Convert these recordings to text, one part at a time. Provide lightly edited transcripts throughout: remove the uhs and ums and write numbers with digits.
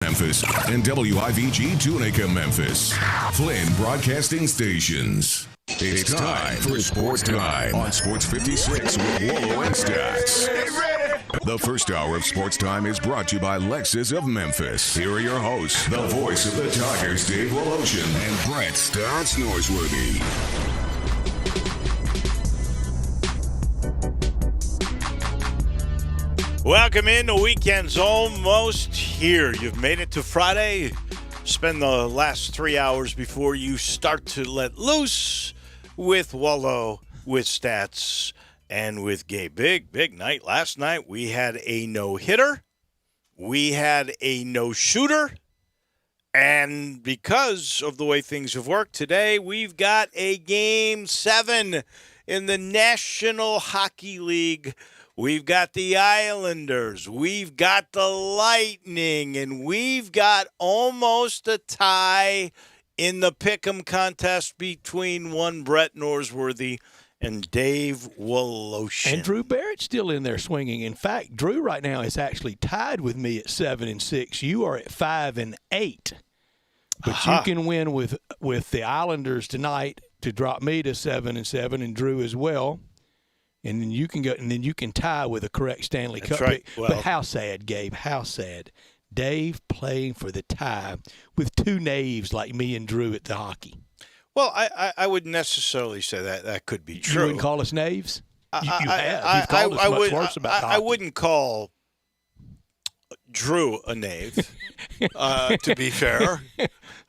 Memphis and WIVG Tunica Memphis. Flynn Broadcasting Stations. It's time for Sports Time on Sports 56 with Wallow and Stats. The first hour of Sports Time is brought to you by Lexus of Memphis. Here are your hosts, the voice of the Tigers, Dave Woloshin and Brett Stats Norsworthy. Welcome in. The weekend's almost here. You've made it to Friday. Spend the last 3 hours before you start to let loose with Wallow, with Stats, and with Gabe. Big night. Last night we had a no-hitter. We had a no-shooter. And because of the way things have worked today, we've got a Game 7 in the National Hockey League. We've got the Islanders, we've got the Lightning, and we've got almost a tie in the pick'em contest between one Brett Norsworthy and Dave Woloshin. And Drew Barrett's still in there swinging. In fact, Drew right now is actually tied with me at 7-6. You are at 5-8. But you can win with the Islanders tonight to drop me to 7-7, and Drew as well. And then you can go, and then you can tie with a correct Stanley Cup right. pick. Well, but how sad, Gabe? How sad? Dave playing for the tie with two knaves like me and Drew at the hockey. Well, I wouldn't necessarily say that could be true. You wouldn't call us knaves? You have. You've called us much worse about hockey. I wouldn't call Drew a knave. To be fair,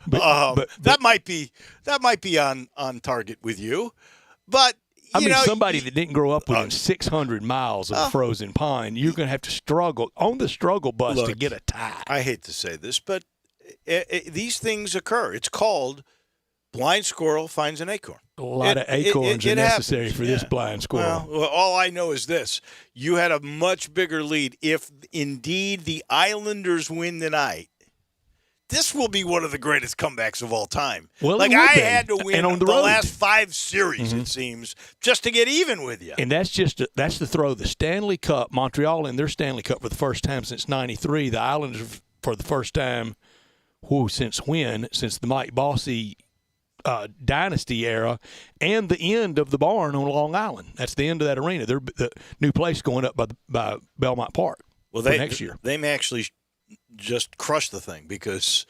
but that might be on target with you, but. Somebody that didn't grow up within 600 miles of a frozen pond, you're going to have to struggle on the struggle bus to get a tie. I hate to say this, but these things occur. It's called blind squirrel finds an acorn. A lot of acorns are necessary for this blind squirrel. Well, all I know is this. You had a much bigger lead. If indeed the Islanders win tonight, this will be one of the greatest comebacks of all time. Well, I had to win on the road. last 5 series, it seems, just to get even with you. And that's the throw. The Stanley Cup, Montreal in their Stanley Cup for the first time since '93. The Islanders for the first time, since when? Since the Mike Bossy dynasty era, and the end of the barn on Long Island. That's the end of that arena. They're the new place going up by Belmont Park. Well, next year they may actually just crush the thing because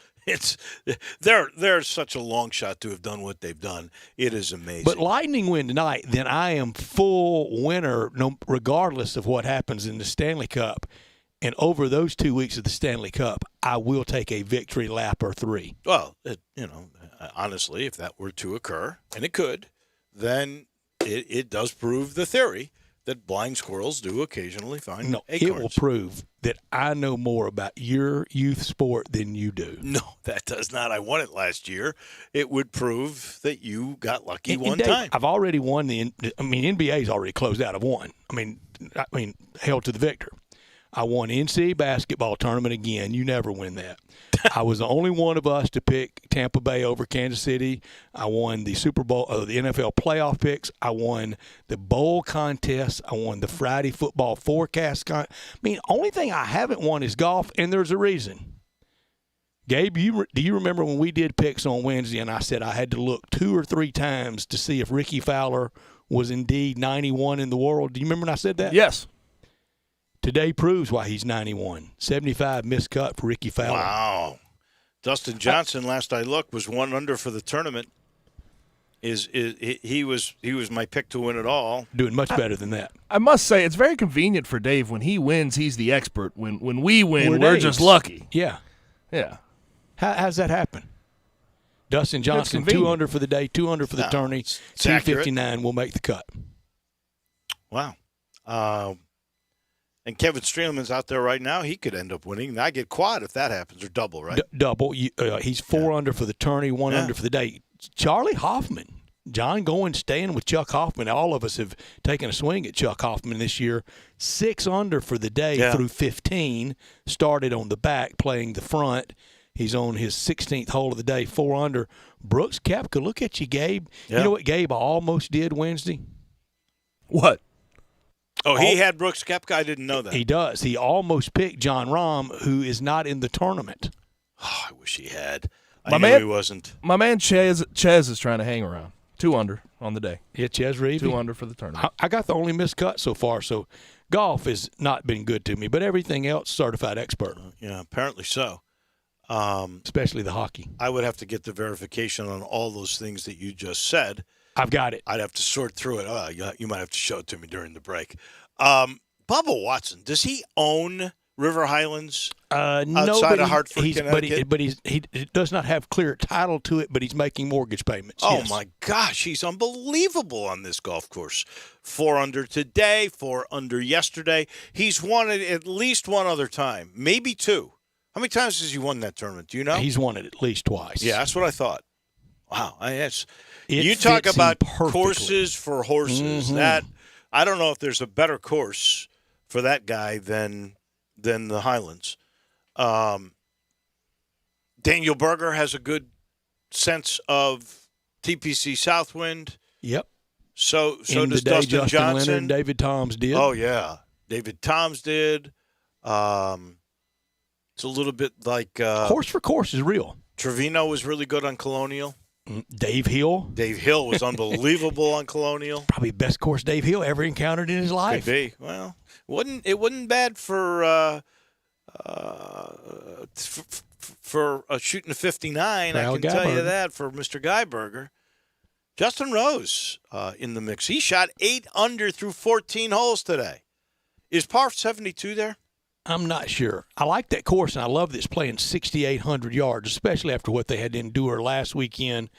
they're such a long shot to have done what they've done. It is amazing. But Lightning win tonight, then I am full winner, regardless of what happens in the Stanley Cup. And over those 2 weeks of the Stanley Cup, I will take a victory lap or 3. Well, honestly, if that were to occur, and it could, then it does prove the theory that blind squirrels do occasionally find acorns. It will prove that I know more about your youth sport than you do. No, that does not. I won it last year. It would prove that you got lucky one Dave, time. I've already won NBA's already closed out. I've won. I mean, held to the victor. I won NCAA basketball tournament again. You never win that. I was the only one of us to pick Tampa Bay over Kansas City. I won the Super Bowl, the NFL playoff picks. I won the bowl contest. I won the Friday football forecast. Only thing I haven't won is golf, and there's a reason. Gabe, do you remember when we did picks on Wednesday, and I said I had to look 2 or 3 times to see if Ricky Fowler was indeed 91 in the world? Do you remember when I said that? Yes. Today proves why he's 91. 75 missed cut for Ricky Fowler. Wow. Dustin Johnson, last I looked, was 1 under for the tournament. He was my pick to win it all. Doing much better than that. I must say, it's very convenient for Dave. When he wins, he's the expert. When we win, we're just lucky. Yeah. Yeah. How's that happen? Dustin Johnson, 2 under for the day, 2 under for the tourney, 259 will make the cut. Wow. And Kevin Streelman's out there right now. He could end up winning. I get quad if that happens, or double, right? Double. He's 4 under for the tourney, 1 under for the day. Charlie Hoffman, John Goins staying with Chuck Hoffman. All of us have taken a swing at Chuck Hoffman this year. 6 under for the day through 15. Started on the back, playing the front. He's on his 16th hole of the day, 4 under. Brooks Koepka, look at you, Gabe. Yeah. You know what Gabe almost did Wednesday? What? Oh, he had Brooks Koepka? I didn't know that. He does. He almost picked John Rahm, who is not in the tournament. Oh, I wish he had. My I knew man- he wasn't. My man Ches is trying to hang around. 2 under on the day. Yeah, Ches Reavy. 2 under for the tournament. I got the only missed cut so far, so golf has not been good to me, but everything else, certified expert, Yeah, apparently so. especially the hockey. I would have to get the verification on all those things that you just said. I've got it. I'd have to sort through it. Oh, you might have to show it to me during the break. Bubba Watson, does he own River Highlands No, outside but of Hartford, Connecticut? but he does not have clear title to it, but he's making mortgage payments. Oh, yes. my gosh, he's unbelievable on this golf course. 4 under today, 4 under yesterday. He's won it at least one other time, maybe 2. How many times has he won that tournament? Do you know? He's won it at least twice. Yeah, that's what I thought. Wow, It you talk fits him about perfectly. courses for horses. Mhm. That I don't know if there's a better course for that guy than the Highlands. Daniel Berger has a good sense of TPC Southwind. Yep. So In does the day, Dustin Justin Johnson. Leonard and David Toms did. Oh yeah, David Toms did. It's a little bit like Horse for course is real. Trevino was really good on Colonial. Dave Hill, Dave Hill was unbelievable on Colonial. probably best course Dave Hill ever encountered in his Could life. be. Well, wasn't bad for shooting a 59. I Al can tell you Guyberger. that for Mr. Guyberger. Justin Rose in the mix. He shot 8 under through 14 holes today. Is par 72 there? I'm not sure. I like that course, and I love this playing 6,800 yards, especially after what they had to endure last weekend.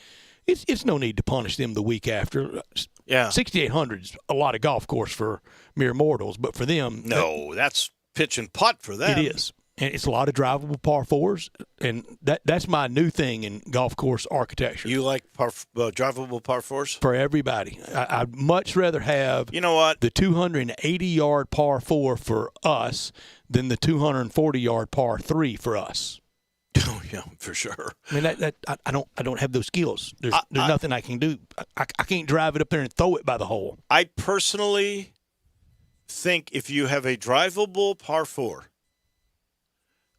It's no need to punish them the week after. Yeah. 6,800 is a lot of golf course for mere mortals, but for them, No, that's pitch and putt for them. it is. And it's a lot of drivable par fours, and that's my new thing in golf course architecture. You like drivable par fours? For everybody. I'd much rather have You know what? the 280-yard par 4 for us than the 240-yard par 3 for us. Oh, yeah, for sure. I mean, I don't have those skills. There's nothing I can do. I can't drive it up there and throw it by the hole. I personally think if you have a drivable par 4,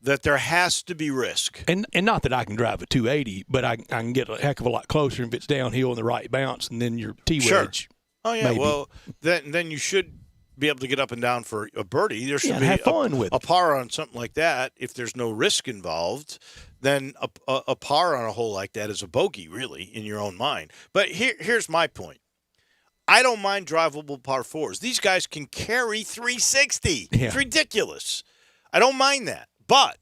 that there has to be risk. And not that I can drive a 280, but I can get a heck of a lot closer if it's downhill in the right bounce, and then your T Sure. wedge. Oh, yeah. Maybe. Well, then you should be able to get up and down for a birdie. There should Yeah, and be have fun with a it. par on something like that. If there's no risk involved, then a par on a hole like that is a bogey, really, in your own mind. But here's my point. I don't mind drivable par 4s. These guys can carry 360. Yeah. It's ridiculous. I don't mind that. But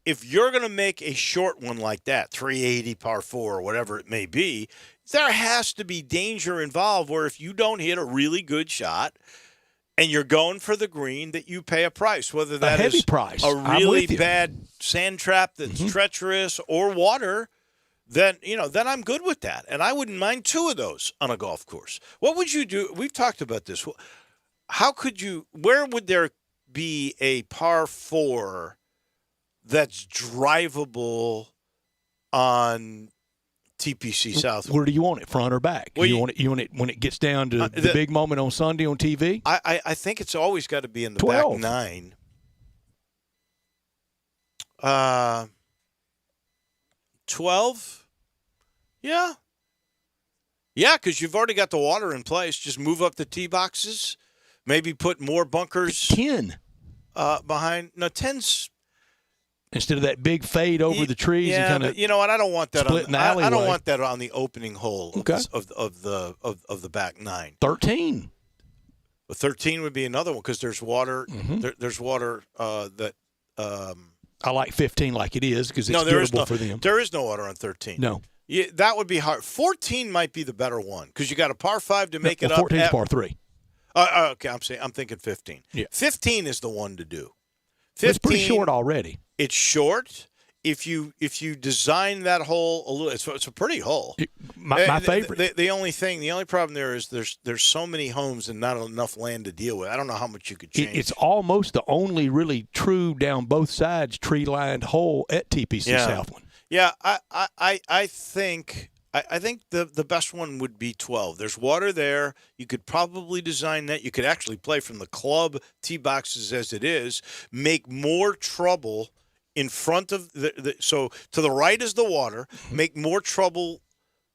if you're going to make a short one like that, 380 par 4 or whatever it may be, there has to be danger involved where if you don't hit a really good shot and you're going for the green, that you pay a price, whether that heavy is price. a I'm really with you. bad sand trap that's treacherous or water. Then I'm good with that. And I wouldn't mind 2 of those on a golf course. What would you do? We've talked about this. Where would there be a par 4 that's drivable on TPC South? Where do you want it, front or back? Well, you want it when it gets down to the big moment on Sunday on TV? I think it's always got to be in the 12. back 9. 12? Yeah. Yeah, because you've already got the water in place. Just move up the tee boxes. Maybe put more bunkers 10. behind. No, 10's. Instead of that big fade over the trees Yeah, and kind but of you know what? I don't want that. split in the I don't alleyway. want that on the opening hole of, Okay. of the back 9. 13. But 13 would be another one because there's water. Mm-hmm. There's water that. I like 15 like it is because it's No, there is durable no. for them. There is no water on 13. No. Yeah, that would be hard. 14 might be the better one because you got a par 5 to make it up. 14 is par 3. Okay, I'm thinking 15. Yeah. 15 is the one to do. 15, It's pretty short already. It's short. If you design that hole a little, it's a pretty hole. My favorite. The only problem there is there's so many homes and not enough land to deal with. I don't know how much you could change. It's almost the only really true down both sides tree-lined hole at TPC Southland. Yeah, I think the best one would be 12. There's water there. You could probably design that. You could actually play from the club tee boxes as it is, make more trouble in front of so to the right is the water, make more trouble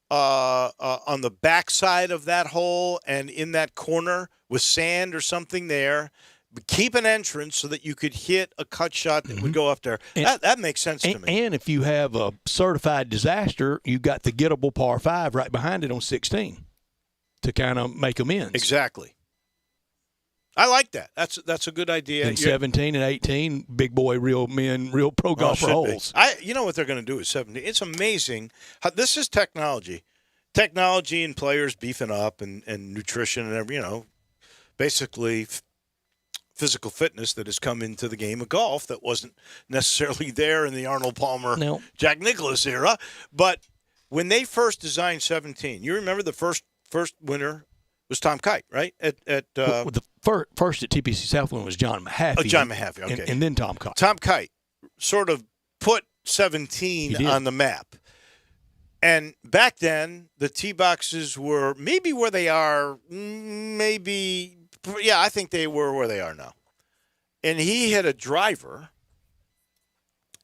on the backside of that hole and in that corner with sand or something there. But keep an entrance so that you could hit a cut shot that would go up there. That makes sense to me. And if you have a certified disaster, you got the gettable par 5 right behind it on 16 to kind of make amends. Exactly. I like that. That's a good idea. And 17 and 18, big boy, real men, real pro golfer holes. You know what they're going to do with 17? It's amazing. This is technology. Technology and players beefing up and nutrition and every, basically physical fitness that has come into the game of golf that wasn't necessarily there in the Arnold Palmer, Jack Nicklaus era. But when they first designed 17, you remember the first winner was Tom Kite, right? The first at TPC Southland was John Mahaffey. Oh, John Mahaffey, okay. And then Tom Kite. Tom Kite sort of put 17 on the map. And back then, the tee boxes were maybe where they are, I think they were where they are now. And he hit a driver,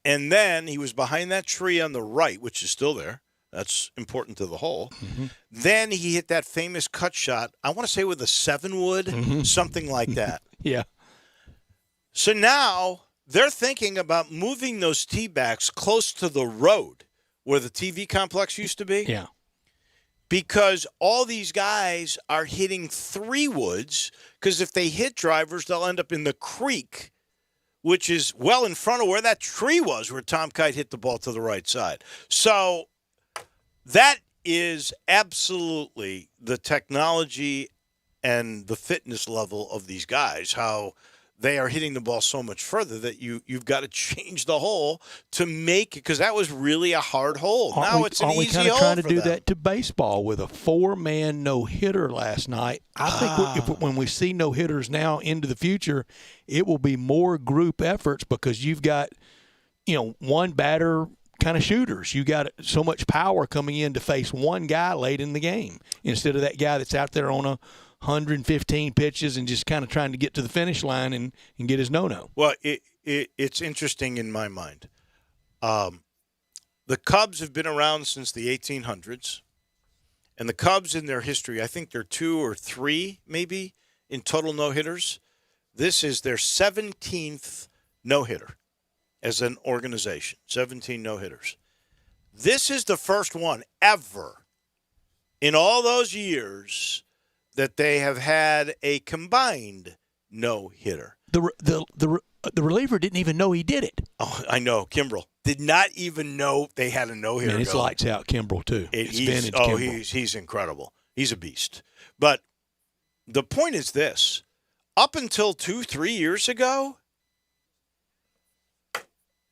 and then he was behind that tree on the right, which is still there. That's important to the hole. Mm-hmm. Then he hit that famous cut shot, I want to say with a 7-wood, something like that. Yeah. So now they're thinking about moving those tee backs close to the road where the TV complex used to be. Yeah. Because all these guys are hitting 3-woods, because if they hit drivers, they'll end up in the creek, which is well in front of where that tree was where Tom Kite hit the ball to the right side. So that is absolutely the technology and the fitness level of these guys, how they are hitting the ball so much further that you've got to change the hole to make it, because that was really a hard hole. It's an easy hole. Aren't we kind of trying to do them. that to baseball with a 4-man no-hitter last night? I think when we see no-hitters now into the future, it will be more group efforts because you've got, one batter kind of shooters. You got so much power coming in to face one guy late in the game instead of that guy that's out there on 115 pitches and just kind of trying to get to the finish line and get his no-no. Well, it's interesting in my mind. The Cubs have been around since the 1800s, and the Cubs in their history, I think they're 2 or 3 maybe in total no-hitters. This is their 17th no-hitter as an organization, 17 no-hitters. This is the first one ever in all those years that they have had a combined no-hitter. The reliever didn't even know he did it. Oh, I know. Kimbrel did not even know they had a no-hitter. Man, it's lights out Kimbrel, too. He's incredible. He's a beast. But the point is this. Up until 2-3 years ago,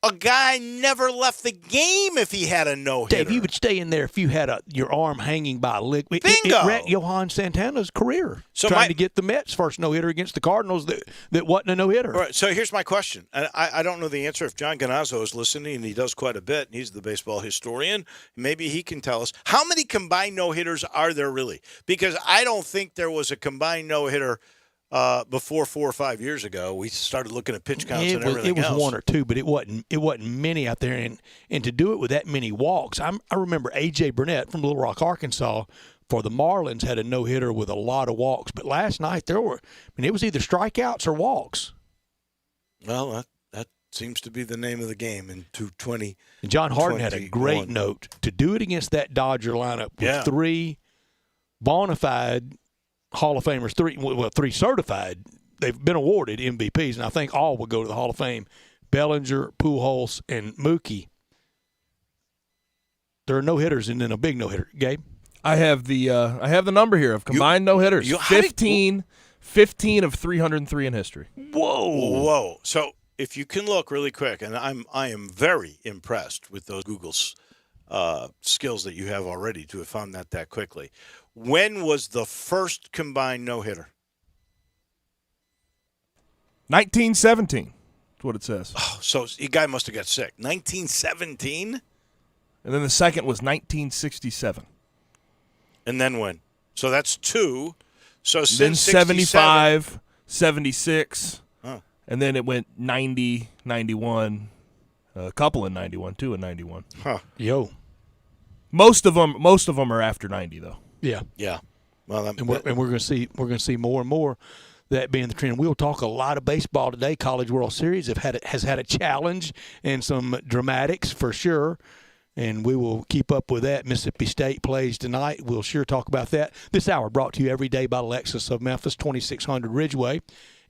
a guy never left the game if he had a no-hitter. Dave, you would stay in there if you had your arm hanging by a leg. Bingo! It wrecked Johan Santana's career trying to get the Mets' first no-hitter against the Cardinals that wasn't a no-hitter. Right, so here's my question. And I don't know the answer. If John Ganazzo is listening, and he does quite a bit, and he's the baseball historian, maybe he can tell us. How many combined no-hitters are there really? Because I don't think there was a combined no-hitter before 4 or 5 years ago. We started looking at pitch counts and everything else. It was 1 or 2, but it wasn't many out there. And to do it with that many walks, I remember A.J. Burnett from Little Rock, Arkansas, for the Marlins had a no-hitter with a lot of walks. But last night it was either strikeouts or walks. Well, that seems to be the name of the game in 220. And John Harden had a great note. To do it against that Dodger lineup with 3 bona fide Hall of Famers, 3 certified. They've been awarded MVPs, and I think all will go to the Hall of Fame. Bellinger, Pujols, and Mookie. There are no hitters and then a big no hitter. Gabe, I have the number here of combined no hitters. 15 of 303 in history. Whoa! So if you can look really quick, and I am very impressed with those Google's skills that you have already to have found that quickly. When was the first combined no-hitter? 1917. That's what it says. Oh, so the guy must have got sick. 1917? And then the second was 1967. And then when? So that's 2. So since then 75, 76, huh. and then it went 90, 91, A couple in 91, 2 in 91. Huh. Yo. Most of them are after 90 though. Yeah. Yeah. Well, And we're going to see more and more that being the trend. We'll talk a lot of baseball today. College World Series has had a challenge and some dramatics for sure, and we will keep up with that. Mississippi State plays tonight. We'll sure talk about that. This hour brought to you every day by Lexus of Memphis, 2600 Ridgeway,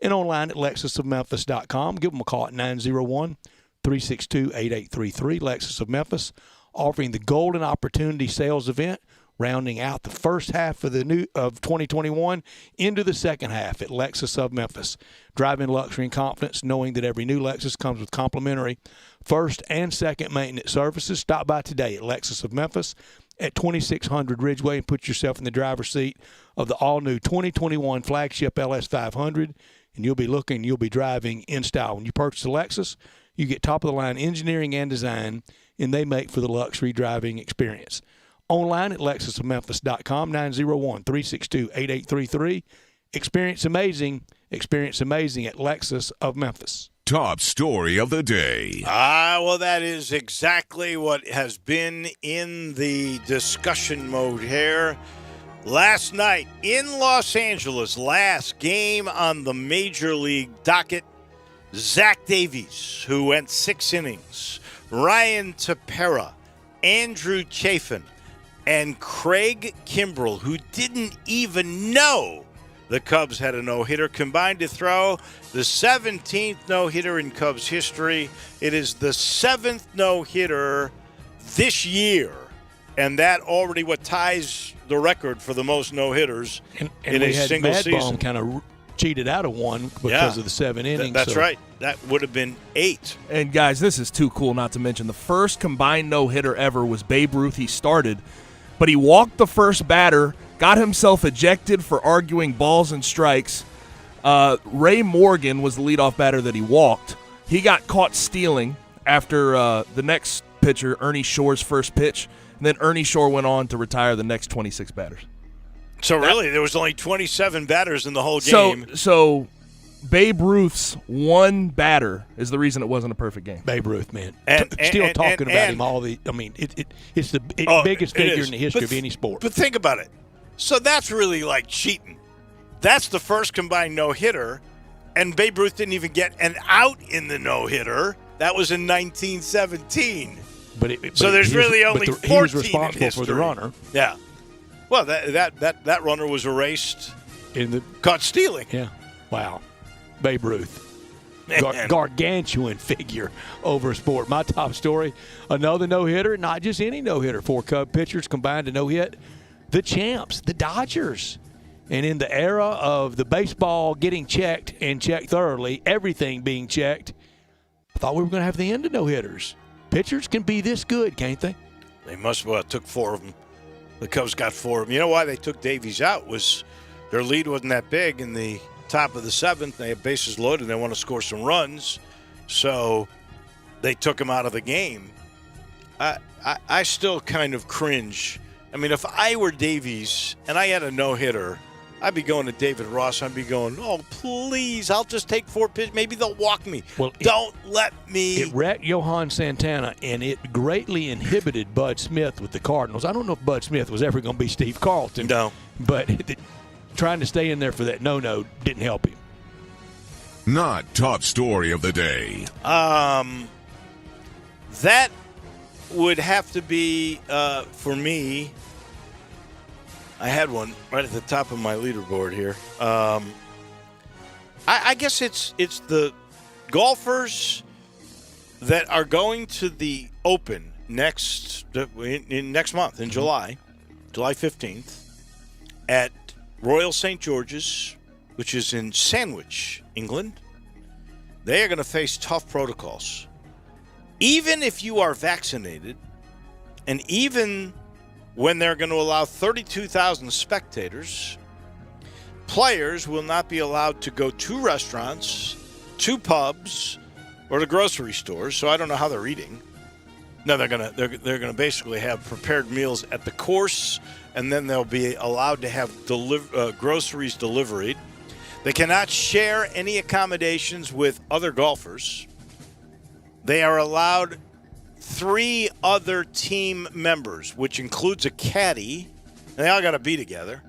and online at lexusofmemphis.com. Give them a call at 901-362-8833. Lexus of Memphis, offering the Golden Opportunity Sales Event, rounding out the first half of 2021 into the second half at Lexus of Memphis. Driving luxury and confidence, knowing that every new Lexus comes with complimentary first and second maintenance services. Stop by today at Lexus of Memphis at 2600 Ridgeway and put yourself in the driver's seat of the all-new 2021 flagship LS500, and you'll be driving in style. When you purchase a Lexus, you get top-of-the-line engineering and design, and they make for the luxury driving experience. Online at lexusofmemphis.com, 901-362-8833. Experience amazing at Lexus of Memphis. Top story of the day. Well, that is exactly what has been in the discussion mode here. Last night in Los Angeles, last game on the Major League docket, Zach Davies, who went 6 innings, Ryan Tepera, Andrew Chafin, and Craig Kimbrell, who didn't even know the Cubs had a no-hitter, combined to throw the 17th no-hitter in Cubs history. It is the 7th no-hitter this year, and that already what ties the record for the most no-hitters in a single season. Mad Bum kind of cheated out of one because of the 7 innings. That's right. That would have been 8. And, guys, this is too cool not to mention. The first combined no-hitter ever was Babe Ruth. He started, but he walked the first batter, got himself ejected for arguing balls and strikes. Ray Morgan was the leadoff batter that he walked. He got caught stealing after the next pitcher, Ernie Shore's first pitch, and then Ernie Shore went on to retire the next 26 batters. So really, there was only 27 batters in the whole game. So Babe Ruth's one batter is the reason it wasn't a perfect game. Babe Ruth, man. Still talking about him all the – I mean, it's the biggest figure in the history of any sport. But think about it. So that's really like cheating. That's the first combined no-hitter, and Babe Ruth didn't even get an out in the no-hitter. That was in 1917. So there's really only 14 he was responsible in history. for the runner. Yeah. Well, that runner was erased caught stealing. Yeah. Wow. Babe Ruth. Gargantuan figure over a sport. My top story, another no-hitter, not just any no-hitter. 4 Cub pitchers combined to no-hit. The champs, the Dodgers. And in the era of the baseball getting checked and checked thoroughly, everything being checked, I thought we were going to have the end of no-hitters. Pitchers can be this good, can't they? They must have took 4 of them. The Cubs got 4 of them. You know why they took Davies out was their lead wasn't that big in the top of the 7th. They had bases loaded and they want to score some runs. So they took him out of the game. I still kind of cringe. I mean, if I were Davies and I had a no-hitter, I'd be going to David Ross. I'd be going, oh, please, I'll just take 4 pitches. Maybe they'll walk me. Well, don't let me. It wrecked Johan Santana, and it greatly inhibited Bud Smith with the Cardinals. I don't know if Bud Smith was ever going to be Steve Carlton. No. But trying to stay in there for that no-no didn't help him. Not top story of the day. That would have to be, for me, I had one right at the top of my leaderboard here. I guess it's the golfers that are going to the Open next month in July 15th at Royal St. George's, which is in Sandwich, England. They are going to face tough protocols. Even if you are vaccinated, and even when they're going to allow 32,000 spectators, players will not be allowed to go to restaurants, to pubs, or to grocery stores. So I don't know how they're eating. No, they're gonna basically have prepared meals at the course, and then they'll be allowed to have groceries delivered. They cannot share any accommodations with other golfers. they are allowed 3 other team members, which includes a caddy, and they all got to be together,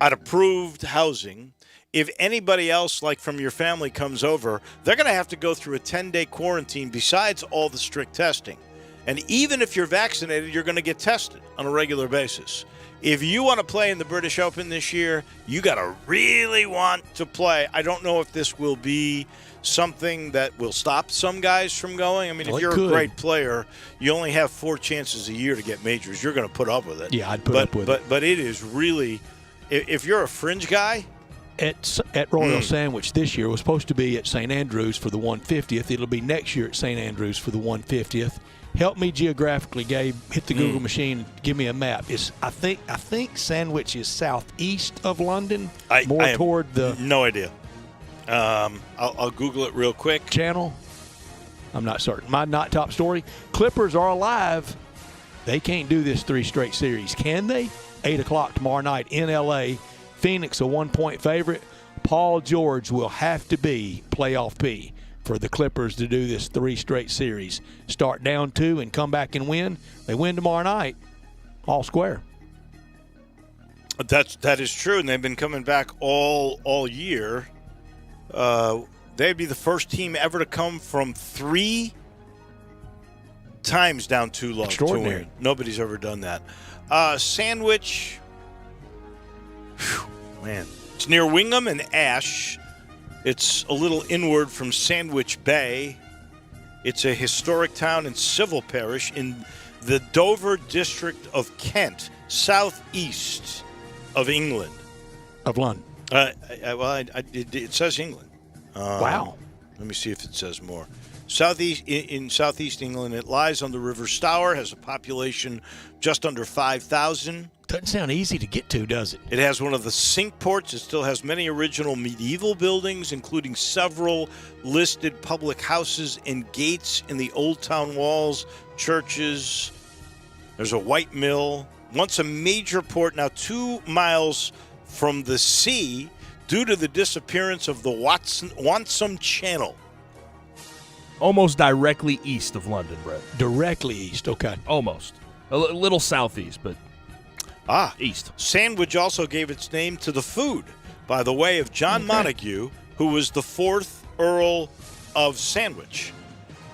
at approved housing. If anybody else, like from your family, comes over, they're going to have to go through a 10-day quarantine besides all the strict testing. And even if you're vaccinated, you're going to get tested on a regular basis. If you want to play in the British Open this year, you got to really want to play. I don't know if this will be something that will stop some guys from going. I mean, if you're a great player, you only have 4 chances a year to get majors. You're going to put up with it. Yeah, I'd put up with it. But it is really, if you're a fringe guy. At Royal Sandwich this year, was supposed to be at St. Andrews for the 150th. It'll be next year at St. Andrews for the 150th. Help me geographically, Gabe. Hit the Google machine and give me a map. I think Sandwich is southeast of London, toward the. No idea. I'll Google it real quick. Channel. I'm not certain. My not top story. Clippers are alive. They can't do this 3 straight series, can they? 8 o'clock tomorrow night in L.A. Phoenix a 1-point favorite. Paul George will have to be playoff P for the Clippers to do this 3 straight series. Start down 2 and come back and win. They win tomorrow night. All square. That is true, and they've been coming back all year. They'd be the first team ever to come from 3 times down 2 low. Extraordinary. Nobody's ever done that. Sandwich. Whew, man, it's near Wingham and Ash. It's a little inward from Sandwich Bay. It's a historic town and civil parish in the Dover district of Kent, southeast of England. Of London. It says England. Wow. Let me see if it says more. In southeast England, it lies on the River Stour, has a population just under 5,000. Doesn't sound easy to get to, does it? It has one of the sink ports. It still has many original medieval buildings, including several listed public houses and gates in the old town walls, churches. There's a white mill. Once a major port, now 2 miles from the sea due to the disappearance of the Wansum Channel. Almost directly east of London, Brett. Directly east, okay. Almost. A little southeast, but east. Sandwich also gave its name to the food by the way of John Montague, who was the 4th Earl of Sandwich.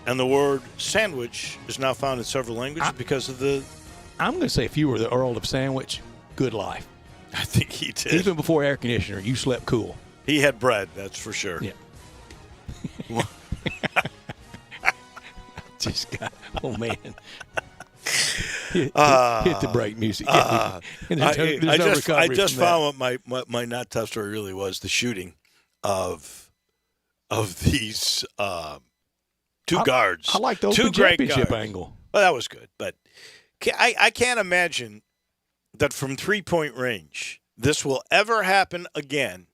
And the word sandwich is now found in several languages because of the... I'm going to say if you were the Earl of Sandwich, good life. I think he did. Even before air conditioner, you slept cool. He had bread, that's for sure. Yeah. Just got, oh man. Hit the break music. I just found what my not tough story really was: the shooting of these 2 guards. I like the Open Open Championship angle. Well, that was good, but I can't imagine that from 3-point range this will ever happen again.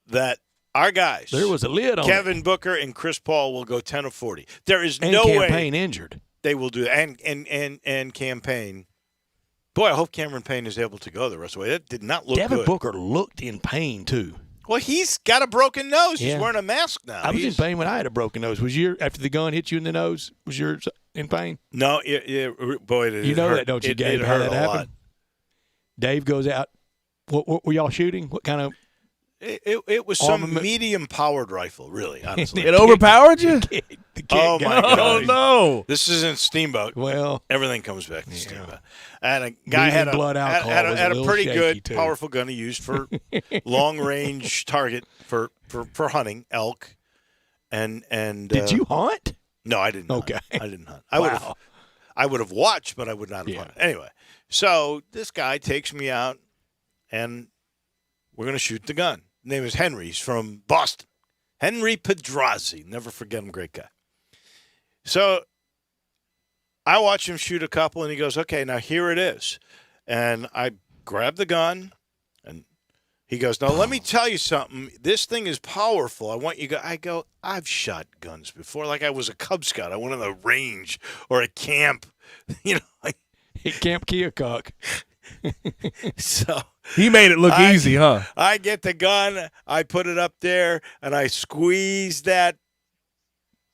That our guys, there was a lid on Kevin Booker and Chris Paul, will go 10 of 40. There is and no way Campaign injured. They will do that. And Campaign. Boy, I hope Cameron Payne is able to go the rest of the way. That did not look Devin good. Booker looked in pain, too. Well, he's got a broken nose. Yeah. He's wearing a mask now. I was in pain when I had a broken nose. Was after the gun hit you in the nose, was yours in pain? No, boy, you know hurt. that, don't you, Gabe? It How hurt that a happened? lot. Dave goes out. What were y'all shooting? What kind of? It was some medium-powered rifle, really, honestly. It overpowered you? Oh, my God. Oh, no. This isn't Steamboat. Well, everything comes back to Steamboat. And a guy had a pretty good, powerful gun he used for long-range target for hunting elk. And did you hunt? No, I didn't. Okay, hunt. I didn't hunt. I would have watched, but I would not have hunted. Anyway, so this guy takes me out, and we're going to shoot the gun. His name is Henry. He's from Boston. Henry Pedrazzi. Never forget him. Great guy. So I watch him shoot a couple, and he goes, okay, now here it is. And I grab the gun, and he goes, now let me tell you something. This thing is powerful. I want you to go. I go, I've shot guns before. Like I was a Cub Scout. I went on the range or a camp. You know, like Camp Keokuk. So he made it look easy, huh? I get the gun, I put it up there, and I squeeze that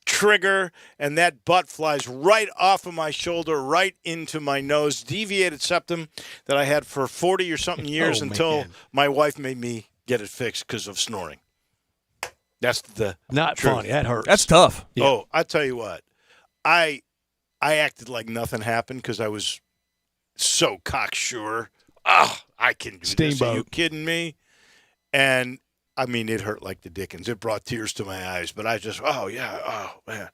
trigger, and that butt flies right off of my shoulder, right into my nose. Deviated septum that I had for 40 or something years until my wife made me get it fixed because of snoring. That's the Not truth. funny. That hurts. That's tough. Yeah. Oh, I tell you what. I acted like nothing happened because I was so cocksure. I can do this. Steamboat. Are you kidding me? And, I mean, it hurt like the dickens. It brought tears to my eyes. But I just, man.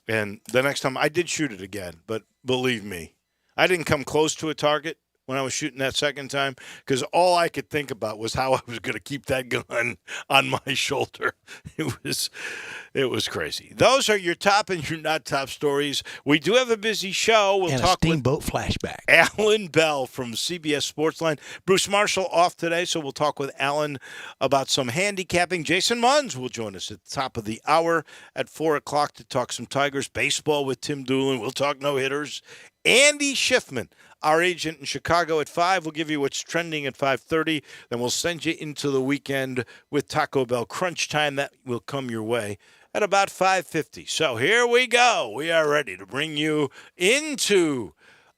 And the next time, I did shoot it again. But believe me, I didn't come close to a target when I was shooting that second time because all I could think about was how I was going to keep that gun on my shoulder. It was crazy. Those are your top and your not top stories. We do have a busy show. We'll and talk a steamboat flashback. Alan Bell from CBS Sportsline. Bruce Marshall off today, so we'll talk with Alan about some handicapping. Jason Munz will join us at the top of the hour at 4 o'clock to talk some Tigers baseball with Tim Doolin. We'll talk no-hitters. Andy Schiffman, our agent in Chicago, at 5. We'll give you what's trending at 5:30. Then we'll send you into the weekend with Taco Bell Crunch Time. That will come your way at about 5:50. So here we go. We are ready to bring you into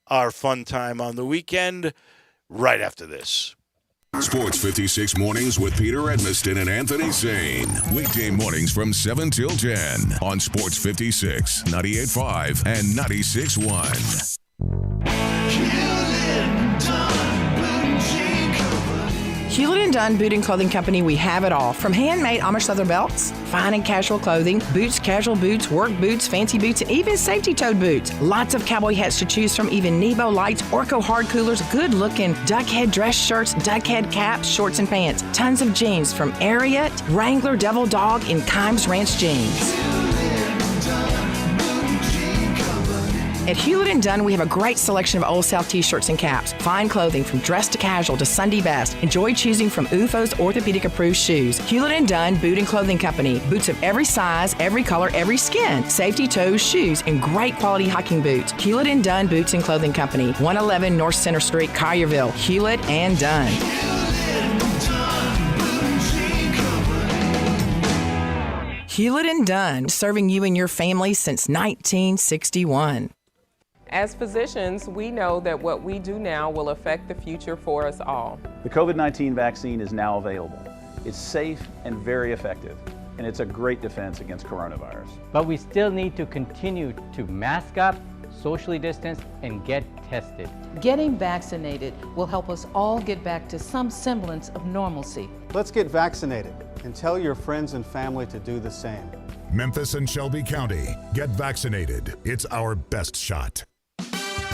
our fun time on the weekend right after this. Sports 56 mornings with Peter Edmiston and Anthony Zane. Weekday mornings from 7 till 10 on Sports 56, 98.5, and 96.1. Hewlett & Dunn Boot and Clothing Company, we have it all. From handmade Amish leather belts, fine and casual clothing, boots, casual boots, work boots, fancy boots, and even safety-toed boots. Lots of cowboy hats to choose from, even Nebo lights, Orco hard coolers, good-looking duck head dress shirts, duck head caps, shorts, and pants. Tons of jeans from Ariat, Wrangler, Devil Dog, and Kimes Ranch jeans. At Hewlett & Dunn, we have a great selection of Old South t-shirts and caps. Fine clothing from dress to casual to Sunday best. Enjoy choosing from UFO's orthopedic-approved shoes. Hewlett & Dunn Boot and Clothing Company. Boots of every size, every color, every skin. Safety toes, shoes, and great quality hiking boots. Hewlett & Dunn Boots and Clothing Company. 111 North Center Street, Collierville. Hewlett & Dunn. Hewlett & Dunn, serving you and your family since 1961. As physicians, we know that what we do now will affect the future for us all. The COVID-19 vaccine is now available. It's safe and very effective, and it's a great defense against coronavirus. But we still need to continue to mask up, socially distance, and get tested. Getting vaccinated will help us all get back to some semblance of normalcy. Let's get vaccinated and tell your friends and family to do the same. Memphis and Shelby County, get vaccinated. It's our best shot.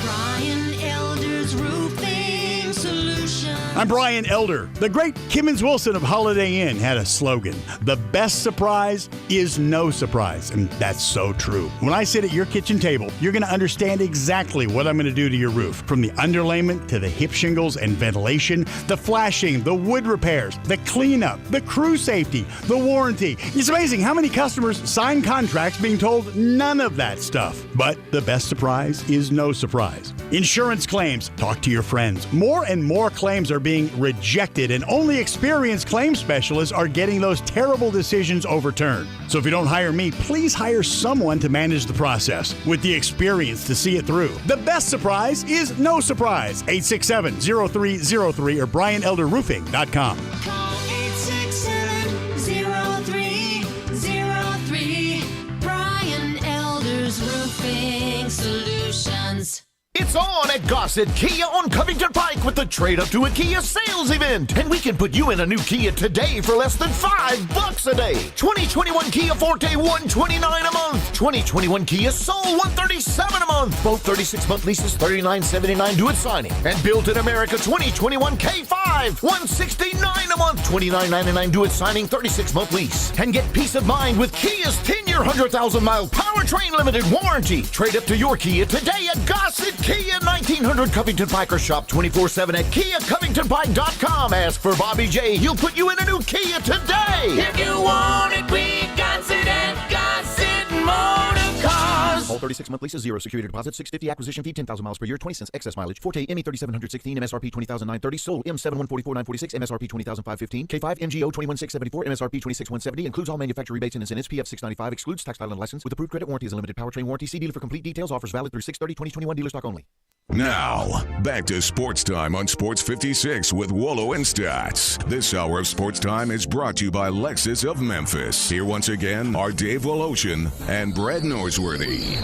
Brian Elder's Roofing Solutions. I'm Brian Elder. The great Kimmons Wilson of Holiday Inn had a slogan: the best surprise is no surprise. And that's so true. When I sit at your kitchen table, you're going to understand exactly what I'm going to do to your roof. From the underlayment to the hip shingles and ventilation, the flashing, the wood repairs, the cleanup, the crew safety, the warranty. It's amazing how many customers sign contracts being told none of that stuff. But the best surprise is no surprise. Insurance claims. Talk to your friends. More and more claims are being rejected, and only experienced claim specialists are getting those terrible decisions overturned. So if you don't hire me, please hire someone to manage the process with the experience to see it through. The best surprise is no surprise. 867-0303 or BrianElderRoofing.com. Call 867-0303. Brian Elder's Roofing Solutions. It's on at Gossett Kia on Covington Pike with the Trade Up to a Kia sales event. And we can put you in a new Kia today for less than $5 a day. 2021 Kia Forte, $129 a month. 2021 Kia Soul, $137 a month. Both 36-month leases, $39.79 due at signing. And Built in America 2021 K5, $169 a month. $29.99 due at signing, 36-month lease. And get peace of mind with Kia's 10-year, 100,000-mile powertrain limited warranty. Trade up to your Kia today at Gossett Kia, 1900 Covington Pike, or shop 24/7 at KiaCovingtonPike.com. Ask for Bobby J. He'll put you in a new Kia today. If you want it, we got it at Gossett Motor Cars. All 36-month leases, 0 security deposit, $650 acquisition fee, 10,000 miles per year, 20 cents excess mileage. Forte ME 3716, MSRP 20,930. Sold M7 144,946, MSRP 20,515. K5 MGO 21674, MSRP 26,170. Includes all manufacturer rebates and incentives. PF 695 excludes tax title and license. With approved credit warranty is a limited powertrain warranty. See dealer for complete details. Offers valid through 6/30/2021. Dealer stock only. Now, back to Sports Time on Sports 56 with Wallo and Stats. This hour of Sports Time is brought to you by Lexus of Memphis. Here once again are Dave Woloshin and Brad Norsworthy.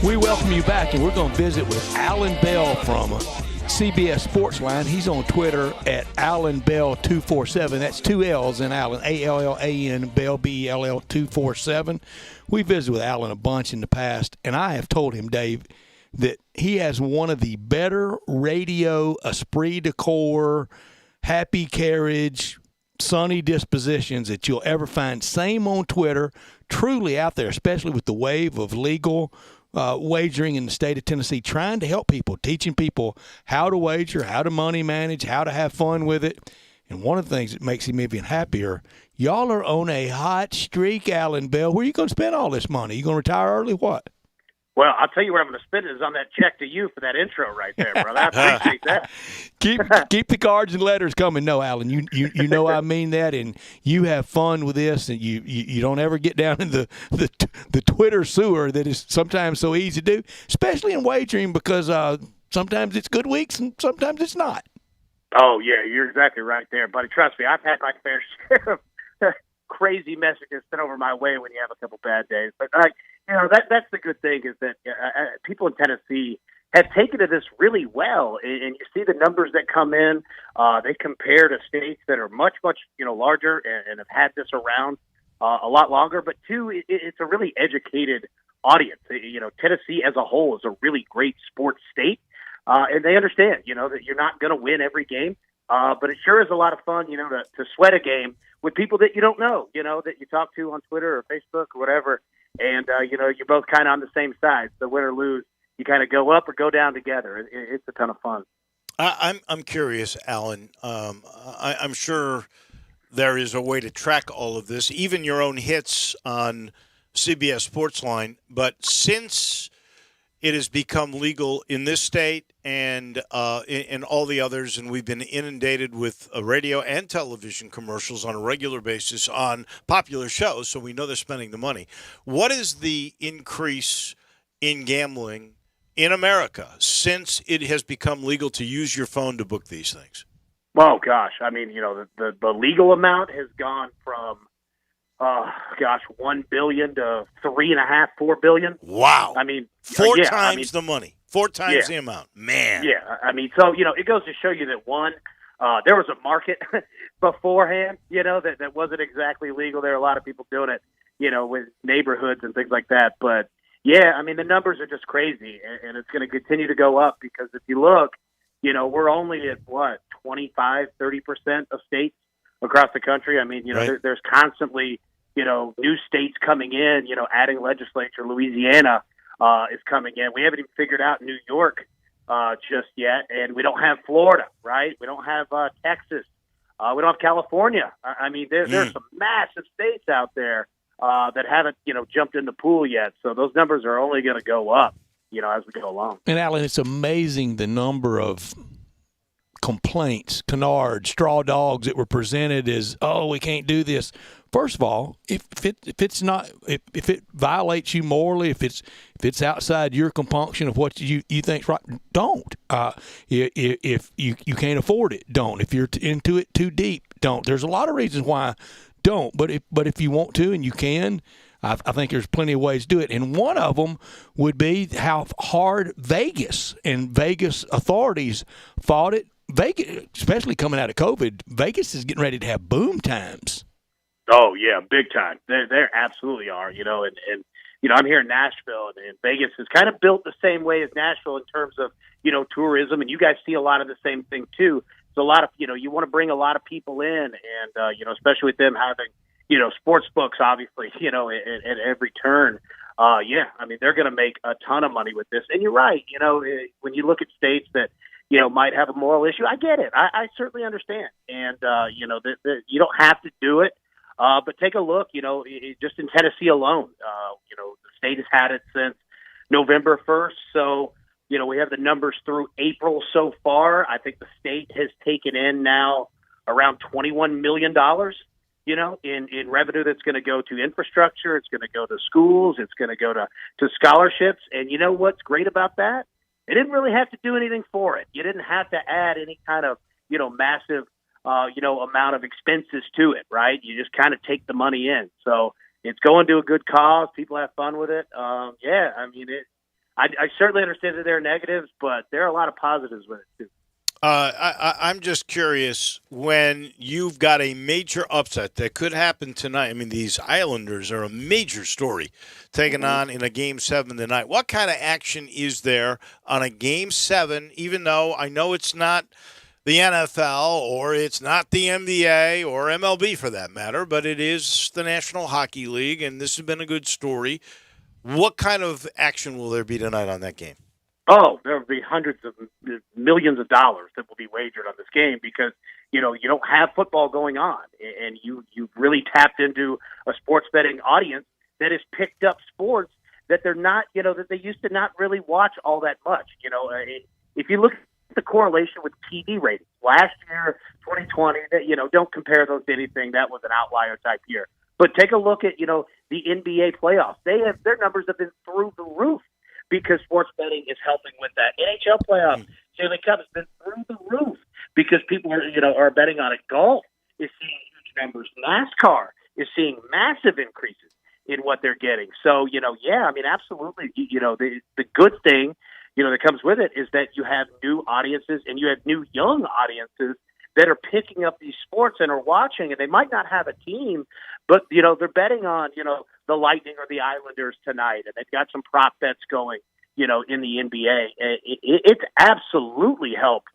We welcome you back, and we're going to visit with Alan Bell from CBS Sportsline. He's on Twitter at AlanBell247. That's 2 L's in Allen, ALLAN, Bell, BELL 247. We visited with Alan a bunch in the past, and I have told him, Dave, that he has one of the better radio, esprit de corps, happy carriage, sunny dispositions that you'll ever find. Same on Twitter, truly out there, especially with the wave of legal wagering in the state of Tennessee, trying to help people, teaching people how to wager, how to money manage, how to have fun with it. And one of the things that makes him even happier, y'all are on a hot streak, Alan Bell. Where are you going to spend all this money? You going to retire early? What? Well, I'll tell you where I'm going to spend it is on that check to you for that intro right there, brother. I appreciate that. Keep the cards and letters coming. No, Alan, you know I mean that, and you have fun with this, and you don't ever get down in the Twitter sewer that is sometimes so easy to do, especially in wagering, because sometimes it's good weeks and sometimes it's not. Oh, yeah, you're exactly right there, buddy. Trust me, I've had my fair share of crazy messages sent over my way when you have a couple bad days. But, that's the good thing is that people in Tennessee have taken to this really well. And you see the numbers that come in. They compare to states that are much, much, larger and have had this around a lot longer. But, two, it's a really educated audience. Tennessee as a whole is a really great sports state. And they understand, that you're not going to win every game. But it sure is a lot of fun, to sweat a game with people that you don't know, that you talk to on Twitter or Facebook or whatever. And, you're both kind of on the same side. So win or lose, you kind of go up or go down together. It's a ton of fun. I'm curious, Alan. I'm sure there is a way to track all of this, even your own hits on CBS Sportsline. But since it has become legal in this state and in all the others, and we've been inundated with radio and television commercials on a regular basis on popular shows, so we know they're spending the money. What is the increase in gambling in America since it has become legal to use your phone to book these things? Oh, gosh. I mean, the legal amount has gone from 1 billion to 3.5, 4 billion. Wow. I mean, four times the money, 4 times the amount. Man. Yeah. I mean, so, it goes to show you that there was a market beforehand, that wasn't exactly legal. There are a lot of people doing it, with neighborhoods and things like that. But yeah, I mean, the numbers are just crazy and it's going to continue to go up because if you look, we're only at 25, 30% of states across the country. I mean, right. there's constantly, new states coming in, adding legislature. Louisiana is coming in. We haven't even figured out New York just yet, and we don't have Florida, right? We don't have Texas. We don't have California. I mean, there's some massive states out there that haven't, jumped in the pool yet. So those numbers are only going to go up, as we go along. And, Alan, it's amazing the number of complaints, canards, straw dogs that were presented as, oh, we can't do this. First of all, if it violates you morally, if it's outside your compunction of what you think's right, don't. If you can't afford it, don't. If you're into it too deep, don't. There's a lot of reasons why don't. But if you want to and you can, I think there's plenty of ways to do it. And one of them would be how hard Vegas and Vegas authorities fought it. Vegas, especially coming out of COVID, Vegas is getting ready to have boom times. Oh yeah, big time. There absolutely are. And I'm here in Nashville, and Vegas is kind of built the same way as Nashville in terms of tourism, and you guys see a lot of the same thing too. So a lot of you want to bring a lot of people in, and especially with them having sports books, obviously, at every turn. Yeah, I mean they're going to make a ton of money with this. And you're right. When you look at states that might have a moral issue, I get it. I certainly understand. And you don't have to do it. But take a look, just in Tennessee alone, the state has had it since November 1st. So, we have the numbers through April so far. I think the state has taken in now around $21 million, in revenue that's going to go to infrastructure. It's going to go to schools. It's going to go to scholarships. And you know what's great about that? They didn't really have to do anything for it. You didn't have to add any kind of, massive, amount of expenses to it, right? You just kind of take the money in. So it's going to a good cause. People have fun with it. I certainly understand that there are negatives, but there are a lot of positives with it too. I'm just curious, when you've got a major upset that could happen tonight. I mean, these Islanders are a major story taken on in a Game 7 tonight. What kind of action is there on a Game 7, even though I know it's not the NFL or it's not the NBA or MLB for that matter, but it is the National Hockey League, and this has been a good story. What kind of action will there be tonight on that game? Oh, there will be hundreds of millions of dollars that will be wagered on this game because, you don't have football going on, and you've really tapped into a sports betting audience that has picked up sports that they're not, that they used to not really watch all that much. If you look at the correlation with TV ratings, last year, 2020, don't compare those to anything. That was an outlier type year. But take a look at, the NBA playoffs. Their numbers have been through the roof, because sports betting is helping with that. NHL playoffs, Stanley Cup has been through the roof because people are betting on it. Golf is seeing huge numbers. NASCAR is seeing massive increases in what they're getting. So, absolutely. The good thing, that comes with it is that you have new audiences and you have new young audiences that are picking up these sports and are watching, and they might not have a team, but, they're betting on, the Lightning or the Islanders tonight, and they've got some prop bets going, in the NBA. It's absolutely helped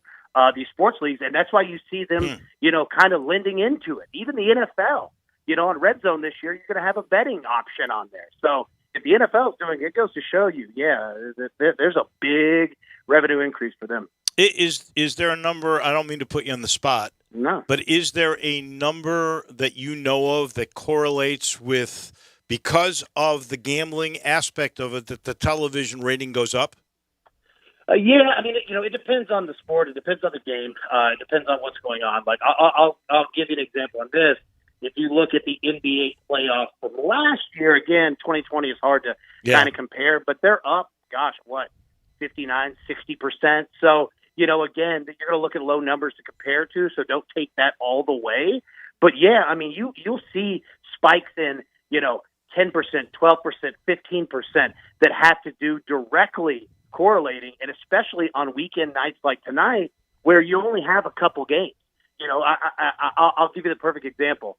these sports leagues, and that's why you see them, kind of lending into it. Even the NFL, on Red Zone this year, you're going to have a betting option on there. So if the NFL is doing it, it goes to show you, there's a big revenue increase for them. Is there a number? I don't mean to put you on the spot. No. But is there a number that you know of that correlates with, because of the gambling aspect of it, that the television rating goes up? It depends on the sport. It depends on the game. It depends on what's going on. Like I'll give you an example on this. If you look at the NBA playoffs from last year, again, 2020 is hard to kind of compare, but they're up, 59, 60%. So, again, you're going to look at low numbers to compare to, so don't take that all the way. But, you'll see spikes in, 10%, 12%, 15% that have to do directly correlating, and especially on weekend nights like tonight where you only have a couple games. I'll give you the perfect example.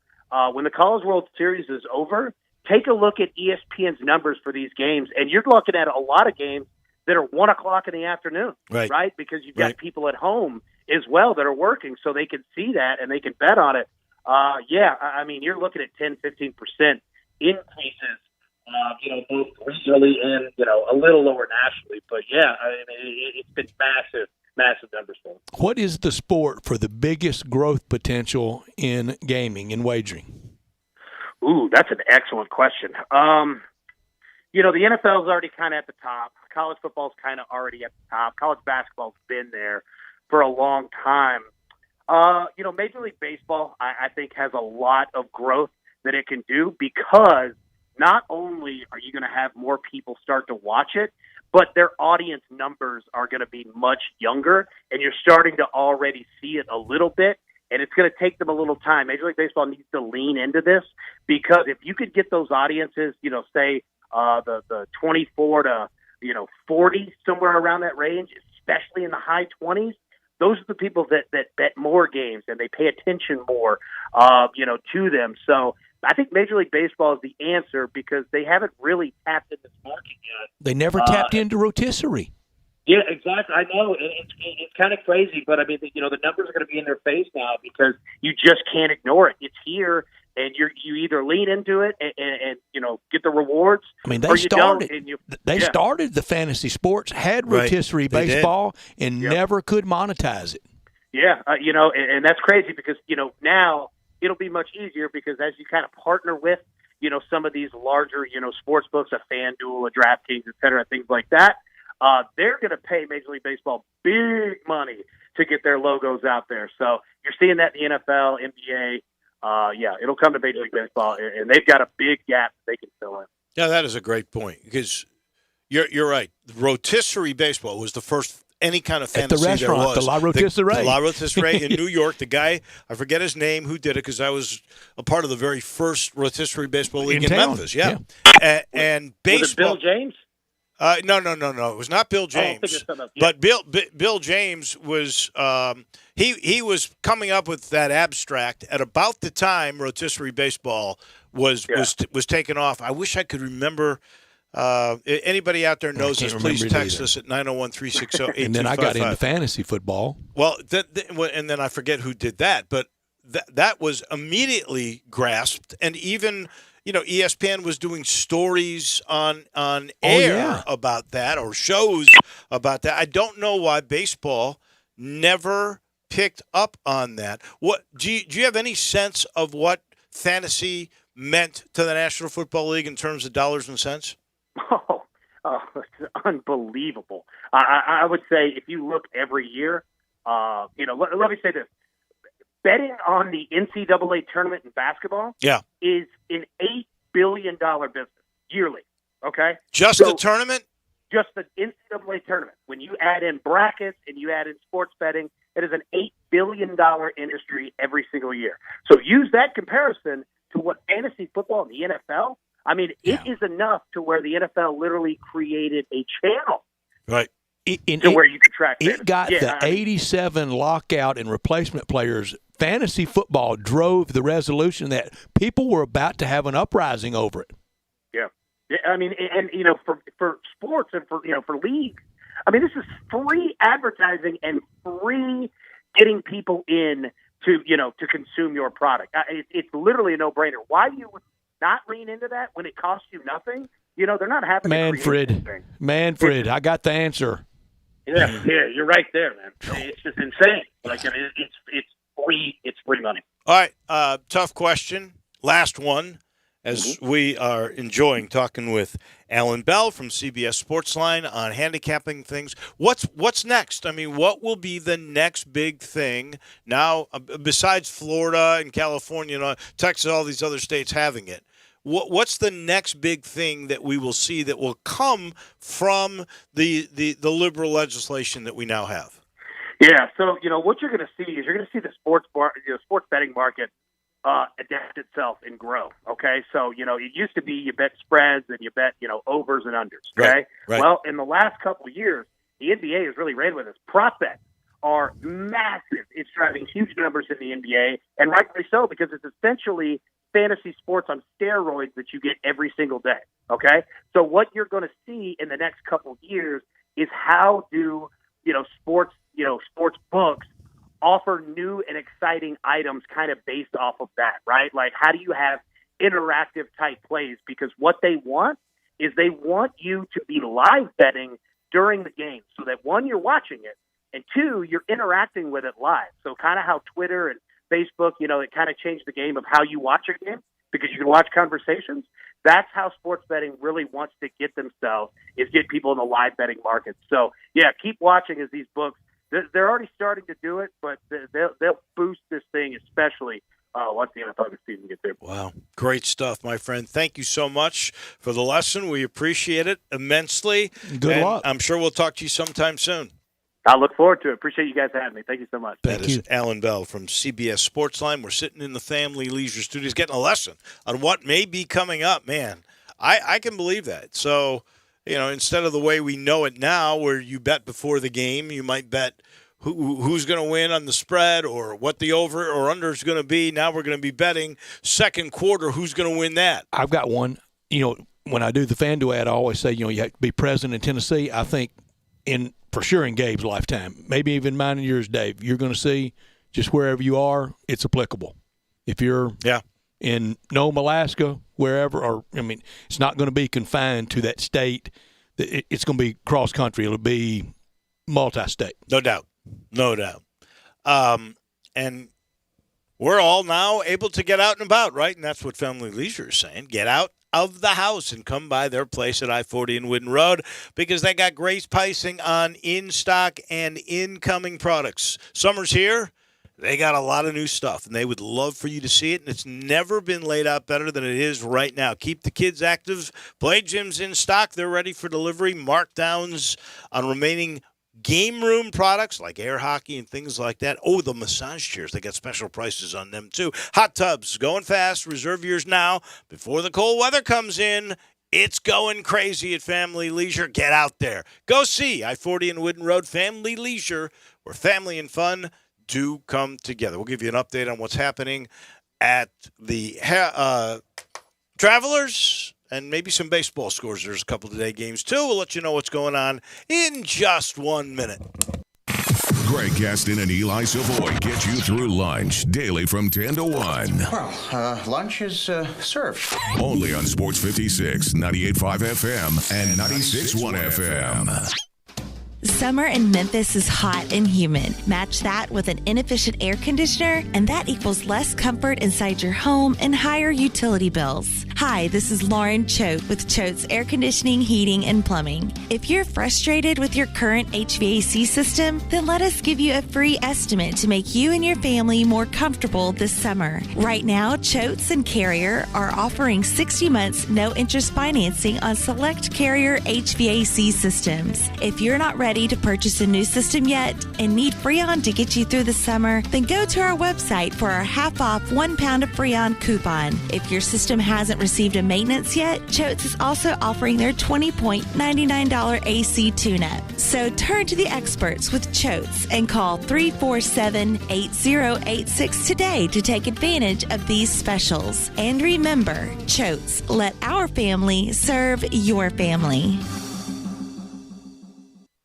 When the College World Series is over, take a look at ESPN's numbers for these games, and you're looking at a lot of games that are 1 o'clock in the afternoon, right? Because you've got people at home as well that are working, so they can see that and they can bet on it. You're looking at 10, 15% increases, both regionally and, a little lower nationally. But, it's been massive numbers for them. What is the sport for the biggest growth potential in gaming and wagering? Ooh, that's an excellent question. The NFL is already kind of at the top. College football is kind of already at the top. College basketball's been there for a long time. Major League Baseball, I think, has a lot of growth that it can do, because not only are you going to have more people start to watch it, but their audience numbers are going to be much younger, and you're starting to already see it a little bit, and it's going to take them a little time. Major League Baseball needs to lean into this, because if you could get those audiences, say the 24 to 40, somewhere around that range, especially in the high 20s, those are the people that bet more games and they pay attention more, to them. So I think Major League Baseball is the answer, because they haven't really tapped into this market yet. They never tapped into rotisserie. Yeah, exactly. I know. It's kind of crazy, but the numbers are going to be in their face now, because you just can't ignore it. It's here, and you either lean into it and get the rewards. They or you started. Don't, they started the fantasy sports, had rotisserie baseball, and never could monetize it. Yeah, and that's crazy, because now it'll be much easier because as you kind of partner with, some of these larger, sports books, a FanDuel, a DraftKings, et cetera, things like that, they're going to pay Major League Baseball big money to get their logos out there. So you're seeing that in the NFL, NBA. It'll come to Major League Baseball, and they've got a big gap they can fill in. Yeah, that is a great point because you're right. Rotisserie baseball was the first any kind of fantasy at the restaurant, there was. The La Rotisserie. The La Rotisserie in New York. The guy, I forget his name, who did it because I was a part of the very first Rotisserie baseball league in Memphis. Yeah. And baseball. Was it Bill James? No. It was not Bill James. But Bill James was he was coming up with that abstract at about the time Rotisserie baseball was taken off. I wish I could remember. Anybody out there knows this, please text us at 901-360-8255. And then I got into fantasy football. Well, and then I forget who did that, but that was immediately grasped. And even, ESPN was doing stories on air about that or shows about that. I don't know why baseball never picked up on that. What do you have any sense of what fantasy meant to the National Football League in terms of dollars and cents? It's unbelievable. I would say if you look every year, let me say this. Betting on the NCAA tournament in basketball is an $8 billion business yearly, okay? Just the tournament? Just the NCAA tournament. When you add in brackets and you add in sports betting, it is an $8 billion industry every single year. So use that comparison to what fantasy football in the NFL. I mean, it is enough to where the NFL literally created a channel. Right. Where you could track it. Got the 87 lockout and replacement players. Fantasy football drove the resolution that people were about to have an uprising over it. Yeah. I mean, and for sports and for leagues, I mean, this is free advertising and free getting people in to consume your product. It's literally a no-brainer. Why you would not lean into that when it costs you nothing? They're not having Manfred, I got the answer. Yeah, you're right there, man. It's just insane. Like, I mean, it's free. It's free money. All right, tough question. Last one, as we are enjoying talking with Alan Bell from CBS Sportsline on handicapping things. What's next? I mean, what will be the next big thing now, besides Florida and California and Texas, all these other states having it? What's the next big thing that we will see that will come from the liberal legislation that we now have? Yeah, so what you're going to see is the sports betting market adapt itself and grow. Okay, so it used to be you bet spreads and you bet overs and unders. Okay, right. Well, in the last couple of years, the NBA has really ran with this. Prop bets are massive. It's driving huge numbers in the NBA, and rightfully so because it's essentially fantasy sports on steroids that you get every single day. Okay, so what you're going to see in the next couple of years is how do sports books offer new and exciting items kind of based off of that, right? Like, how do you have interactive type plays? Because what they want is they want you to be live betting during the game so that, one, you're watching it, and two, you're interacting with it live. So kind of how Twitter and Facebook, it kind of changed the game of how you watch a game because you can watch conversations. That's how sports betting really wants to get themselves, is get people in the live betting market. So, yeah, keep watching as these books, they're already starting to do it, but they'll boost this thing, especially once the NFL season gets there. Wow. Great stuff, my friend. Thank you so much for the lesson. We appreciate it immensely. Good luck. I'm sure we'll talk to you sometime soon. I look forward to it. Appreciate you guys having me. Thank you so much. That is Alan Bell from CBS Sportsline. We're sitting in the Family Leisure Studios getting a lesson on what may be coming up. Man, I can believe that. So, instead of the way we know it now where you bet before the game, you might bet who's going to win on the spread or what the over or under is going to be. Now we're going to be betting second quarter who's going to win that. I've got one. When I do the FanDuel ad, I always say, you have to be present in Tennessee. I think for sure in Gabe's lifetime, maybe even mine and yours, Dave, you're going to see just wherever you are, it's applicable. If you're in Nome, Alaska, wherever, it's not going to be confined to that state. It's going to be cross-country. It'll be multi-state. No doubt. And we're all now able to get out and about, right? And that's what Family Leisure is saying. Get out of the house and come by their place at I-40 and Wooden Road because they got great pricing on in-stock and incoming products. Summer's here. They got a lot of new stuff, and they would love for you to see it, and it's never been laid out better than it is right now. Keep the kids active. Play gyms in stock. They're ready for delivery. Markdowns on remaining game room products like air hockey and things like that. Oh, the massage chairs. They got special prices on them, too. Hot tubs. Going fast. Reserve yours now before the cold weather comes in. It's going crazy at Family Leisure. Get out there. Go see I-40 and Wooden Road Family Leisure, where family and fun do come together. We'll give you an update on what's happening at the Travelers and maybe some baseball scores. There's a couple today games, too. We'll let you know what's going on in just 1 minute. Greg Gaston and Eli Savoy get you through lunch daily from 10 to 1. Well, lunch is served. Only on Sports 56, 98.5 FM, and 96.1 FM. Summer in Memphis is hot and humid. Match that with an inefficient air conditioner, and that equals less comfort inside your home and higher utility bills. Hi, this is Lauren Choate with Choate's Air Conditioning, Heating, and Plumbing. If you're frustrated with your current HVAC system, then let us give you a free estimate to make you and your family more comfortable this summer. Right now, Choates and Carrier are offering 60 months no-interest financing on select Carrier HVAC systems. If you're not ready to purchase a new system yet and need Freon to get you through the summer, then go to our website for our half-off 1 pound of Freon coupon. If your system hasn't received a maintenance yet, Choates is also offering their $20.99 AC tune-up. So turn to the experts with Choates and call 347-8086 today to take advantage of these specials. And remember, Choates, let our family serve your family.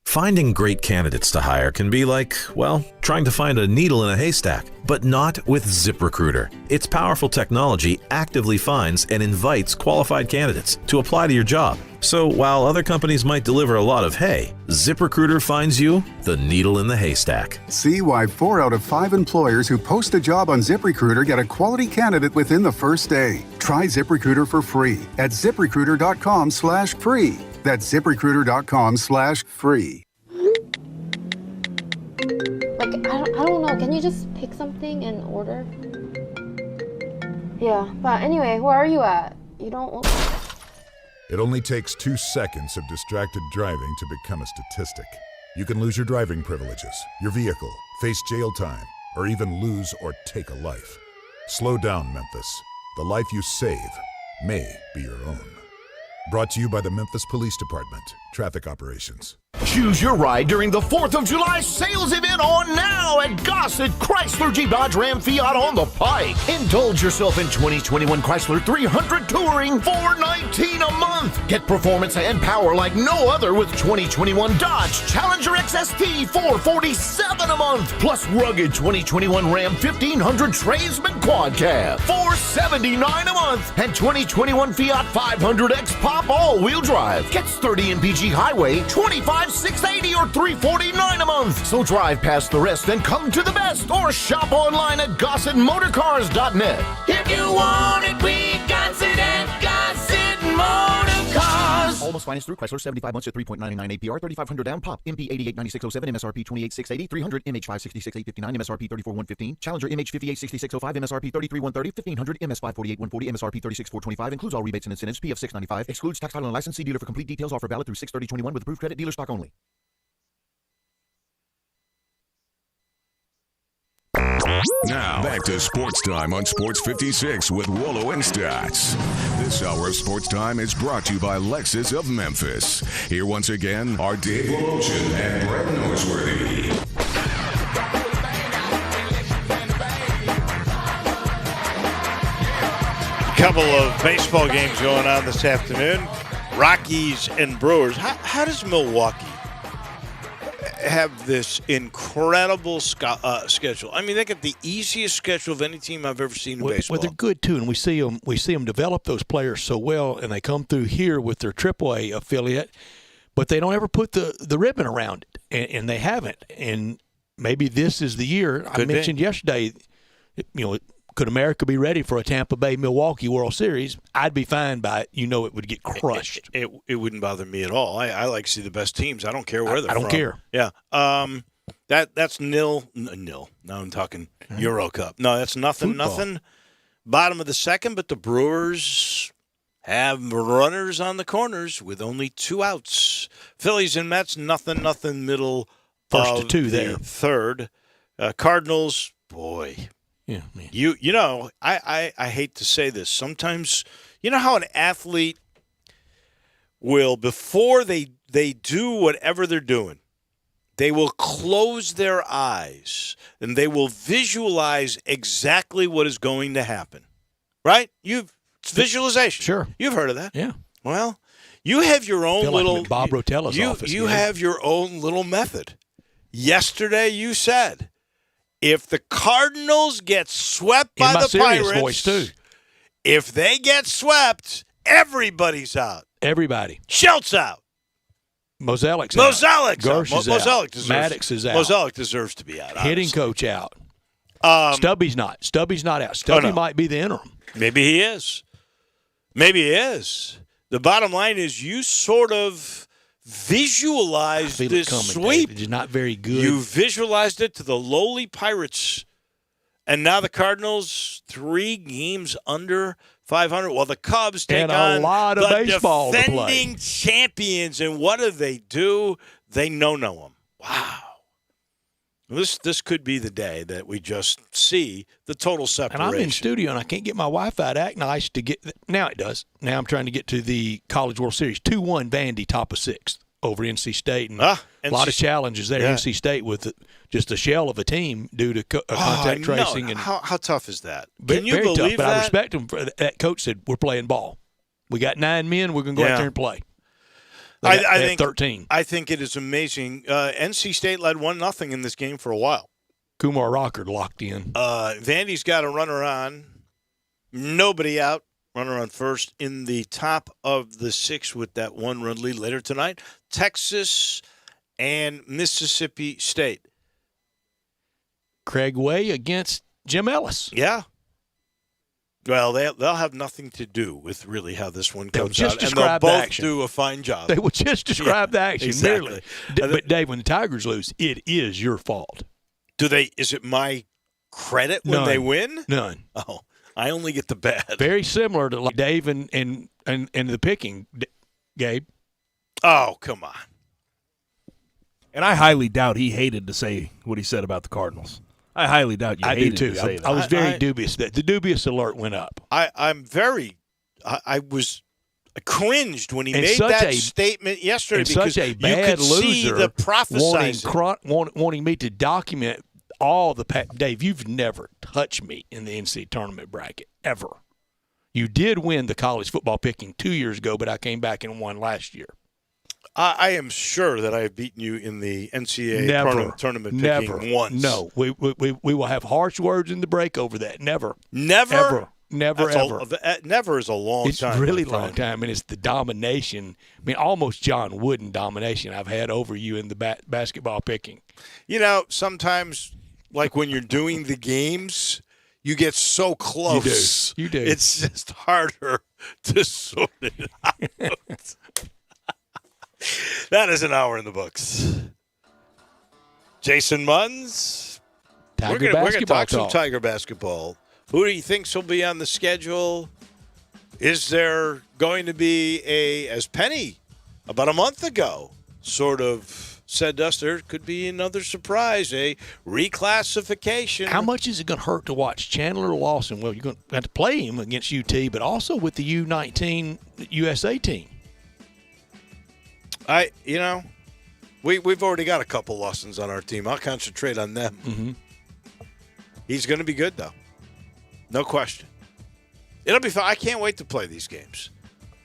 Finding great candidates to hire can be like, well, trying to find a needle in a haystack, but not with ZipRecruiter. Its powerful technology actively finds and invites qualified candidates to apply to your job. So while other companies might deliver a lot of hay, ZipRecruiter finds you the needle in the haystack. See why 4 out of 5 employers who post a job on ZipRecruiter get a quality candidate within the first day. Try ZipRecruiter for free at ZipRecruiter.com/free. That's ZipRecruiter.com/free. Like, I don't know. Can you just pick something and order? Yeah, but anyway, where are you at? You don't... It only takes 2 seconds of distracted driving to become a statistic. You can lose your driving privileges, your vehicle, face jail time, or even lose or take a life. Slow down, Memphis. The life you save may be your own. Brought to you by the Memphis Police Department, Traffic Operations. Choose your ride during the 4th of July sales event on now at Gossett Chrysler Jeep Dodge Ram Fiat on the Pike. Indulge yourself in 2021 Chrysler 300 Touring, $419 a month. Get performance and power like no other with 2021 Dodge Challenger XST, $447 a month. Plus rugged 2021 Ram 1500 Tradesman Quad Cab, $479 a month. And 2021 Fiat 500X Pop all-wheel drive. Gets 30 MPG Highway, $25,680 or $349 a month. So drive past the rest and come to the best, or shop online at GossettMotorCars.net. If you want it, we got it at Gossett Motor Cars. Almost finance through Chrysler, 75 months at 3.99 APR, 3,500 down, pop, MP 889607, MSRP 28,680, 300, MH 566,859, MSRP 34,115, Challenger MH 58,6605, MSRP 33,130, 1500, MS 548,140, MSRP 36,425, includes all rebates and incentives, PF 695, excludes tax, title, and license. See dealer for complete details. Offer valid through 6/30/21 with approved credit, dealer stock only. Now, back to Sports Time on Sports 56 with Wolo and Stats. This hour of Sports Time is brought to you by Lexus of Memphis. Here once again are Dave Woloshin and Brett Noseworthy. Couple of baseball games going on this afternoon. Rockies and Brewers. How does Milwaukee have this incredible schedule? I mean, they got the easiest schedule of any team I've ever seen in baseball. Well, they're good too, and we see them develop those players so well, and they come through here with their AAA affiliate, but they don't ever put the ribbon around it, and they haven't. And maybe this is the year. I mentioned yesterday, Could America be ready for a Tampa Bay-Milwaukee World Series? I'd be fine by it. It would get crushed. It wouldn't bother me at all. I like to see the best teams. I don't care where they're from. I don't care. Yeah. That's nil. Now I'm talking Euro Cup. No, that's nothing. Football. Nothing. Bottom of the second, but the Brewers have runners on the corners with only 2 outs. Phillies and Mets, nothing. Middle First of to 2 the there. third. Cardinals, boy. Yeah, I hate to say this. Sometimes, how an athlete will, before they do whatever they're doing, they will close their eyes and they will visualize exactly what is going to happen. Right? It's visualization. Sure. You've heard of that. Yeah. Well, you have your own Feel like little I'm in Bob Rotella's office. You have your own little method. Yesterday you said, if the Cardinals get swept by the Pirates, voice too. If they get swept, everybody's out. Everybody. Schultz out. Mozelik's out. Gersh is Mozelik out. deserves. Maddox is out. Mozelik deserves to be out. Hitting honestly. coach out. Stubby's not. Stubby's not out. Stubby might be the interim. Maybe he is. The bottom line is you sort of visualized this sweep. It's not very good. You visualized it to the lowly Pirates. And now the Cardinals 3 games under 500. Well, the Cubs take and on a lot of the baseball to play. defending champions. And what do? They know them. Wow. This could be the day that we just see the total separation. And I'm in studio, and I can't get my Wi-Fi to act nice to get – now it does. Now I'm trying to get to the College World Series. 2-1 Vandy, top of 6th over NC State. And a lot of challenges there. Yeah. NC State with just a shell of a team due to contact tracing. And how tough is that? Can you very believe tough, but that? I respect him. That coach said, we're playing ball. We got 9 men. We're going to go out there and play. They think 13. I think it is amazing. NC State led 1-0 in this game for a while. Kumar Rocker locked in. Vandy's got a runner on. Nobody out. Runner on first in the top of the 6th with that 1-run lead later tonight. Texas and Mississippi State. Craig Way against Jim Ellis. Yeah. Well, they'll have nothing to do with really how this one They'll comes just out. describe and they'll the both action. do a fine job. They will just describe the action, exactly. merely. But, Dave, when the Tigers lose, it is your fault. Is it my credit when they win? None. Oh, I only get the bad. Very similar to like Dave and the picking, Gabe. Oh, come on. And I highly doubt he hated to say what he said about the Cardinals. I highly doubt you hated to say that. I was very dubious. That the dubious alert went up. I cringed when he made that statement yesterday because such a bad you could see loser the prophesizing. wanting me to document all the Dave, you've never touched me in the NCAA tournament bracket, ever. You did win the college football picking 2 years ago, but I came back and won last year. I am sure that I have beaten you in the NCAA tournament picking once. No, we will have harsh words in the break over that. Never. Never? Never, ever. Never is a long time. It's a really long time, and it's the domination. I mean, almost John Wooden domination I've had over you in the basketball picking. Sometimes, like when you're doing the games, you get so close. You do. It's just harder to sort it out. That is an hour in the books. Jason Munns. We're going to talk some Tiger basketball. Who do you think will be on the schedule? Is there going to be as Penny about a month ago sort of said to us, there could be another surprise, a reclassification. How much is it going to hurt to watch Chandler Lawson? Well, you're going to have to play him against UT, but also with the U19 USA team. We've already got a couple Lawsons on our team. I'll concentrate on them. Mm-hmm. He's going to be good, though. No question. It'll be fun. I can't wait to play these games.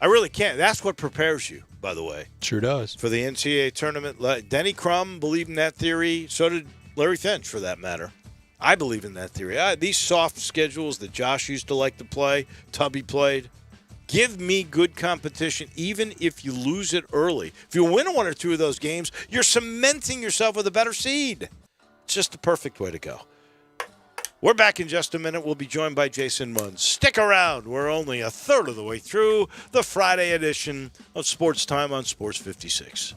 I really can't. That's what prepares you, by the way. Sure does. For the NCAA tournament. Denny Crum believed in that theory. So did Larry Finch, for that matter. I believe in that theory. These soft schedules that Josh used to like to play, Tubby played, give me good competition, even if you lose it early. If you win one or two of those games, you're cementing yourself with a better seed. It's just the perfect way to go. We're back in just a minute. We'll be joined by Jason Munn. Stick around. We're only a third of the way through the Friday edition of Sports Time on Sports 56.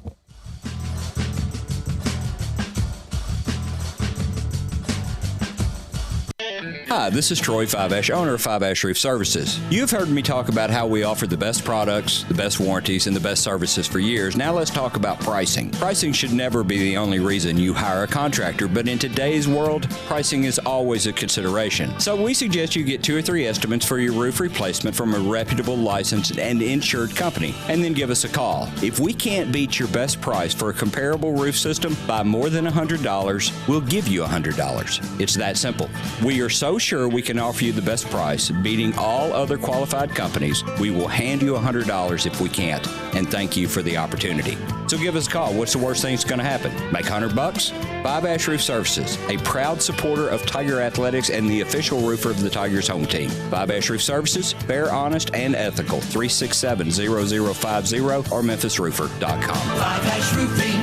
Hi, this is Troy Five-Ash, owner of Five-Ash Roof Services. You've heard me talk about how we offer the best products, the best warranties, and the best services for years. Now let's talk about pricing. Pricing should never be the only reason you hire a contractor, but in today's world, pricing is always a consideration. So we suggest you get 2 or 3 estimates for your roof replacement from a reputable, licensed, and insured company, and then give us a call. If we can't beat your best price for a comparable roof system by more than $100, we'll give you $100. It's that simple. We are so sure we can offer you the best price, beating all other qualified companies, we will hand you $100 if we can't, and thank you for the opportunity. So give us a call. What's the worst thing that's going to happen? Make $100? Five-Ash Roof Services, a proud supporter of Tiger Athletics and the official roofer of the Tigers home team. Five-Ash Roof Services, fair, honest, and ethical. 367-0050 or memphisroofer.com. Five-Ash Roofing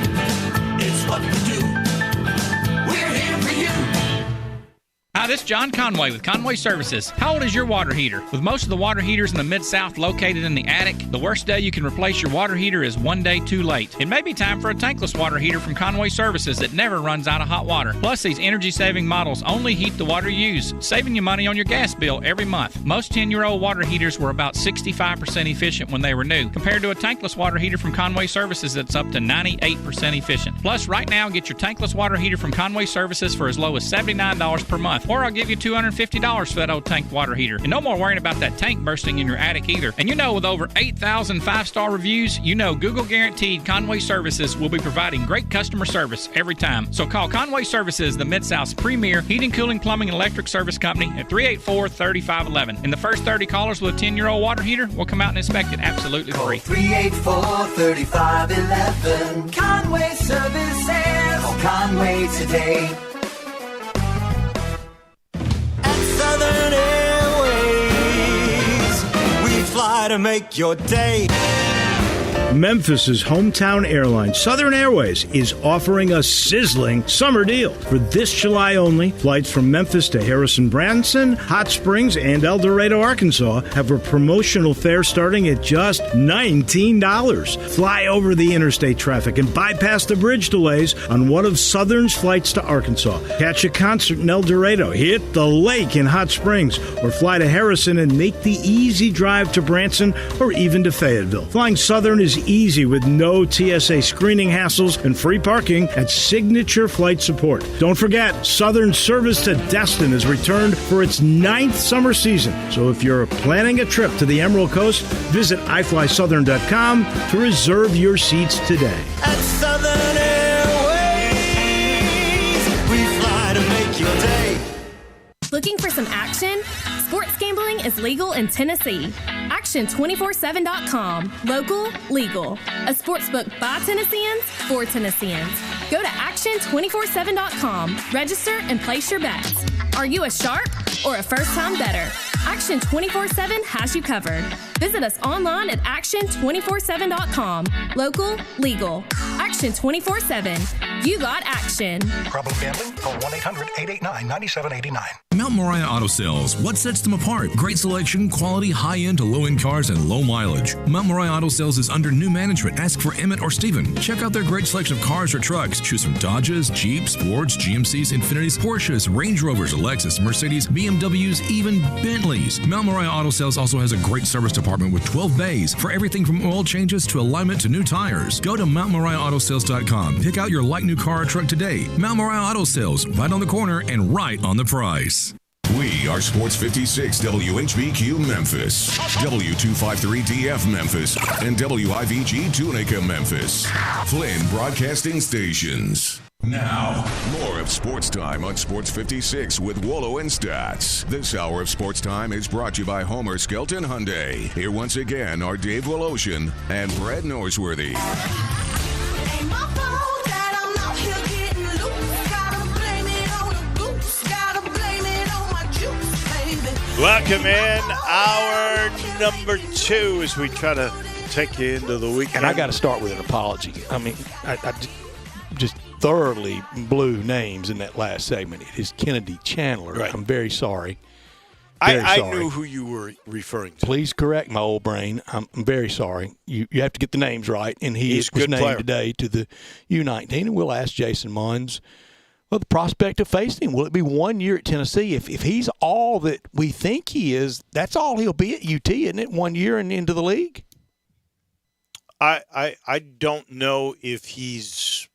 is what we do. We're here for you. Hi, this is John Conway with Conway Services. How old is your water heater? With most of the water heaters in the Mid-South located in the attic, the worst day you can replace your water heater is one day too late. It may be time for a tankless water heater from Conway Services that never runs out of hot water. Plus, these energy-saving models only heat the water you use, saving you money on your gas bill every month. Most 10-year-old water heaters were about 65% efficient when they were new, compared to a tankless water heater from Conway Services that's up to 98% efficient. Plus, right now, get your tankless water heater from Conway Services for as low as $79 per month. Or I'll give you $250 for that old tank water heater. And no more worrying about that tank bursting in your attic either. And you know, with over 8,000 5-star reviews, you know Google guaranteed Conway Services will be providing great customer service every time. So call Conway Services, the Mid-South's premier heating, cooling, plumbing, and electric service company at 384-3511. And the first 30 callers with a 10-year-old water heater will come out and inspect it absolutely free. 384-3511. Conway Services. Call Conway today. Southern Airways, we fly to make your day. Memphis's hometown airline, Southern Airways, is offering a sizzling summer deal. For this July only, flights from Memphis to Harrison-Branson, Hot Springs, and El Dorado, Arkansas have a promotional fare starting at just $19. Fly over the interstate traffic and bypass the bridge delays on one of Southern's flights to Arkansas. Catch a concert in El Dorado, hit the lake in Hot Springs, or fly to Harrison and make the easy drive to Branson or even to Fayetteville. Flying Southern is easy with no TSA screening hassles and free parking at Signature Flight Support. Don't forget, Southern service to Destin has returned for its 9th summer season. So if you're planning a trip to the Emerald Coast, visit iflysouthern.com to reserve your seats today. At Southern Airways, we fly to make your day. Looking for some action? Sports gambling is legal in Tennessee. Action247.com. Local, legal. A sportsbook by Tennesseans, for Tennesseans. Go to Action247.com. Register and place your bets. Are you a sharp or a first-time bettor? Action 24/7 has you covered. Visit us online at Action247.com. Local, legal. Action 24/7. You got action. Problem gambling? Call 1-800-889-9789. Mount Moriah Auto Sales. What sets them apart? Great selection, quality, high-end to low-end cars, and low mileage. Mount Moriah Auto Sales is under new management. Ask for Emmett or Steven. Check out their great selection of cars or trucks. Choose from Dodges, Jeeps, Fords, GMCs, Infinitis, Porsches, Range Rovers, Lexus, Mercedes, BMWs, even Bentleys. Mount Moriah Auto Sales also has a great service department with 12 bays for everything from oil changes to alignment to new tires. Go to MountMoriahAutoSales.com. Pick out your like new car or truck today. Mount Moriah Auto Sales, right on the corner and right on the price. We are Sports 56 WHBQ Memphis, W253DF Memphis, and WIVG Tunica Memphis. Flynn Broadcasting Stations. Now, more of Sports Time on Sports 56 with Wolo and Stats. This hour of Sports Time is brought to you by Homer Skelton Hyundai. Here once again are Dave Woloshin and Brad Norsworthy. Welcome in hour number 2 as we try to take you into the weekend. And I got to start with an apology. I mean, I just thoroughly blew names in that last segment. It is Kennedy Chandler. Right. I'm very sorry. I knew who you were referring to. Please correct my old brain. I'm very sorry. You have to get the names right, and He's a was good named player. today to the U19. And we'll ask Jason Munns, well, the prospect of facing him. Will it be 1 year at Tennessee? If he's all that we think he is, that's all he'll be at UT, isn't it? 1 year and into the league? I don't know if he's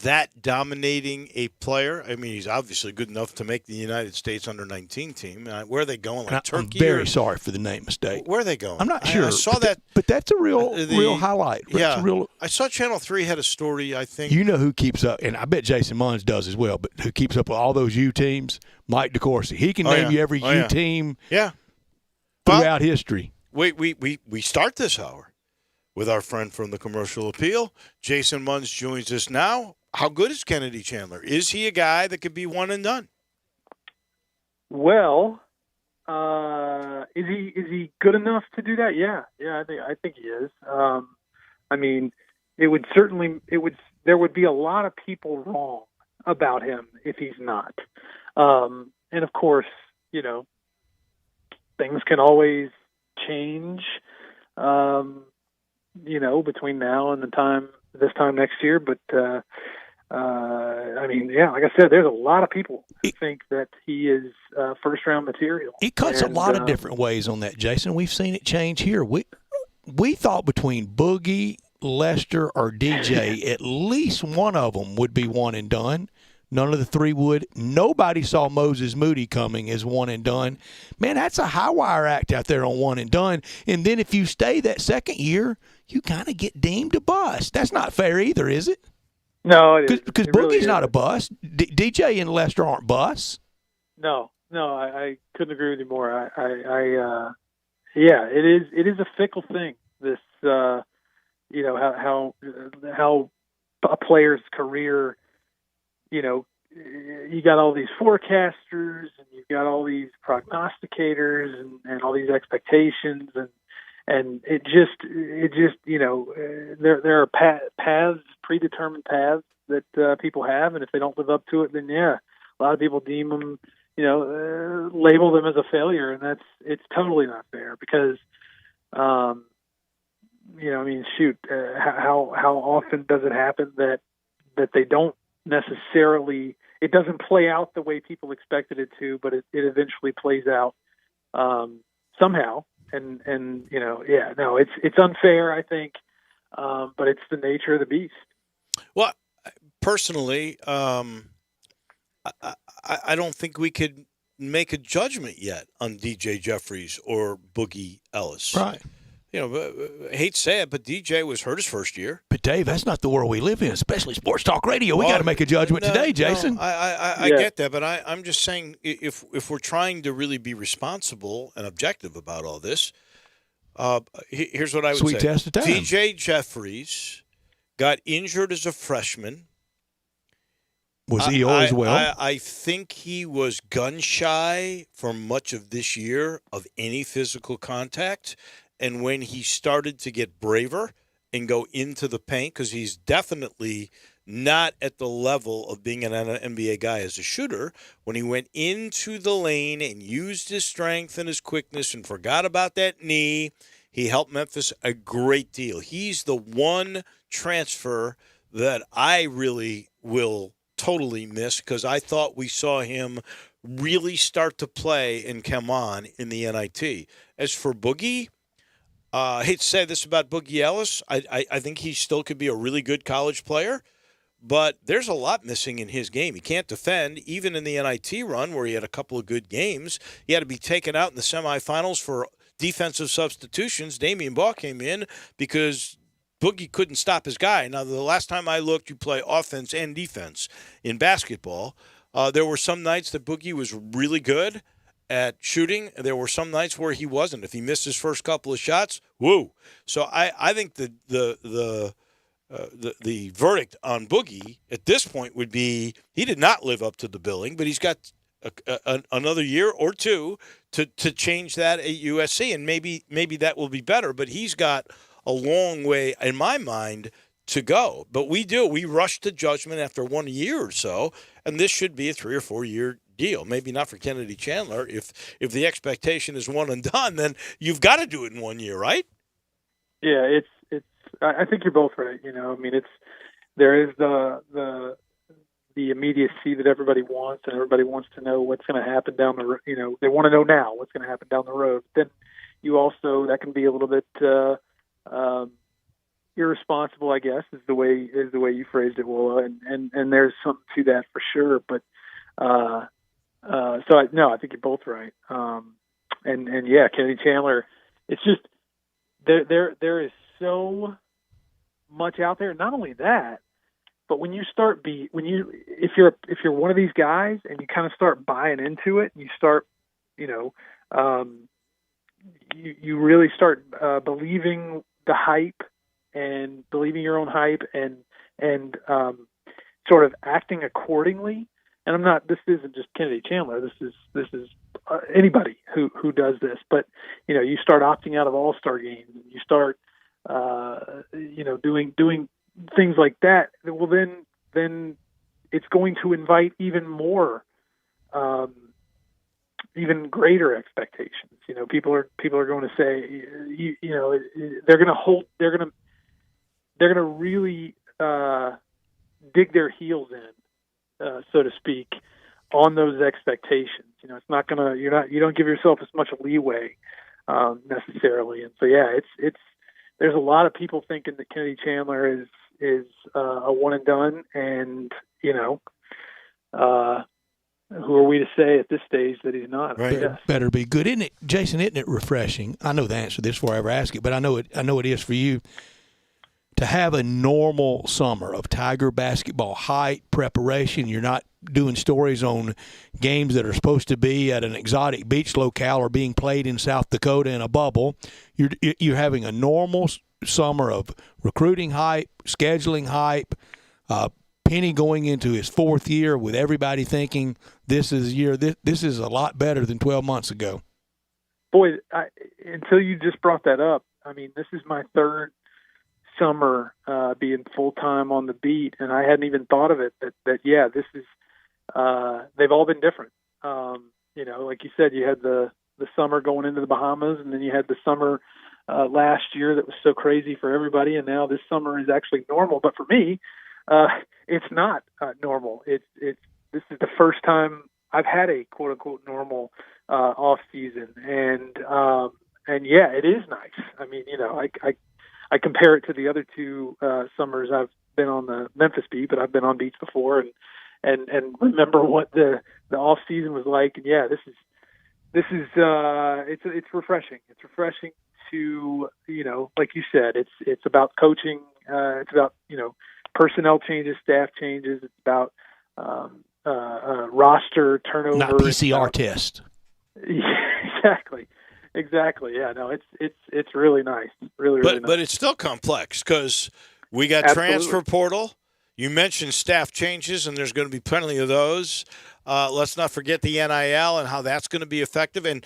that dominating a player. I mean, he's obviously good enough to make the United States under-19 team. Where are they going? Like Turkey? I'm very sorry for the name mistake. Where are they going? I'm not sure. I saw that. But that's a real highlight. Yeah. That's a real, I saw Channel 3 had a story, I think. you know who keeps up, and I bet Jason Munns does as well, but who keeps up with all those U teams? Mike DeCourcy. He can name you every U team throughout history. We start this hour with our friend from the Commercial Appeal. Jason Munns joins us now. How good is Kennedy Chandler? Is he a guy that could be one and done? Well, is he good enough to do that? Yeah, I think he is. I mean, there would be a lot of people wrong about him if he's not. And of course, you know, things can always change. You know, between now and this time next year, but. I mean, yeah, like I said, there's a lot of people who think that he is first-round material. It cuts a lot of different ways on that, Jason. We've seen it change here. We thought between Boogie, Lester, or DJ, at least one of them would be one and done. None of the three would. Nobody saw Moses Moody coming as one and done. Man, that's a high-wire act out there on one and done. And then if you stay that second year, you kind of get deemed a bust. That's not fair either, is it? No, because Boogie's not a bust. DJ and Lester aren't busts. No, I couldn't agree with you more. Yeah, it is a fickle thing. This, you know, how a player's career, you know, you got all these forecasters and you've got all these prognosticators and all these expectations and it just you know there are paths, predetermined paths that people have, and if they don't live up to it, then a lot of people deem them, you know, label them as a failure, and it's totally not fair because, you know, I mean, shoot, how often does it happen that they don't necessarily, it doesn't play out the way people expected it to, but it eventually plays out somehow. And you know, no, it's unfair, I think, but it's the nature of the beast. Well, personally, I don't think we could make a judgment yet on DJ Jeffries or Boogie Ellis. Right. You know, I hate to say it, but DJ was hurt his first year. But Dave, that's not the world we live in, especially Sports Talk Radio. We got to make a judgment today, Jason. No, I get that, but I'm just saying if we're trying to really be responsible and objective about all this, here's what I would say. Sweet test of time. DJ Jeffries got injured as a freshman. Was he as well? I think he was gun shy for much of this year of any physical contact. And when he started to get braver and go into the paint, because he's definitely not at the level of being an NBA guy as a shooter, when he went into the lane and used his strength and his quickness and forgot about that knee, he helped Memphis a great deal. He's the one transfer that I really will totally miss because I thought we saw him really start to play and come on in the NIT. As for Boogie, I hate to say this about Boogie Ellis. I think he still could be a really good college player, but there's a lot missing in his game. He can't defend, even in the NIT run where he had a couple of good games. He had to be taken out in the semifinals for defensive substitutions. Damian Baugh came in because Boogie couldn't stop his guy. Now, the last time I looked, you play offense and defense in basketball. There were some nights that Boogie was really good at shooting. There were some nights where he wasn't. If he missed his first couple of shots, woo. So I think the verdict on Boogie at this point would be he did not live up to the billing, but he's got another year or two to change that at USC, and maybe that will be better. But he's got a long way, in my mind, to go. But we rush to judgment after 1 year or so, and this should be a 3 or 4 year deal. Maybe not for Kennedy Chandler. If the expectation is one and done, then you've got to do it in 1 year, right? Yeah, it's. I think you're both right. I mean, there is the immediacy that everybody wants, and everybody wants to know what's going to happen down the road. They want to know now what's going to happen down the road. Then you also, that can be a little bit irresponsible, I guess, is the way you phrased it, Willa, and there's something to that for sure. But I think you're both right. And yeah, Kennedy Chandler, it's just there is so much out there. Not only that, but when you start if you're one of these guys and you kind of start buying into it, and you start, you really start believing the hype and believing your own hype and sort of acting accordingly. And this isn't just Kennedy Chandler. This is anybody who does this. But you start opting out of All-Star games, and you start doing things like that. Well, then it's going to invite even more, even greater expectations. People are going to say, they're going to really dig their heels in, so to speak, on those expectations. It's not gonna. You don't give yourself as much leeway necessarily. And so it's there's a lot of people thinking that Kennedy Chandler is a one and done, and who are we to say at this stage that he's not? Right. Better be good, isn't it, Jason? Isn't it refreshing? I know the answer to this before I ever ask it, but I know it is for you. To have a normal summer of Tiger basketball hype, preparation, you're not doing stories on games that are supposed to be at an exotic beach locale or being played in South Dakota in a bubble. You're having a normal summer of recruiting hype, scheduling hype, Penny going into his fourth year with everybody thinking this is a lot better than 12 months ago. Boy, until you just brought that up, I mean, this is my third summer being full-time on the beat, and I hadn't even thought of it that this is they've all been different. Like you said, you had the summer going into the Bahamas, and then you had the summer last year that was so crazy for everybody, and now this summer is actually normal. But for me, it's not normal. This is the first time I've had a quote-unquote normal off season, and it is nice. I mean, I compare it to the other two summers I've been on the Memphis beat, but I've been on beats before and remember what the off season was like. And this is it's refreshing. It's refreshing to, like you said, it's about coaching. It's about, personnel changes, staff changes. It's about roster turnover. Not PCR test. Yeah, exactly. Yeah, no, it's really nice. Really nice. But it's still complex because we got transfer portal. You mentioned staff changes, and there's going to be plenty of those. Let's not forget the NIL and how that's going to be effective and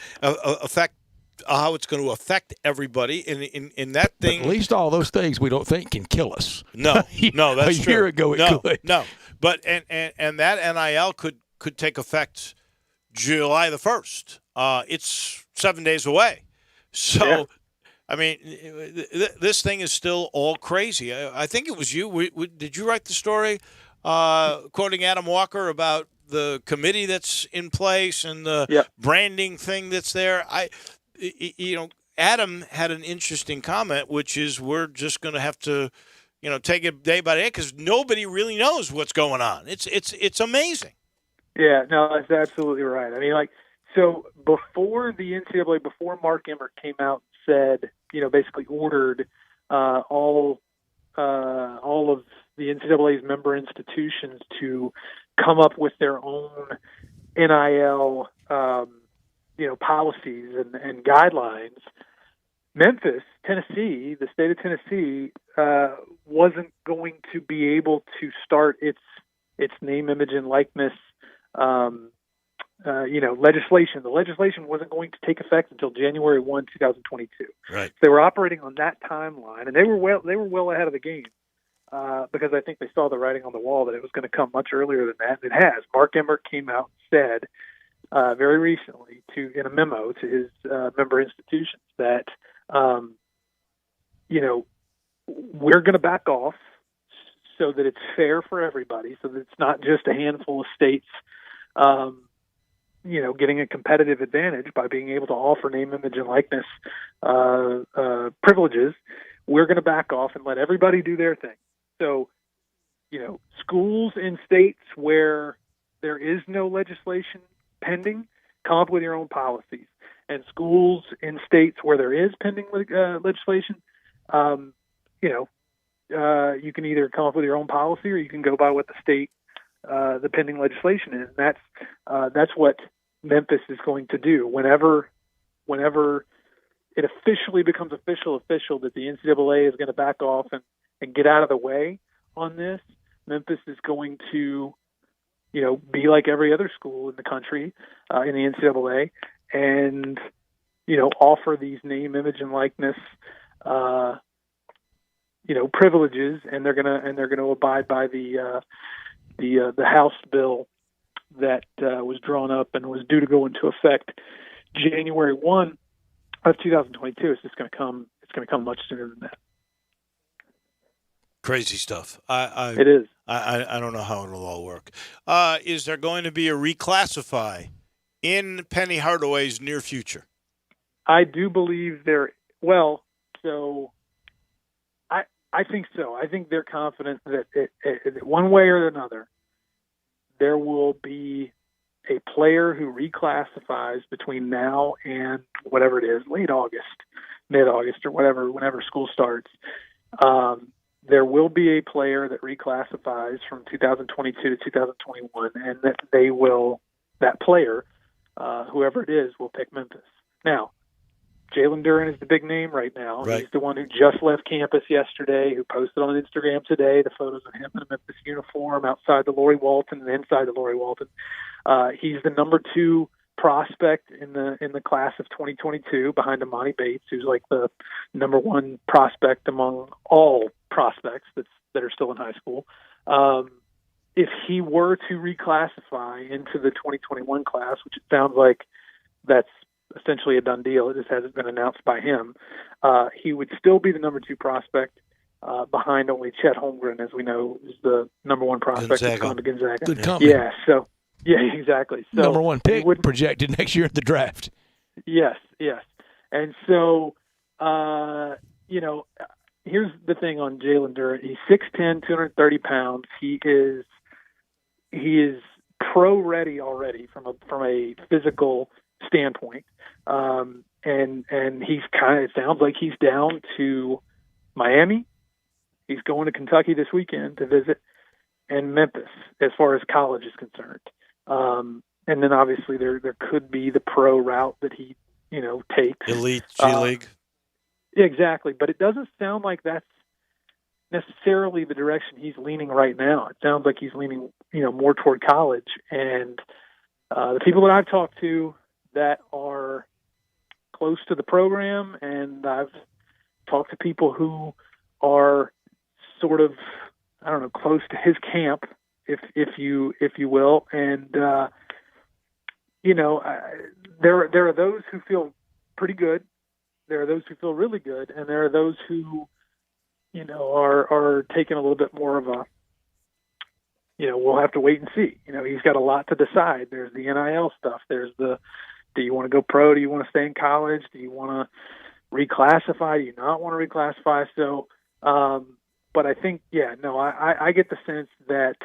how it's going to affect everybody in that thing. But at least all those things we don't think can kill us. No, that's true. A year ago it could. No, but and that NIL could take effect July the 1st. It's 7 days away. So, yeah. I mean, this thing is still all crazy. I think it was you. Did you write the story quoting Adam Walker about the committee that's in place and the branding thing that's there? Adam had an interesting comment, which is we're just going to have to, take it day by day because nobody really knows what's going on. It's amazing. Yeah, no, that's absolutely right. I mean, so before the NCAA, before Mark Emmert came out and said, basically ordered all of the NCAA's member institutions to come up with their own NIL, policies and guidelines, Memphis, Tennessee, the state of Tennessee, wasn't going to be able to start its name, image, and likeness legislation. The legislation wasn't going to take effect until January 1, 2022. Right. So they were operating on that timeline, and they were well ahead of the game. because I think they saw the writing on the wall that it was going to come much earlier than that, and it has. Mark Emmert came out and said very recently in a memo to his member institutions that, we're going to back off so that it's fair for everybody, so that it's not just a handful of states, getting a competitive advantage by being able to offer name, image, and likeness privileges. We're going to back off and let everybody do their thing. So, schools in states where there is no legislation pending, come up with your own policies. And schools in states where there is pending legislation, you can either come up with your own policy or you can go by what the state, the pending legislation is. And that's what Memphis is going to do. Whenever it officially becomes official that the NCAA is going to back off and get out of the way on this, Memphis is going to, be like every other school in the country in the NCAA and, offer these name, image, and likeness, privileges, and they're gonna abide by the House bill that was drawn up and was due to go into effect January 1 of 2022. It's just going to come. It's going to come much sooner than that. Crazy stuff. It is. I don't know how it'll all work. Is there going to be a reclassify in Penny Hardaway's near future? I do believe there. Well, so I think so. I think they're confident that one way or another, there will be a player who reclassifies between now and whatever it is, late August, mid-August, or whatever, whenever school starts. There will be a player that reclassifies from 2022 to 2021, and that player, whoever it is, will pick Memphis. Now, Jalen Duren is the big name right now. Right. He's the one who just left campus yesterday, who posted on Instagram today the photos of him in a Memphis uniform outside the Laurie Walton and inside the Laurie Walton. He's the number 2 prospect in the class of 2022, behind Amani Bates, who's like the number 1 prospect among all prospects that are still in high school. If he were to reclassify into the 2021 class, which it sounds like that's essentially a done deal, it just hasn't been announced by him, he would still be the number 2 prospect, behind only Chet Holmgren, as we know, is the number 1 prospect that's gone to Gonzaga. Good company. Yeah, so yeah, exactly. So number 1 pick projected next year in the draft. Yes. And so, here's the thing on Jalen Duren. He's 6'10", 230 pounds. He is pro ready already from a physical standpoint. And he's it sounds like he's down to Miami. He's going to Kentucky this weekend to visit, and Memphis as far as college is concerned. And then obviously there could be the pro route that he, takes. Elite G League. Exactly. But it doesn't sound like that's necessarily the direction he's leaning right now. It sounds like he's leaning, more toward college. And the people that I've talked to that are close to the program, and I've talked to people who are sort of, close to his camp, if you will, and there are those who feel pretty good, there are those who feel really good, and there are those who are taking a little bit more of a we'll have to wait and see. He's got a lot to decide. There's the NIL stuff. There's the, do you want to go pro? Do you want to stay in college? Do you want to reclassify? Do you not want to reclassify? So, but I think, I get the sense that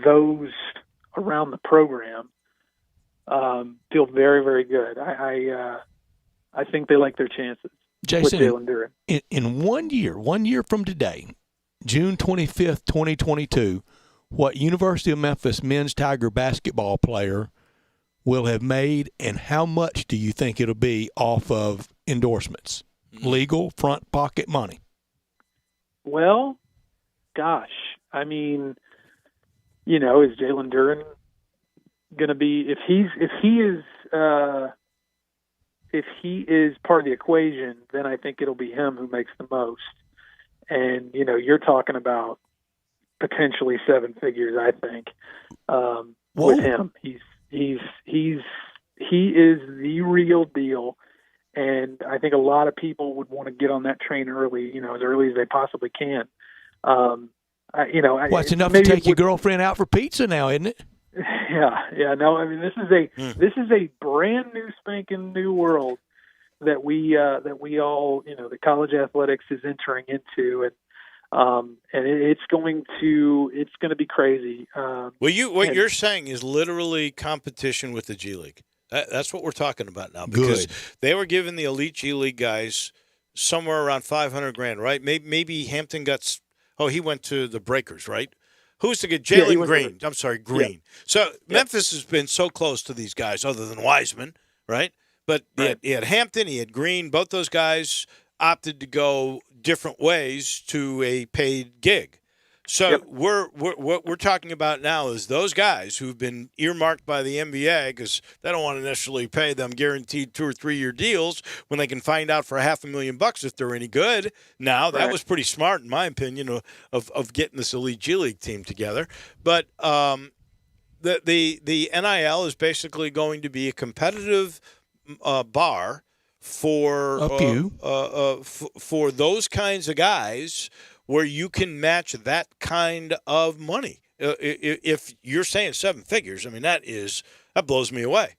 those around the program feel very, very good. I think they like their chances. Jason, with Jalen Duren. In 1 year from today, June 25th, 2022, what University of Memphis men's Tiger basketball player will have made, and how much do you think it'll be off of endorsements? Legal, front pocket money? Well, gosh, I mean, is Jalen Duren going to be, if he is part of the equation, then I think it'll be him who makes the most. and you're talking about potentially 7 figures. I think with him, he is the real deal, and I think a lot of people would want to get on that train early, as early as they possibly can. It's enough to take your girlfriend out for pizza now, isn't it? Yeah. No, I mean, this is a brand new spanking new world that we all, the college athletics is entering into, and it's going to be crazy. What you're saying is literally competition with the G League. That's what we're talking about now, because they were giving the elite G League guys somewhere around $500,000, right? Maybe Hampton got. Oh, he went to the Breakers, right? Who's the good? Jalen Green. I'm sorry, Green. Yeah. So Memphis has been so close to these guys, other than Wiseman, right? But he had Hampton, he had Green. Both those guys opted to go different ways to a paid gig. So what we're talking about now is those guys who've been earmarked by the NBA because they don't want to necessarily pay them guaranteed 2 or 3 year deals when they can find out for $500,000 if they're any good. Now that was pretty smart, in my opinion, of getting this elite G League team together. But the NIL is basically going to be a competitive bar for a few for those kinds of guys, where you can match that kind of money. If you're saying 7 figures, I mean, that blows me away.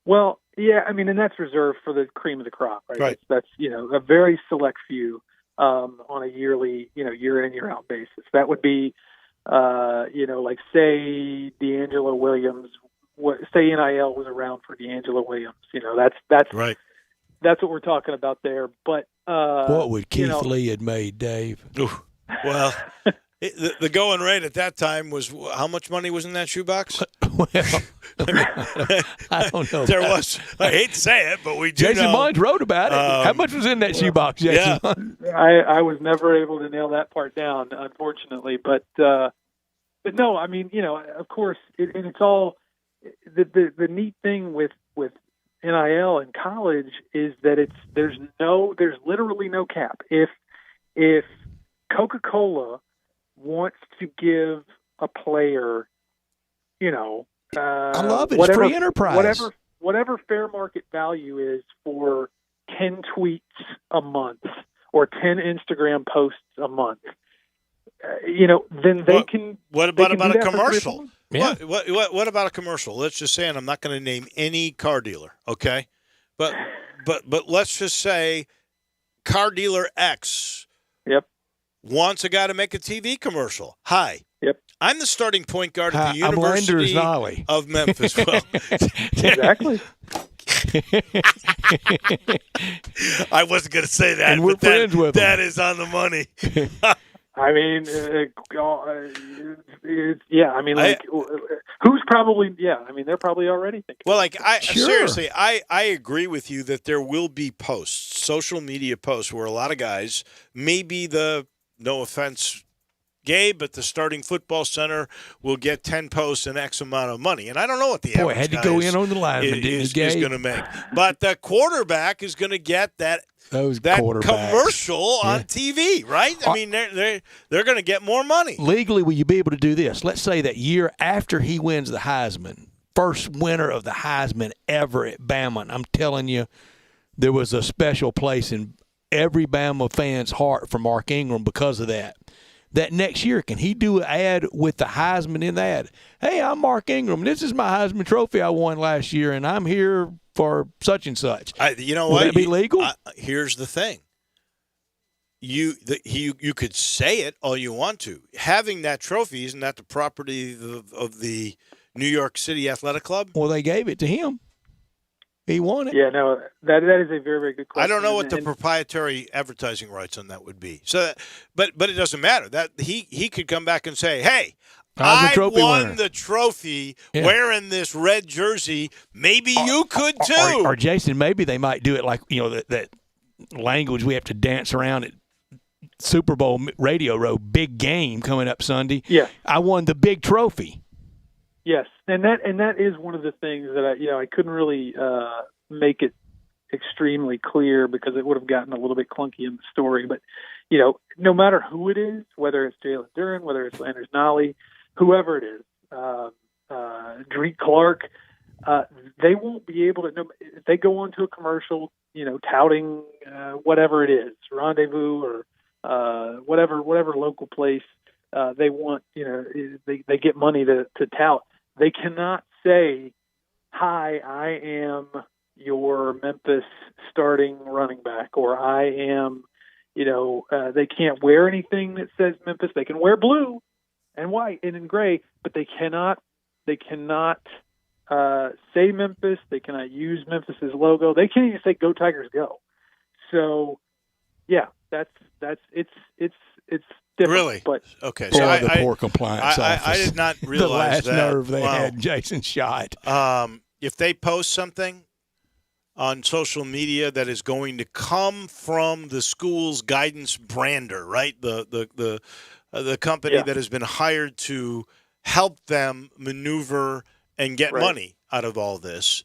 Well, yeah, I mean, and that's reserved for the cream of the crop, right? Right. That's a very select few on a yearly, year in, year out basis. That would be, like say D'Angelo Williams. Say NIL was around for D'Angelo Williams. That's right. That's what we're talking about there. But what would Keith Lee had made, Dave? Well, the going rate at that time was how much money was in that shoebox? Well, I don't know. There was. I hate to say it, but we do Jason know. Munch wrote about it. How much was in that shoebox, Jason? Yeah. I was never able to nail that part down, unfortunately. But no, I mean, of course, and it's all the neat thing with NIL in college is that there's literally no cap. If Coca-Cola wants to give a player, I love it. It's free enterprise. Whatever fair market value is for 10 tweets a month or 10 Instagram posts a month, then they can. What about a commercial? Yeah. What about a commercial? Let's just say, and I'm not going to name any car dealer, okay? But let's just say car dealer X wants a guy to make a TV commercial. Hi. Yep. I'm the starting point guard at the University of Memphis. Well, exactly. I wasn't going to say that, and we're friends with that is on the money. I mean, yeah. I mean, who's probably? Yeah, I mean, they're probably already thinking. Well, seriously, I agree with you that there will be posts, social media posts, where a lot of guys, maybe no offense, Gabe, but the starting football center will get 10 posts and X amount of money, and I don't know what the average had to guy go in on the lineman is going to make, but the quarterback is going to get that commercial on TV, right? I mean, they're going to get more money. Legally, will you be able to do this? Let's say that year after he wins the Heisman, first winner of the Heisman ever at Bama. I'm telling you, there was a special place in every Bama fan's heart for Mark Ingram because of that. That next year, can he do an ad with the Heisman in the ad? Hey, I'm Mark Ingram. This is my Heisman Trophy I won last year, and I'm here for such and such. You know Would what? that be legal? Here's the thing. You could say it all you want to. Having that trophy, isn't that the property of the New York City Athletic Club? Well, they gave it to him. He won it. Yeah, no, that is a very, very good question. I don't know what the proprietary advertising rights on that would be. So, but it doesn't matter. That he could come back and say, "Hey, I won the trophy wearing this red jersey. Maybe you could too." Or Jason, maybe they might do it like that language we have to dance around at Super Bowl Radio Row. Big game coming up Sunday. Yeah, I won the big trophy. Yes, and that is one of the things that I couldn't really make it extremely clear because it would have gotten a little bit clunky in the story. But no matter who it is, whether it's Jalen Duren, whether it's Landers Nolly, whoever it is, Dreek Clark, they won't be able to. If they go onto a commercial, touting whatever it is, Rendezvous or whatever local place they want, they get money to tout. They cannot say, "Hi, I am your Memphis starting running back," or "I am." They can't wear anything that says Memphis. They can wear blue and white and in gray, but they cannot say Memphis. They cannot use Memphis's logo. They can't even say "Go Tigers, go." So, yeah, it's different. Really? But okay. So So the poor compliance office. I did not realize the last nerve they Wow. had. Jason shot. If they post something on social media that is going to come from the school's guidance brander, right? The company that has been hired to help them maneuver and get money out of all this.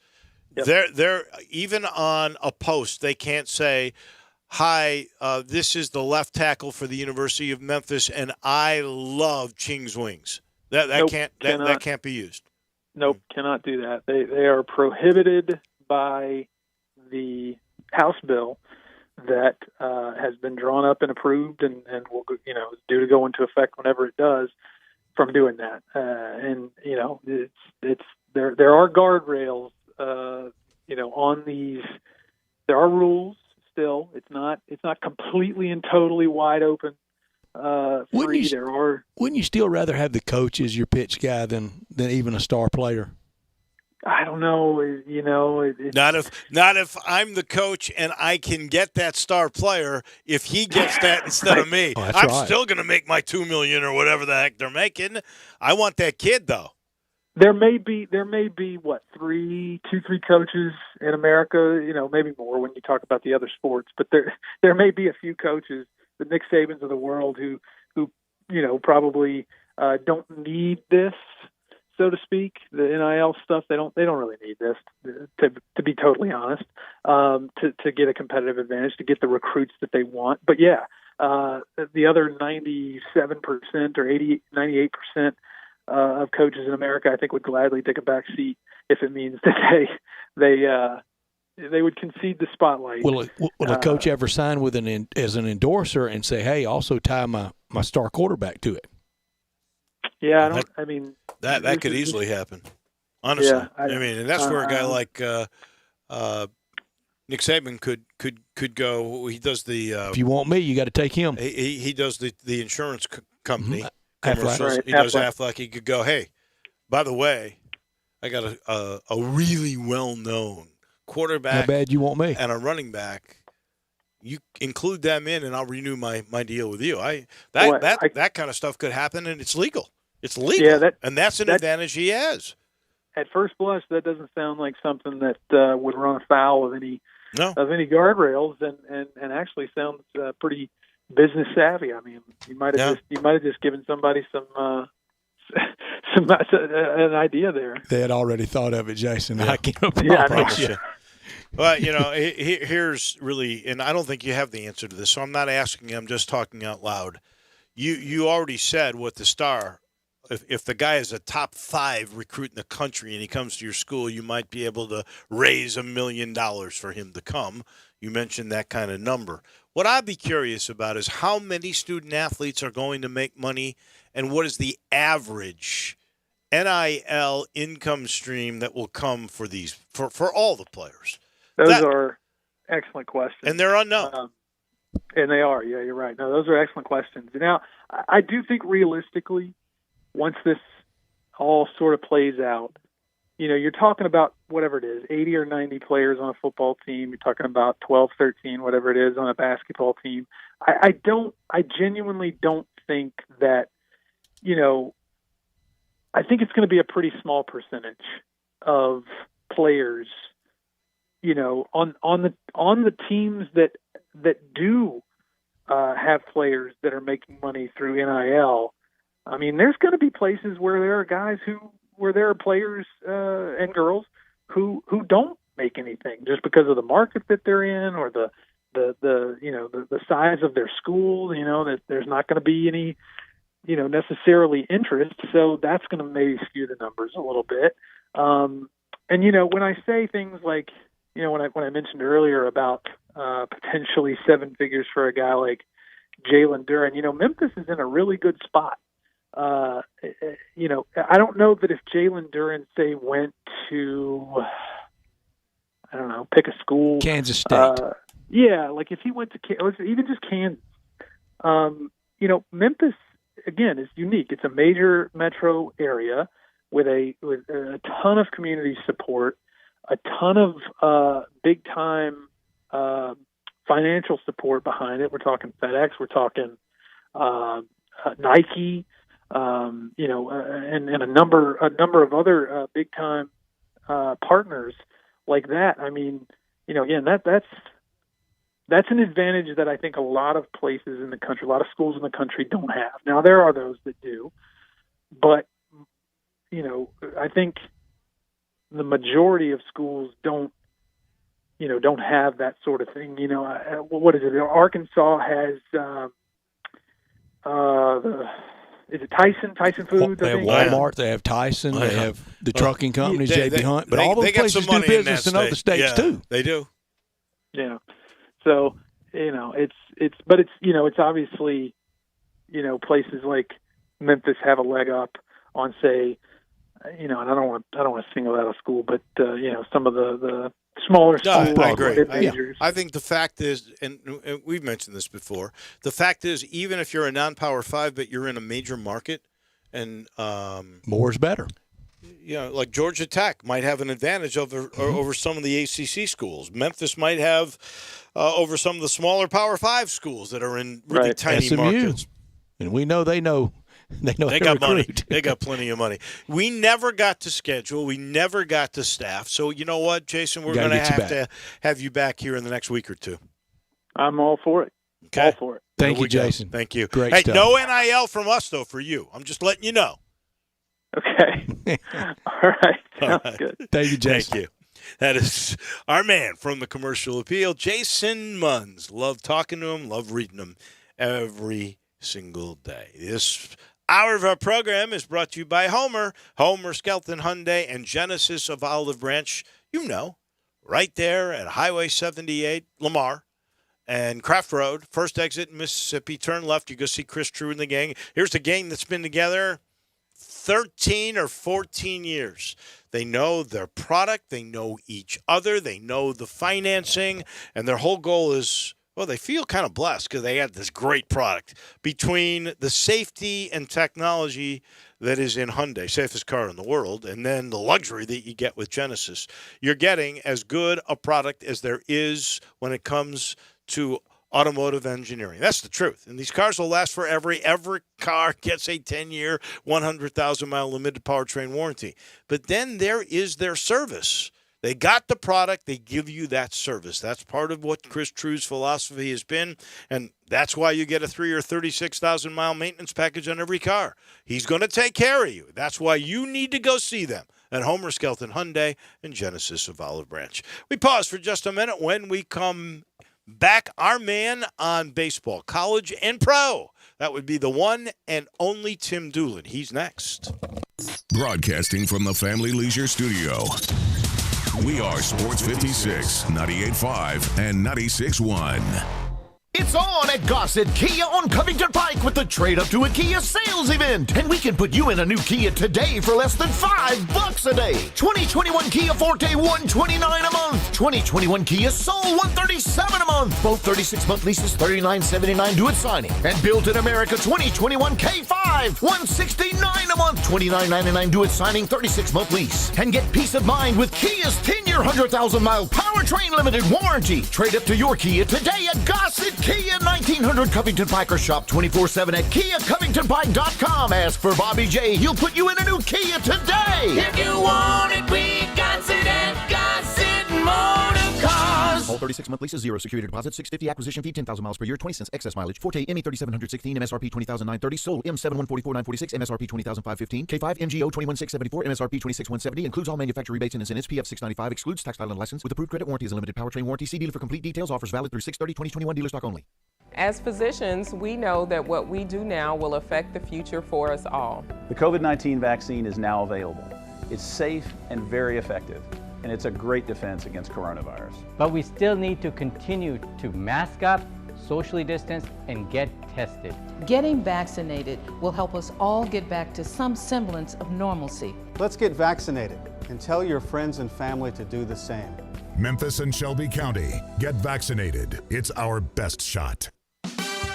Yep. They're even on a post, they can't say, "Hi, this is the left tackle for the University of Memphis, and I love Ching's Wings." That can't be used. Nope, cannot do that. They are prohibited by the House bill that has been drawn up and approved and will due to go into effect whenever it does, from doing that. There are guardrails on these. There are rules still. It's not completely and totally wide open. Wouldn't you still rather have the coach as your pitch guy than even a star player? I don't know. Not if I'm the coach and I can get that star player. If he gets that instead of me, I'm still going to make my $2 million or whatever the heck they're making. I want that kid though. There may be what, two, three coaches in America, maybe more when you talk about the other sports, but there may be a few coaches, the Nick Sabans of the world, who probably don't need this, so to speak. The NIL stuff, they don't really need this, to be totally honest, to get a competitive advantage, to get the recruits that they want. But yeah, the other 97% or 98% of coaches in America, I think, would gladly take a back seat if it means that they would concede the spotlight. Will a coach ever sign with as an endorser and say, "Hey, also tie my star quarterback to it"? Yeah, that could easily happen. Honestly, yeah, and that's where a guy like Nick Saban could go. He does the. If you want me, you got to take him. He does the insurance company. Mm-hmm. Commercials. He does Aflac. He could go, "Hey, by the way, I got a really well-known quarterback. How bad you want me? And a running back. You include them in, and I'll renew my deal with you." That kind of stuff could happen, and it's legal. It's legal, yeah, and that's an advantage he has. At first blush, that doesn't sound like something that would run afoul of any guardrails, and actually sounds pretty business savvy. I mean, you might have just given somebody an idea there. They had already thought of it, Jason. Yeah. I can't promise you. But here's really, and I don't think you have the answer to this, so I'm not asking. I'm just talking out loud. You already said what the star. If the guy is a top 5 recruit in the country and he comes to your school, you might be able to raise $1 million for him to come. You mentioned that kind of number. What I'd be curious about is how many student athletes are going to make money, and what is the average NIL income stream that will come for these for all the players? Those are excellent questions, and they're unknown. And they are. Yeah, you're right. No, those are excellent questions. Now, I do think realistically, once this all sort of plays out, you're talking about whatever it is, 80 or 90 players on a football team. You're talking about 12, 13, whatever it is on a basketball team. I genuinely don't think that, I think it's going to be a pretty small percentage of players, on the teams that do have players that are making money through NIL. I mean, there's going to be places where there are guys where there are players and girls who don't make anything just because of the market that they're in or the the size of their school, that there's not going to be any, necessarily interest. So that's going to maybe skew the numbers a little bit. And, when I say things like, when I mentioned earlier about potentially 7 figures for a guy like Jalen Duren, Memphis is in a really good spot. I don't know that if Jalen Duren, say, went to, I don't know, pick a school. Kansas State. Like if he went to even just Kansas. Memphis, again, is unique. It's a major metro area with a ton of community support, a ton of big-time financial support behind it. We're talking FedEx. We're talking Nike. And a number of other big time partners like that. I mean, again, that's an advantage that I think a lot of places in the country, a lot of schools in the country don't have. Now there are those that do, but I think the majority of schools don't have that sort of thing. What is it? Arkansas has is it Tyson Foods? They have Walmart, they have Tyson, they have the trucking companies, J.B. Hunt, but all those places do business in other states too. They do. Yeah. So, it's obviously, places like Memphis have a leg up on, say, and I don't want to single out a school, but some of the smaller schools. I agree. I think the fact is, and we've mentioned this before, the fact is, even if you're a non-Power 5, but you're in a major market, and more is better. Like Georgia Tech might have an advantage over some of the ACC schools. Memphis might have over some of the smaller Power 5 schools that are in really tiny SMU. markets. And we know they got money. They got plenty of money. We never got to schedule. We never got to staff. So you know what, Jason? We're going to have you back here in the next week or two. I'm all for it. Okay. All for it. Thank you, Jason. Thank you. Great stuff. Stuff. No NIL from us, though, for you. I'm just letting you know. Okay. All right. Sounds good. Thank you, Jason. Thank you. That is our man from the Commercial Appeal, Jason Munz. Love talking to him. Love reading him every single day. This hour of our program is brought to you by Homer Skelton Hyundai, and Genesis of Olive Branch. Right there at Highway 78, Lamar, and Craft Road, first exit in Mississippi. Turn left, you go see Chris True and the gang. Here's the gang that's been together 13 or 14 years. They know their product. They know each other. They know the financing. And their whole goal is, they feel kind of blessed because they had this great product. Between the safety and technology that is in Hyundai, safest car in the world, and then the luxury that you get with Genesis, you're getting as good a product as there is when it comes to automotive engineering. That's the truth. And these cars will last forever. Every car gets a 10-year, 100,000-mile limited powertrain warranty. But then there is their service. They got the product. They give you that service. That's part of what Chris True's philosophy has been, and that's why you get a 3 or 36,000-mile maintenance package on every car. He's going to take care of you. That's why you need to go see them at Homer Skelton Hyundai and Genesis of Olive Branch. We pause for just a minute. When we come back, our man on baseball, college and pro. That would be the one and only Tim Doolin. He's next. Broadcasting from the Family Leisure Studio. We are Sports 56, 98.5, and 96.1. It's on at Gossett Kia on Covington Pike with the Trade Up to a Kia sales event. And we can put you in a new Kia today for less than $5 a day. 2021 Kia Forte, $129 a month. 2021 Kia Soul, $137 a month. Both 36-month leases, $39.79 due at signing. And Built in America 2021 K5, $169 a month. $29.99 due at signing, 36-month lease. And get peace of mind with Kia's 10-year, 100,000-mile powertrain limited warranty. Trade up to your Kia today at Gossett Kia, 1900 Covington Pike, or shop 24/7 at KiaCovingtonPike.com. Ask for Bobby J. He'll put you in a new Kia today. If you want it, we got it at Gossett Motor Cars. All 36-month leases, 0 security deposit, $650 acquisition fee, 10,000 miles per year, 20 cents excess mileage. Forte ME 3716, MSRP 20,930. Sold M7 144,946, MSRP 20,515. K5 MGO 21674, MSRP 26,170. Includes all manufacturer rebates and incentives. PF 695 excludes tax title and license. With approved credit warranty is a limited powertrain warranty. See dealer for complete details. Offers valid through 6/30/2021. Dealer stock only. As physicians, we know that what we do now will affect the future for us all. The COVID-19 vaccine is now available. It's safe and very effective, and it's a great defense against coronavirus. But we still need to continue to mask up, socially distance, and get tested. Getting vaccinated will help us all get back to some semblance of normalcy. Let's get vaccinated and tell your friends and family to do the same. Memphis and Shelby County, get vaccinated. It's our best shot.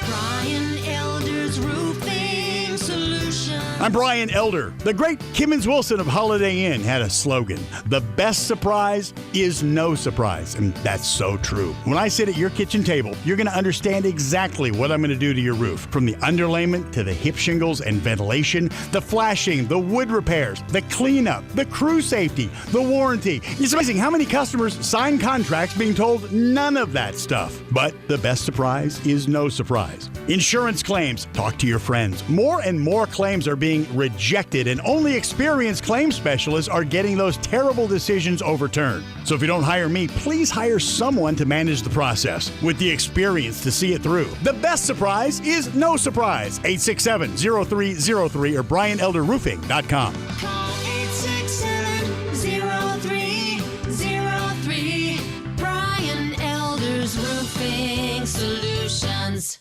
Brian Elder's Roofing Solutions. I'm Brian Elder. The great Kimmons Wilson of Holiday Inn had a slogan: the best surprise is no surprise. And that's so true. When I sit at your kitchen table, you're going to understand exactly what I'm going to do to your roof. From the underlayment to the hip shingles and ventilation, the flashing, the wood repairs, the cleanup, the crew safety, the warranty. It's amazing how many customers sign contracts being told none of that stuff. But the best surprise is no surprise. Insurance claims. Talk to your friends. More and more claims are being rejected, and only experienced claims specialists are getting those terrible decisions overturned. So if you don't hire me, please hire someone to manage the process with the experience to see it through. The best surprise is no surprise. 867-0303 or BrianElderRoofing.com. Call 867-0303. Brian Elder's Roofing Solutions.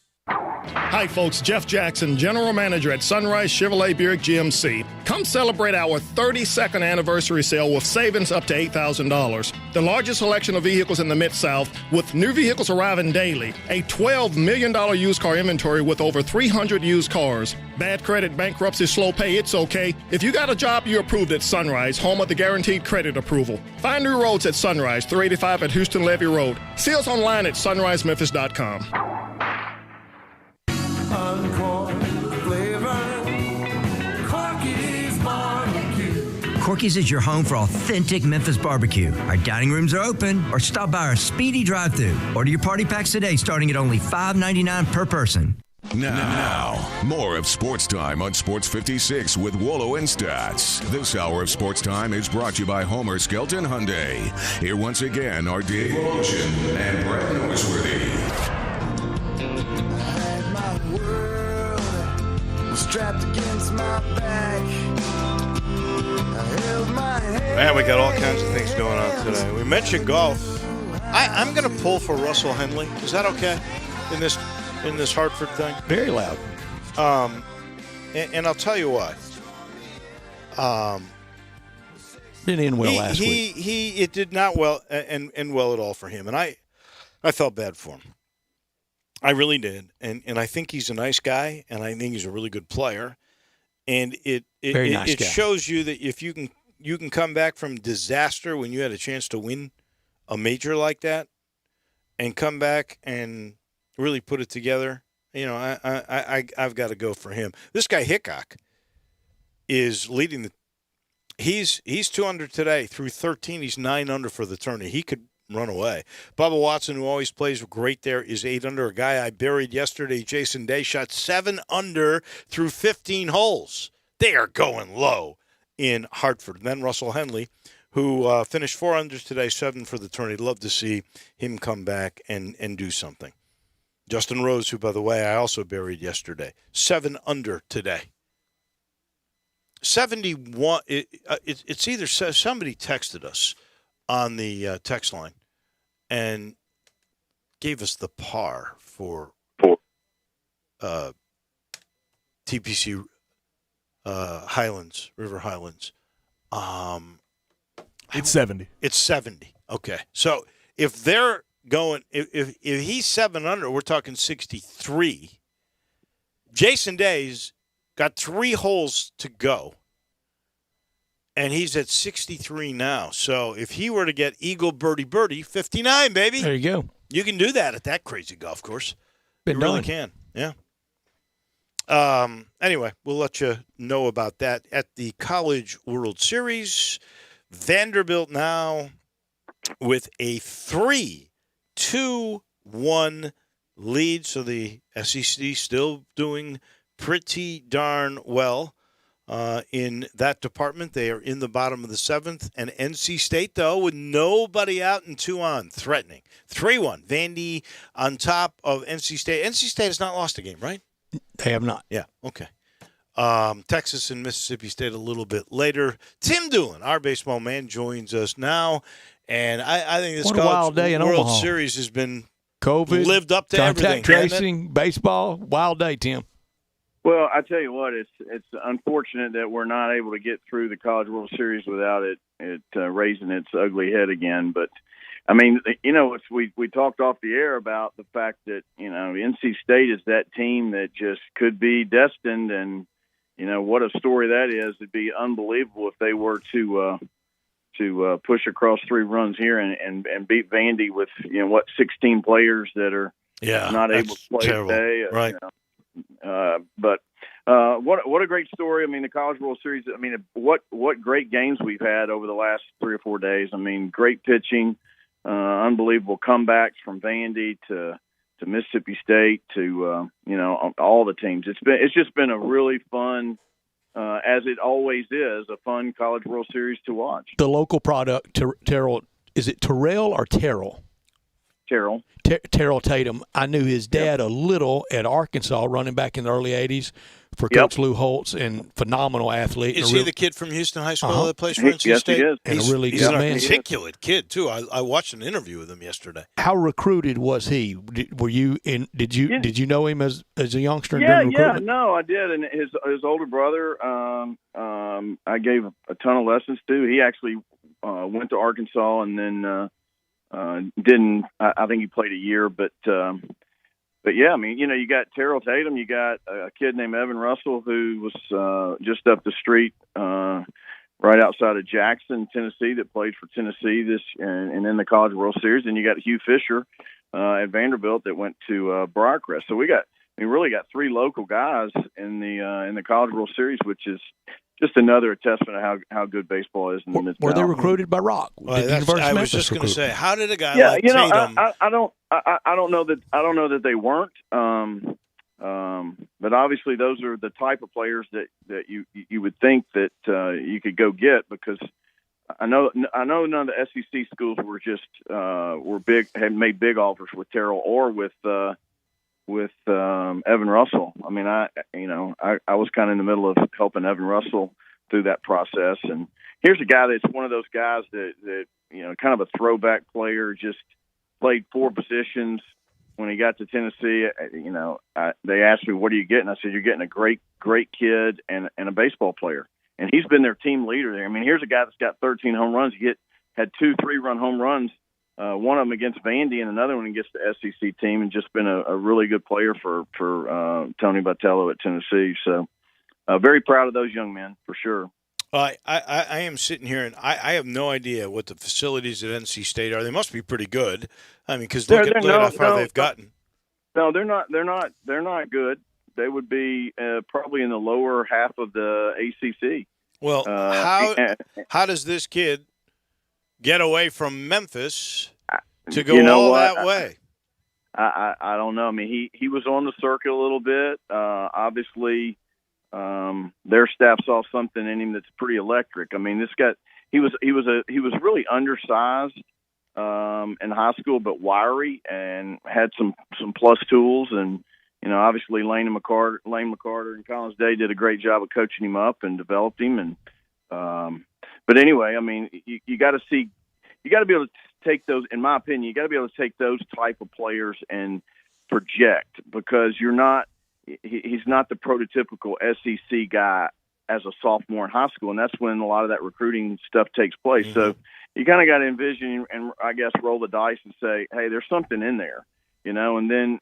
Hi, folks. Jeff Jackson, General Manager at Sunrise Chevrolet Buick GMC. Come celebrate our 32nd anniversary sale with savings up to $8,000. The largest selection of vehicles in the Mid-South, with new vehicles arriving daily. A $12 million used car inventory with over 300 used cars. Bad credit, bankruptcy, slow pay, it's okay. If you got a job, you're approved at Sunrise, home of the guaranteed credit approval. Find new roads at Sunrise, 385 at Houston Levee Road. See us online at sunrisememphis.com. Corky's is your home for authentic Memphis barbecue. Our dining rooms are open, or stop by our speedy drive-thru. Order your party packs today, starting at only $5.99 per person. Now, more of Sports Time on Sports 56 with Wallo and Stats. This hour of Sports Time is brought to you by Homer Skelton Hyundai. Here once again are Dave Lotion and Brad Norsworthy. My world was strapped against my back. Man, we got all kinds of things going on today. We mentioned golf. I'm going to pull for Russell Henley. Is that okay in this Hartford thing? Very loud. And I'll tell you why. Didn't end well last week. It did not well and well at all for him, and I felt bad for him. I really did, and I think he's a nice guy, and I think he's a really good player, and it shows you that if you can come back from disaster when you had a chance to win a major like that, and come back and really put it together. You know, I've got to go for him. This guy Hickok is leading the. He's 2 under today through 13. He's 9 under for the tournament. He could run away. Bubba Watson, who always plays great there, is 8 under. A guy I buried yesterday, Jason Day, shot 7 under through 15 holes. They are going low in Hartford. And then Russell Henley, who finished 4 under today, 7 for the tournament. Love to see him come back and do something. Justin Rose, who, by the way, I also buried yesterday, 7 under today. 71. It's either somebody texted us on the text line and gave us the par for TPC Highlands, River Highlands. It's 70. It's 70. Okay. So if they're going, if he's 7 under, we're talking 63. Jason Day's got 3 holes to go, and he's at 63 now. So if he were to get eagle birdie, 59, baby. There you go. You can do that at that crazy golf course. Been you really done. can. Yeah. Anyway, we'll let you know about that at the College World Series. Vanderbilt now with a 3 2-1 lead. So the SEC still doing pretty darn well in that department. They are in the bottom of the 7th. And NC State, though, with nobody out and 2 on, threatening. 3-1. Vandy on top of NC State. NC State has not lost a game, right? They have not. Yeah, okay. Texas and Mississippi State a little bit later. Tim Doolin, our baseball man, joins us now. And I think this wild day in World Omaha. Series has been COVID, lived up to everything. contact tracing, baseball, wild day, Tim. Well, I tell you what, it's unfortunate that we're not able to get through the College World Series without it raising its ugly head again. But I mean, we talked off the air about the fact that NC State is that team that just could be destined, and what a story that is. It'd be unbelievable if they were to push across 3 runs here and beat Vandy with 16 players that are not able to play today. Right. But what a great story. I mean, the College World Series. I mean, what great games we've had over the last 3 or 4 days. I mean, great pitching, unbelievable comebacks from Vandy to Mississippi State to all the teams. It's just been a really fun, as it always is, a fun College World Series to watch. The local product, Terrell, is it Terrell or Terrell? Terrell. Terrell Tatum. I knew his dad a little at Arkansas, running back in the early 80s for Coach Lou Holtz, and phenomenal athlete. Is he the kid from Houston High School that plays for NC Yes, State? he is. And a really He's good an man. articulate kid, too. I watched an interview with him yesterday. How recruited was he? Were you in? Did you know him as a youngster Yeah, during recruitment? no, I did. And his older brother, I gave a ton of lessons to. He actually went to Arkansas and then didn't. I think he played a year, but yeah, I mean, you got Terrell Tatum, you got a kid named Evan Russell who was just up the street, right outside of Jackson, Tennessee, that played for Tennessee and in the College World Series, and you got Hugh Fisher at Vanderbilt that went to Briarcrest. So we really got 3 local guys in the College World Series, which is just another testament of how good baseball is in the Mid-South. Were they recruited by Rock? I was just going to say, how did a guy like Tatum? I don't know that they weren't. But obviously, those are the type of players that you would think that you could go get, because I know none of the SEC schools were just had made big offers with Terrell or with Evan Russell. I mean, I was kind of in the middle of helping Evan Russell through that process. And here's a guy that's one of those guys that kind of a throwback player, just played 4 positions. When he got to Tennessee, they asked me, "What are you getting?" I said, "You're getting a great kid and a baseball player." And he's been their team leader there. I mean, here's a guy that's got 13 home runs. He had 2 3-run home runs. One of them against Vandy and another one against the SEC team, and just been a really good player for Tony Vitello at Tennessee. So very proud of those young men, for sure. I am sitting here, and I have no idea what the facilities at NC State are. They must be pretty good. I mean, because look at how far they've gotten. No, they're not good. They would be probably in the lower half of the ACC. Well, how does this kid get away from Memphis to go all that way? I don't know. I mean, he was on the circuit a little bit. Obviously, their staff saw something in him that's pretty electric. I mean, this guy, he was really undersized in high school, but wiry and had some plus tools. And obviously Lane McCarter and Collins Day did a great job of coaching him up and developed him. And but anyway, I mean, you got to be able to take those. In my opinion, you got to be able to take those type of players and project, because he's not the prototypical SEC guy as a sophomore in high school, and that's when a lot of that recruiting stuff takes place. Mm-hmm. So you kind of got to envision and I guess roll the dice and say, hey, there's something in there, and then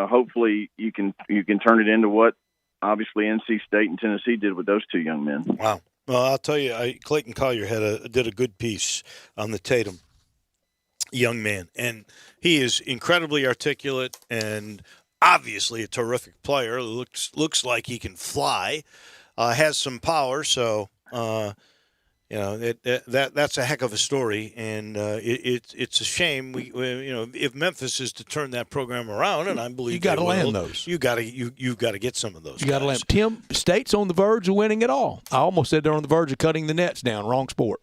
hopefully you can turn it into what obviously NC State and Tennessee did with those 2 young men. Wow. Well, I'll tell you, Clayton Collier did a good piece on the Tatum young man, and he is incredibly articulate and obviously a terrific player. Looks like he can fly, has some power. So That's a heck of a story, and it's a shame. If Memphis is to turn that program around, and I believe you got to land those. You got to get some of those. You got to land. Tim, State's on the verge of winning it all. I almost said they're on the verge of cutting the nets down. Wrong sport.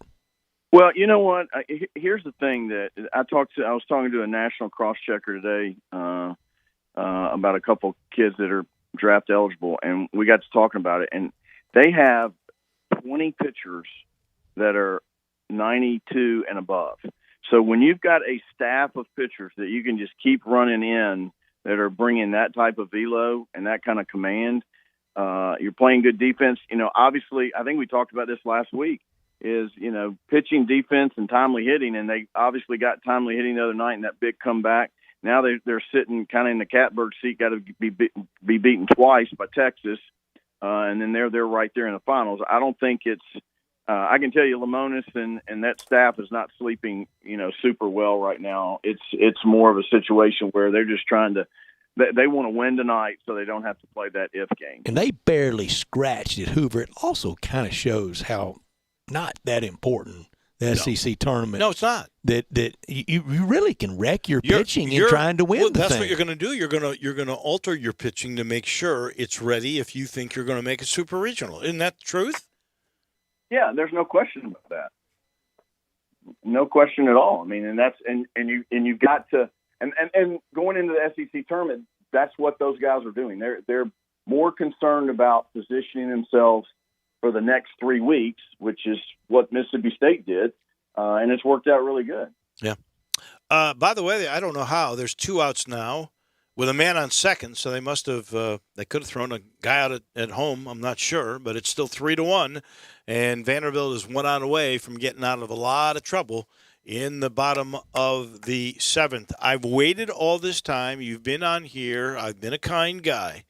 Well, you know what? Here's the thing that I was talking to a national cross checker today about a couple kids that are draft eligible, and we got to talking about it, and they have 20 pitchers that are 92 and above. So when you've got a staff of pitchers that you can just keep running in that are bringing that type of velo and that kind of command, you're playing good defense. Obviously, I think we talked about this last week, is, pitching, defense, and timely hitting, and they obviously got timely hitting the other night in that big comeback. Now they're sitting kind of in the catbird seat, got to be beaten twice by Texas, and then they're right there in the finals. I don't think it's I can tell you Lamonis and that staff is not sleeping, super well right now. It's more of a situation where they're just trying to they want to win tonight so they don't have to play that if game. And they barely scratched at Hoover. It also kind of shows how not that important the SEC tournament. No, it's not. That you really can wreck your pitching in trying to win the that's thing. What you're going to do. You're going to alter your pitching to make sure it's ready if you think you're going to make a super regional. Isn't that the truth? Yeah, there's no question about that. No question at all. I mean, and you've got to and going into the SEC tournament, that's what those guys are doing. They're more concerned about positioning themselves for the next 3 weeks, which is what Mississippi State did, and it's worked out really good. Yeah. By the way, I don't know how. There's 2 outs now with a man on second, so they must have they could have thrown a guy out at home. I'm not sure, but it's still 3-1, and Vanderbilt is 1 out away from getting out of a lot of trouble in the bottom of the 7th. I've waited all this time. You've been on here. I've been a kind guy.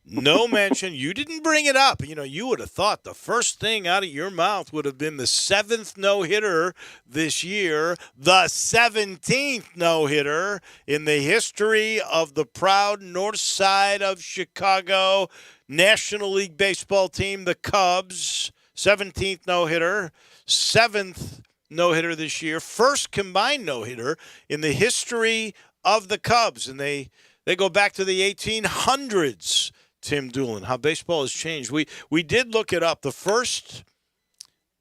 No mention. You didn't bring it up. You would have thought the first thing out of your mouth would have been the 7th no-hitter this year, the 17th no-hitter in the history of the proud north side of Chicago National League Baseball team, the Cubs. 17th no-hitter, 7th no-hitter this year, first combined no-hitter in the history of the Cubs. And they go back to the 1800s. Tim Doolin, how baseball has changed. We did look it up. The first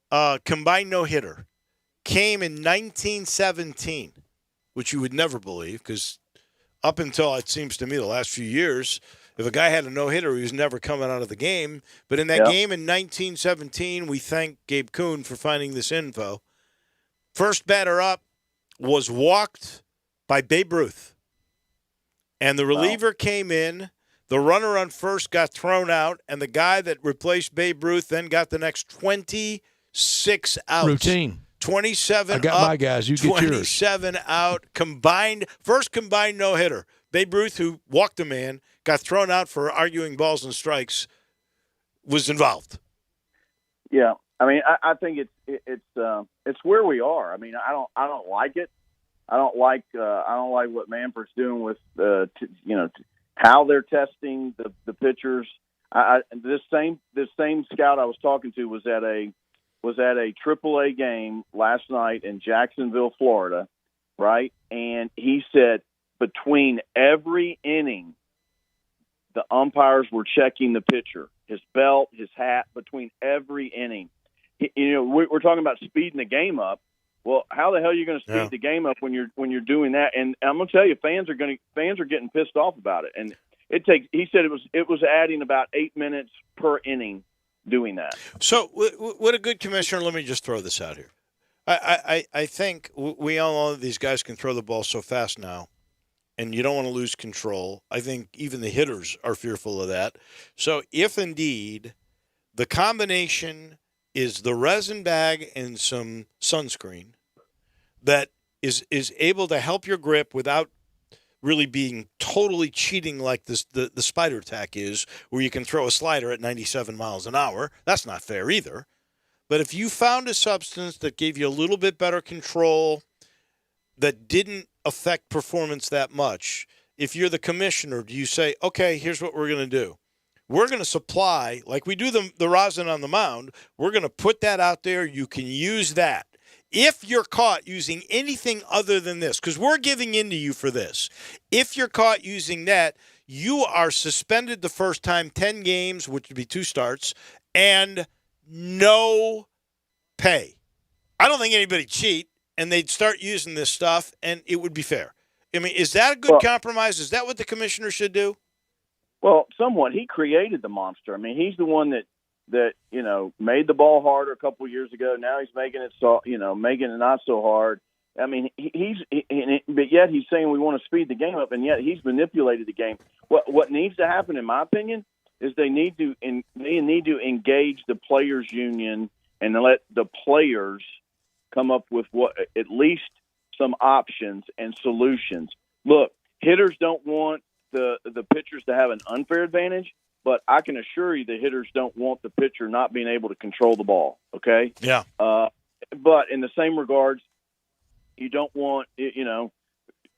combined no-hitter came in 1917, which you would never believe because up until, it seems to me, the last few years, if a guy had a no-hitter, he was never coming out of the game. But in that game in 1917, we thank Gabe Kuhn for finding this info. First batter up was walked by Babe Ruth. And the reliever came in. The runner on first got thrown out, and the guy that replaced Babe Ruth then got the next 26 outs. Routine. 27 I got up, my guys. You get 27 out. First combined no-hitter. Babe Ruth, who walked a man, got thrown out for arguing balls and strikes, was involved. Yeah, I mean, I think it's where we are. I mean, I don't like it. I don't like what Manfred's doing with how they're testing the pitchers. This same scout I was talking to was at a AAA game last night in Jacksonville, Florida, right? And he said between every inning, the umpires were checking the pitcher, his belt, his hat, between every inning. We're talking about speeding the game up. Well, how the hell are you going to speed the game up when you're doing that? And I'm going to tell you, fans are getting pissed off about it. And he said it was adding about 8 minutes per inning doing that. So, what a good commissioner. Let me just throw this out here. I think we all know these guys can throw the ball so fast now, and you don't want to lose control. I think even the hitters are fearful of that. So, if indeed the combination is the resin bag and some sunscreen that is able to help your grip without really being totally cheating like the spider tack is, where you can throw a slider at 97 miles an hour. That's not fair either. But if you found a substance that gave you a little bit better control, that didn't affect performance that much, if you're the commissioner, do you say, okay, here's what we're going to do. we're going to supply, like we do the rosin on the mound, we're going to put that out there. You can use that. If you're caught using anything other than this, because we're giving in to you for this, if you're caught using that, you are suspended the first time, 10 games, which would be 2 starts, and no pay. I don't think anybody cheat, and they'd start using this stuff, and it would be fair. I mean, is that a good compromise? Is that what the commissioner should do? Well, somewhat. He created the monster. I mean, he's the one that made the ball harder a couple of years ago. Now he's making it making it not so hard. I mean, but yet he's saying we want to speed the game up, and yet he's manipulated the game. What needs to happen, in my opinion, is they need to engage the players' union and let the players come up with at least some options and solutions. Look, hitters don't want the pitchers to have an unfair advantage, but I can assure you the hitters don't want the pitcher not being able to control the ball. Okay. Yeah. But in the same regards, you don't want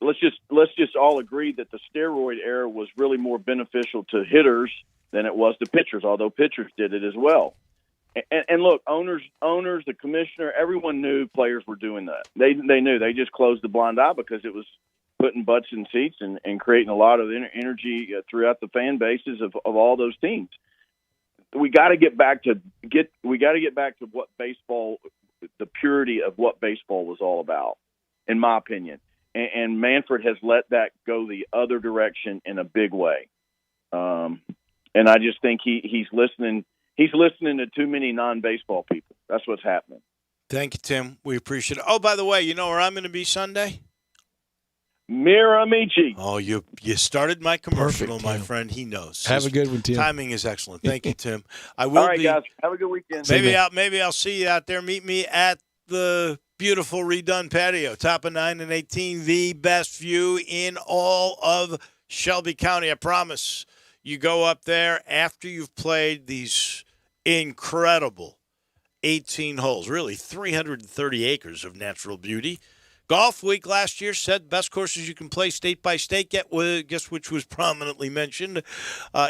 let's just all agree that the steroid era was really more beneficial to hitters than it was to pitchers, although pitchers did it as well. And look, owners, the commissioner, everyone knew players were doing that. They knew. They just closed the blind eye because it was putting butts in seats and creating a lot of energy throughout the fan bases of all those teams. We got to get back to what baseball, the purity of what baseball was all about, in my opinion. And Manfred has let that go the other direction in a big way. And I just think he's listening. He's listening to too many non-baseball people. That's what's happening. Thank you, Tim. We appreciate it. Oh, by the way, you know where I'm going to be Sunday? Miramichi. Oh, you started my commercial, my friend. He knows. Have a good one, Tim. Timing is excellent. Thank you, Tim. I will All right, be. guys. Have a good weekend. Maybe I'll see you out there. Meet me at the beautiful redone patio, top of 9 and 18, the best view in all of Shelby County. I promise. You go up there after you've played these incredible 18 holes, really 330 acres of natural beauty. Golf Week last year said best courses you can play state by state. Guess which was prominently mentioned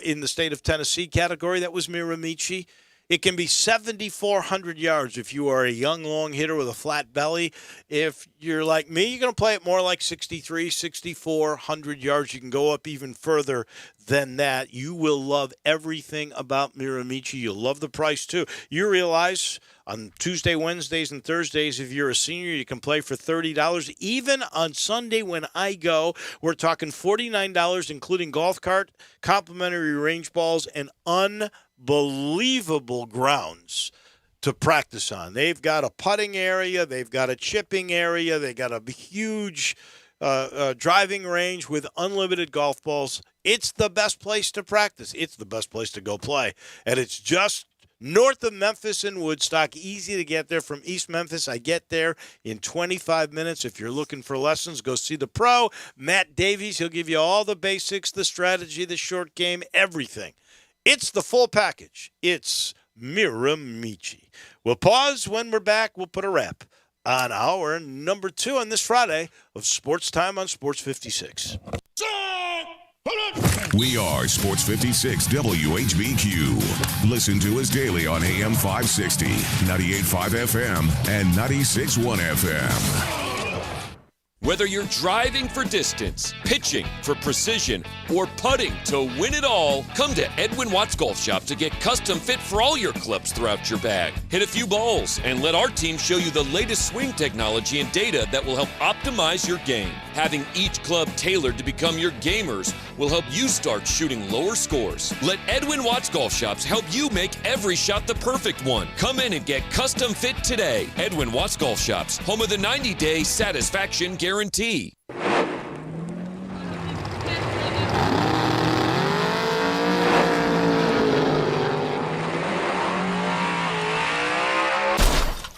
in the state of Tennessee category? That was Miramichi. It can be 7,400 yards if you are a young, long hitter with a flat belly. If you're like me, you're going to play it more like 6,400 yards. You can go up even further than that. You will love everything about Miramichi. You'll love the price, too. You realize on Tuesday, Wednesdays, and Thursdays, if you're a senior, you can play for $30. Even on Sunday when I go, we're talking $49, including golf cart, complimentary range balls, and unbelievable grounds to practice on. They've got a putting area. They've got a chipping area. They got a huge driving range with unlimited golf balls. It's the best place to practice. It's the best place to go play. And it's just north of Memphis and Woodstock. Easy to get there from East Memphis. I get there in 25 minutes. If you're looking for lessons, go see the pro, Matt Davies. He'll give you all the basics, the strategy, the short game, everything. It's the full package. It's Miramichi. We'll pause. When we're back, we'll put a wrap on hour number 2 on this Friday of Sports Time on Sports 56. We are Sports 56 WHBQ. Listen to us daily on AM 560, 98.5 FM, and 96.1 FM. Whether you're driving for distance, pitching for precision, or putting to win it all, come to Edwin Watts Golf Shop to get custom fit for all your clubs throughout your bag. Hit a few balls and let our team show you the latest swing technology and data that will help optimize your game. Having each club tailored to become your gamers will help you start shooting lower scores. Let Edwin Watts Golf Shops help you make every shot the perfect one. Come in and get custom fit today. Edwin Watts Golf Shops, home of the 90-day satisfaction guarantee.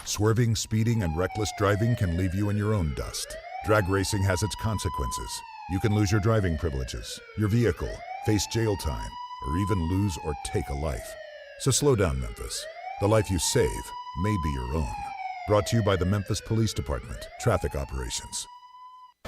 Swerving, speeding, and reckless driving can leave you in your own dust. Drag racing has its consequences. You can lose your driving privileges, your vehicle, face jail time, or even lose or take a life. So slow down, Memphis. The life you save may be your own. Brought to you by the Memphis Police Department, Traffic Operations.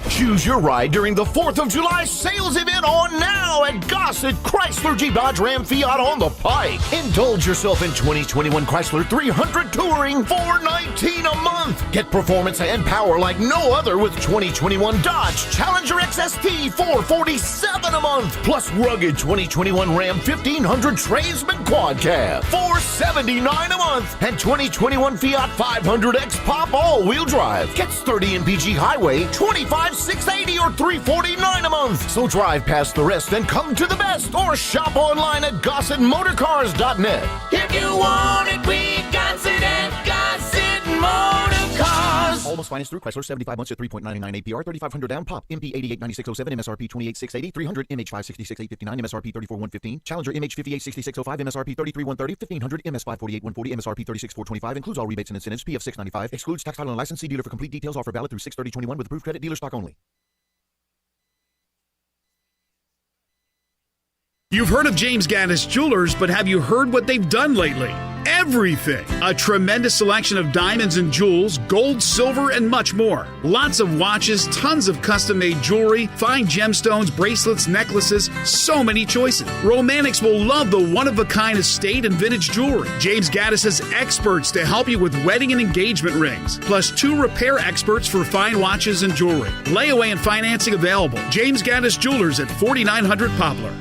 Choose your ride during the 4th of July sales event on now at Gossett Chrysler Jeep Dodge Ram Fiat on the Pike. Indulge yourself in 2021 Chrysler 300 Touring, $419 a month. Get performance and power like no other with 2021 Dodge Challenger XST, $447 a month. Plus rugged 2021 Ram 1500 Tradesman Quad Cab, $479 a month. And 2021 Fiat 500X Pop all-wheel drive gets 30 MPG Highway, $25,680 or $349 a month. So drive past the rest and come to the best, or shop online at GossettMotorCars.net. If you want it, we got it at Gossett Motor Cars. Almost finance through Chrysler, 75 months at 3.99 APR, 3,500 down, pop, MP 889607, MSRP 28680, 300, MH 566859, MSRP 34115, Challenger MH 586605, MSRP 33130, 1500, MS 548140, MSRP 36425, includes all rebates and incentives, PF 695, excludes tax title and license. See dealer for complete details. Offer valid through 6/30/21 with approved credit, dealer stock only. You've heard of James Gaddis Jewelers, but have you heard what they've done lately? Everything! A tremendous selection of diamonds and jewels, gold, silver, and much more. Lots of watches, tons of custom-made jewelry, fine gemstones, bracelets, necklaces, so many choices. Romantics will love the one-of-a-kind estate and vintage jewelry. James Gaddis has experts to help you with wedding and engagement rings, plus 2 repair experts for fine watches and jewelry. Layaway and financing available. James Gaddis Jewelers at 4900 Poplar.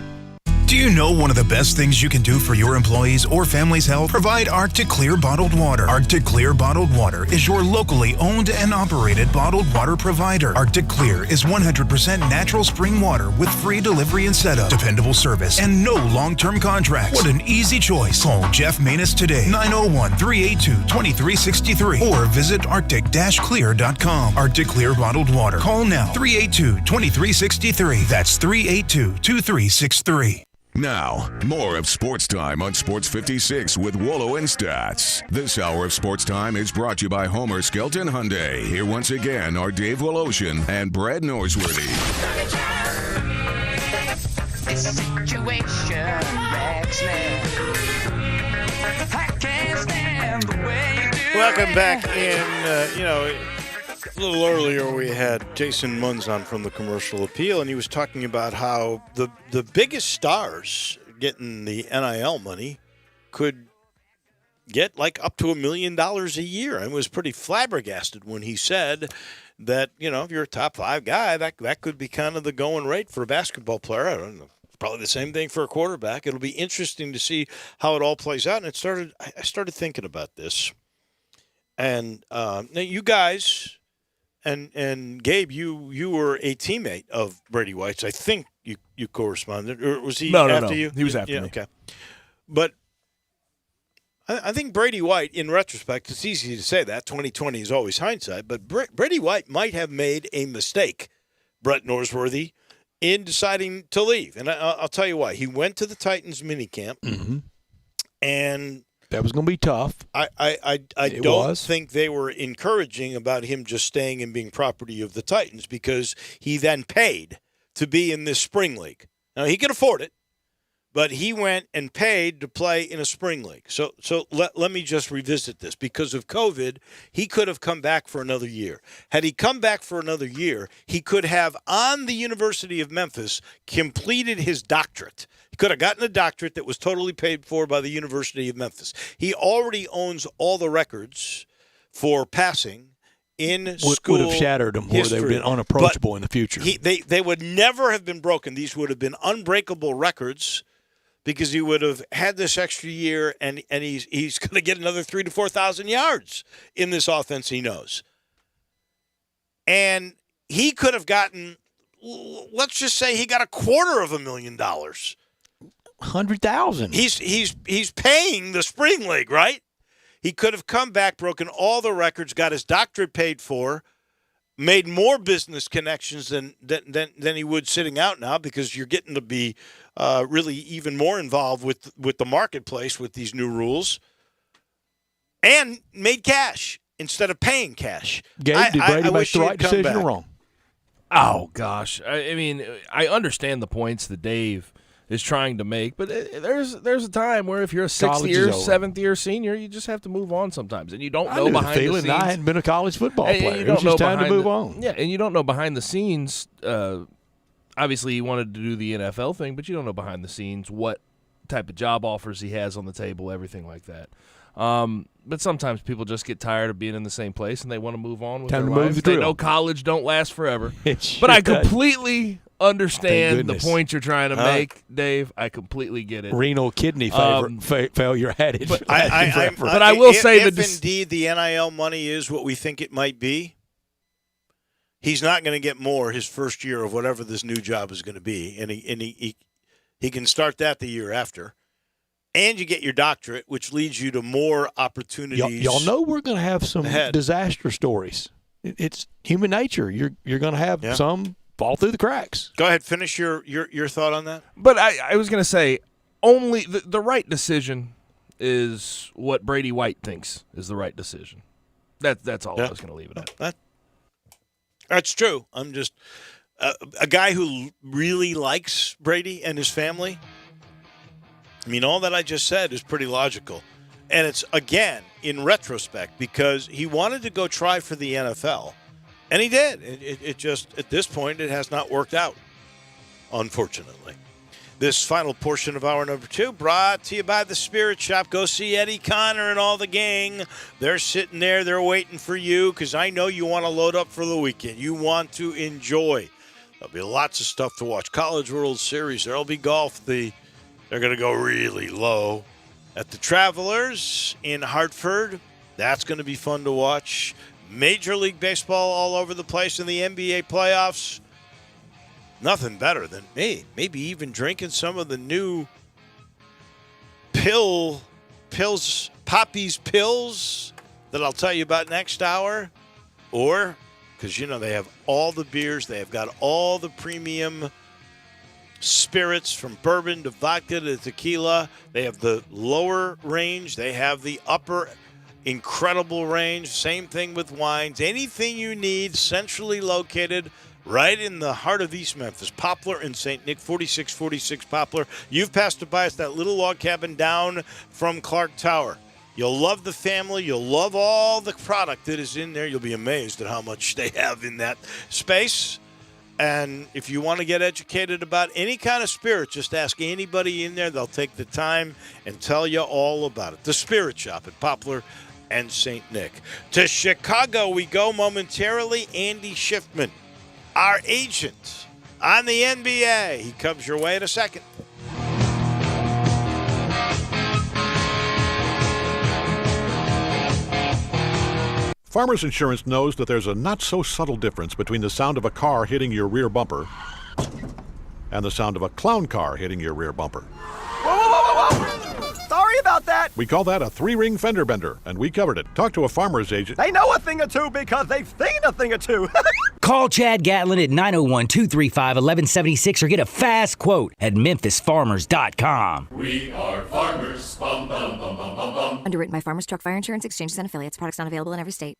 Do you know one of the best things you can do for your employees or family's health? Provide Arctic Clear bottled water. Arctic Clear bottled water is your locally owned and operated bottled water provider. Arctic Clear is 100% natural spring water with free delivery and setup, dependable service, and no long-term contracts. What an easy choice. Call Jeff Manus today, 901-382-2363, or visit arctic-clear.com. Arctic Clear bottled water. Call now, 382-2363. That's 382-2363. Now, more of Sports Time on Sports 56 with Wolo and Stats. This hour of Sports Time is brought to you by Homer Skelton Hyundai. Here once again are Dave Woloshin and Brad Norsworthy. This situation wrecks me. I can't stand the way you do. Welcome back in. A little earlier we had Jason Munz on from the Commercial Appeal, and he was talking about how the biggest stars getting the NIL money could get like up to $1 million a year, and was pretty flabbergasted when he said that, if you're a top 5 guy, that could be kind of the going rate for a basketball player. I don't know. Probably the same thing for a quarterback. It'll be interesting to see how it all plays out. And I started thinking about this. And now you guys and Gabe, you were a teammate of Brady White's. I think you corresponded, or was he after you? He was after me. Okay. But I think Brady White, in retrospect, it's easy to say that. 2020 is always hindsight. But Brady White might have made a mistake, Brett Norsworthy, in deciding to leave. And I'll tell you why. He went to the Titans minicamp, and that was going to be tough. I don't think they were encouraging about him just staying and being property of the Titans, because he then paid to be in this spring league. Now, he could afford it, but he went and paid to play in a spring league. So let me just revisit this. Because of COVID, he could have come back for another year. Had he come back for another year, he could have, on the University of Memphis, completed his doctorate. He could have gotten a doctorate that was totally paid for by the University of Memphis. He already owns all the records for passing in school. Would have shattered them, or they would have been unapproachable in the future. They would never have been broken. These would have been unbreakable records, because he would have had this extra year, and he's going to get another 3,000 to 4,000 yards in this offense he knows. And he could have gotten, let's just say he got $250,000. 100,000. He's paying the spring league, right? He could have come back, broken all the records, got his doctorate paid for, made more business connections than he would sitting out now, because you're getting to be really even more involved with the marketplace with these new rules, and made cash instead of paying cash. Gabe, did Brady make the right decision or wrong? Oh, gosh. I mean, I understand the points that Dave is trying to make. But there's a time where if you're a sixth-year, seventh-year senior, you just have to move on sometimes, and you don't know behind the scenes. I hadn't been a college football player. It was just time to move on. Yeah, and you don't know behind the scenes. Obviously, he wanted to do the NFL thing, but you don't know behind the scenes what type of job offers he has on the table, everything like that. But sometimes people just get tired of being in the same place and they want to move on with their lives. They know college don't last forever. But I completely understand the point you're trying to make, Dave. I completely get it. Renal kidney failure had it. But I will say that if indeed the NIL money is what we think it might be, he's not going to get more his first year of whatever this new job is going to be, and he can start that the year after. And you get your doctorate, which leads you to more opportunities. Y'all know we're going to have some disaster stories. It's human nature. You're going to have some fall through the cracks. Go ahead, finish your thought on that. But I was going to say, only the right decision is what Brady White thinks is the right decision. That's all I was going to leave it at. That's true. I'm just a guy who really likes Brady and his family. I mean, all that I just said is pretty logical. And it's, again, in retrospect, because he wanted to go try for the NFL. And he did. It just, at this point, it has not worked out, unfortunately. This final portion of hour number 2 brought to you by the Spirit Shop. Go see Eddie Connor and all the gang. They're sitting there. They're waiting for you because I know you want to load up for the weekend. You want to enjoy. There'll be lots of stuff to watch. College World Series. There'll be golf. They're going to go really low at the Travelers in Hartford. That's going to be fun to watch. Major League Baseball all over the place in the NBA playoffs. Nothing better than maybe even drinking some of the new Poppy's pills that I'll tell you about next hour. Or, because, they have all the beers. They have got all the premium spirits from bourbon to vodka to tequila. They have the lower range. They have the upper incredible range. Same thing with wines. Anything you need, centrally located, right in the heart of East Memphis. Poplar and St. Nick, 4646 Poplar. You've passed by us, that little log cabin down from Clark Tower. You'll love the family. You'll love all the product that is in there. You'll be amazed at how much they have in that space. And if you want to get educated about any kind of spirit, just ask anybody in there. They'll take the time and tell you all about it. The Spirit Shop at Poplar and St. Nick. To Chicago we go momentarily. Andy Schiffman, our agent on the NBA. He comes your way in a second. Farmers Insurance knows that there's a not-so-subtle difference between the sound of a car hitting your rear bumper and the sound of a clown car hitting your rear bumper. Whoa, whoa, whoa, whoa, whoa! Sorry about that. We call that a three-ring fender bender, and we covered it. Talk to a farmer's agent. They know a thing or two because they've seen a thing or two. Call Chad Gatlin at 901-235-1176 or get a fast quote at memphisfarmers.com. We are farmers. Bum, bum, bum, bum, bum, bum. Underwritten by Farmers Truck Fire Insurance Exchanges and Affiliates. Products not available in every state.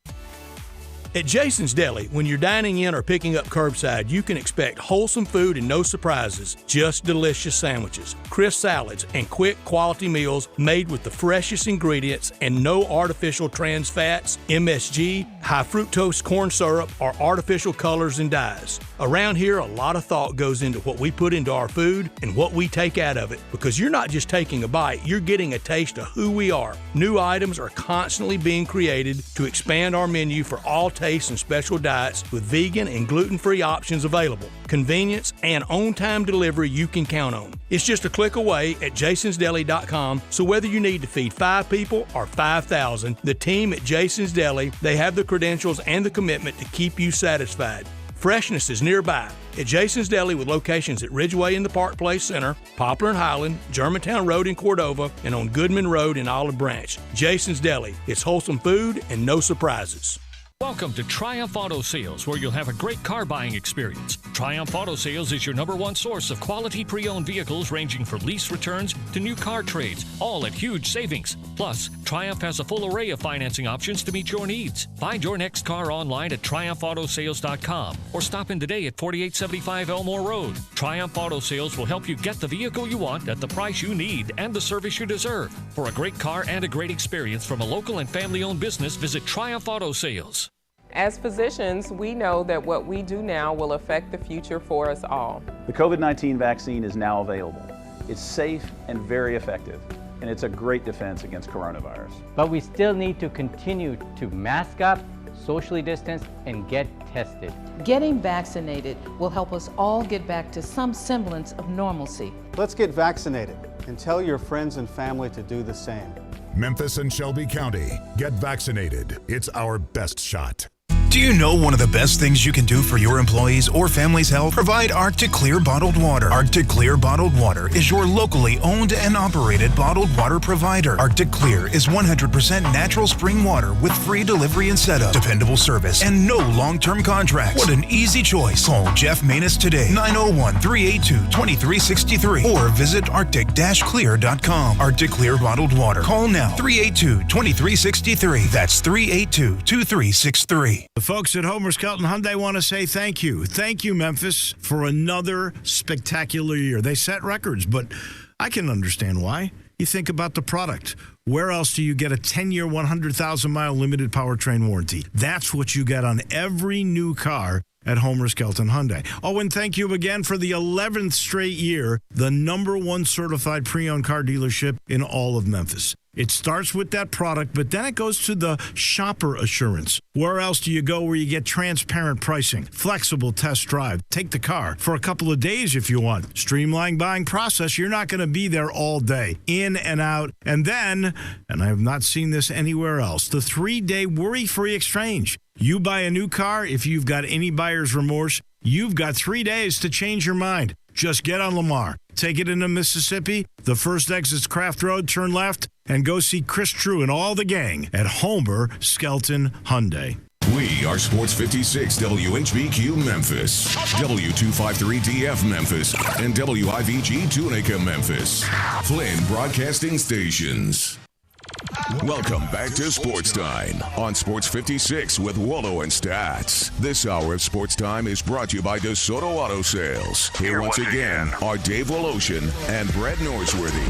At Jason's Deli, when you're dining in or picking up curbside, you can expect wholesome food and no surprises, just delicious sandwiches, crisp salads, and quick quality meals made with the freshest ingredients and no artificial trans fats, MSG, high fructose corn syrup, or artificial colors and dyes. Around here, a lot of thought goes into what we put into our food and what we take out of it, because you're not just taking a bite, you're getting a taste of who we are. New items are constantly being created to expand our menu for all tastes and special diets with vegan and gluten-free options available. Convenience and on-time delivery you can count on. It's just a click away at jasonsdeli.com, so whether you need to feed 5 people or 5,000, the team at Jason's Deli, they have the credentials and the commitment to keep you satisfied. Freshness is nearby at Jason's Deli with locations at Ridgeway in the Park Place Center, Poplar and Highland, Germantown Road in Cordova, and on Goodman Road in Olive Branch. Jason's Deli. It's wholesome food and no surprises. Welcome to Triumph Auto Sales, where you'll have a great car buying experience. Triumph Auto Sales is your #1 source of quality pre-owned vehicles ranging from lease returns to new car trades, all at huge savings. Plus, Triumph has a full array of financing options to meet your needs. Find your next car online at triumphautosales.com or stop in today at 4875 Elmore Road. Triumph Auto Sales will help you get the vehicle you want at the price you need and the service you deserve. For a great car and a great experience from a local and family-owned business, visit Triumph Auto Sales. As physicians, we know that what we do now will affect the future for us all. The COVID-19 vaccine is now available. It's safe and very effective, and it's a great defense against coronavirus. But we still need to continue to mask up, socially distance, and get tested. Getting vaccinated will help us all get back to some semblance of normalcy. Let's get vaccinated and tell your friends and family to do the same. Memphis and Shelby County, get vaccinated. It's our best shot. Do you know one of the best things you can do for your employees or family's health? Provide Arctic Clear bottled water. Arctic Clear bottled water is your locally owned and operated bottled water provider. Arctic Clear is 100% natural spring water with free delivery and setup, dependable service, and no long-term contracts. What an easy choice. Call Jeff Manus today, 901-382-2363, or visit arctic-clear.com. Arctic Clear bottled water. Call now, 382-2363. That's 382-2363. The folks at Homer Skelton Hyundai want to say thank you. Thank you, Memphis, for another spectacular year. They set records, but I can understand why. You think about the product. Where else do you get a 10-year, 100,000-mile limited powertrain warranty? That's what you get on every new car at Homer Skelton Hyundai. Oh, and thank you again for the 11th straight year, the #1 certified pre-owned car dealership in all of Memphis. It starts with that product, but then it goes to the shopper assurance. Where else do you go where you get transparent pricing, flexible test drive, take the car for a couple of days if you want, streamlined buying process? You're not going to be there all day, in and out. And then, and I have not seen this anywhere else, the 3-day worry-free exchange. You buy a new car, if you've got any buyer's remorse, you've got 3 days to change your mind. Just get on Lamar, take it into Mississippi, the first exit's Craft Road, turn left, and go see Chris True and all the gang at Homer Skelton Hyundai. We are Sports 56 WHBQ Memphis, W253DF Memphis, and WIVG Tunica Memphis. Flynn Broadcasting Stations. Welcome back to Sports Time on Sports 56 with Wallo and Stats. This hour of Sports Time is brought to you by DeSoto Auto Sales. Here once again are Dave Woloshin and Brett Norsworthy.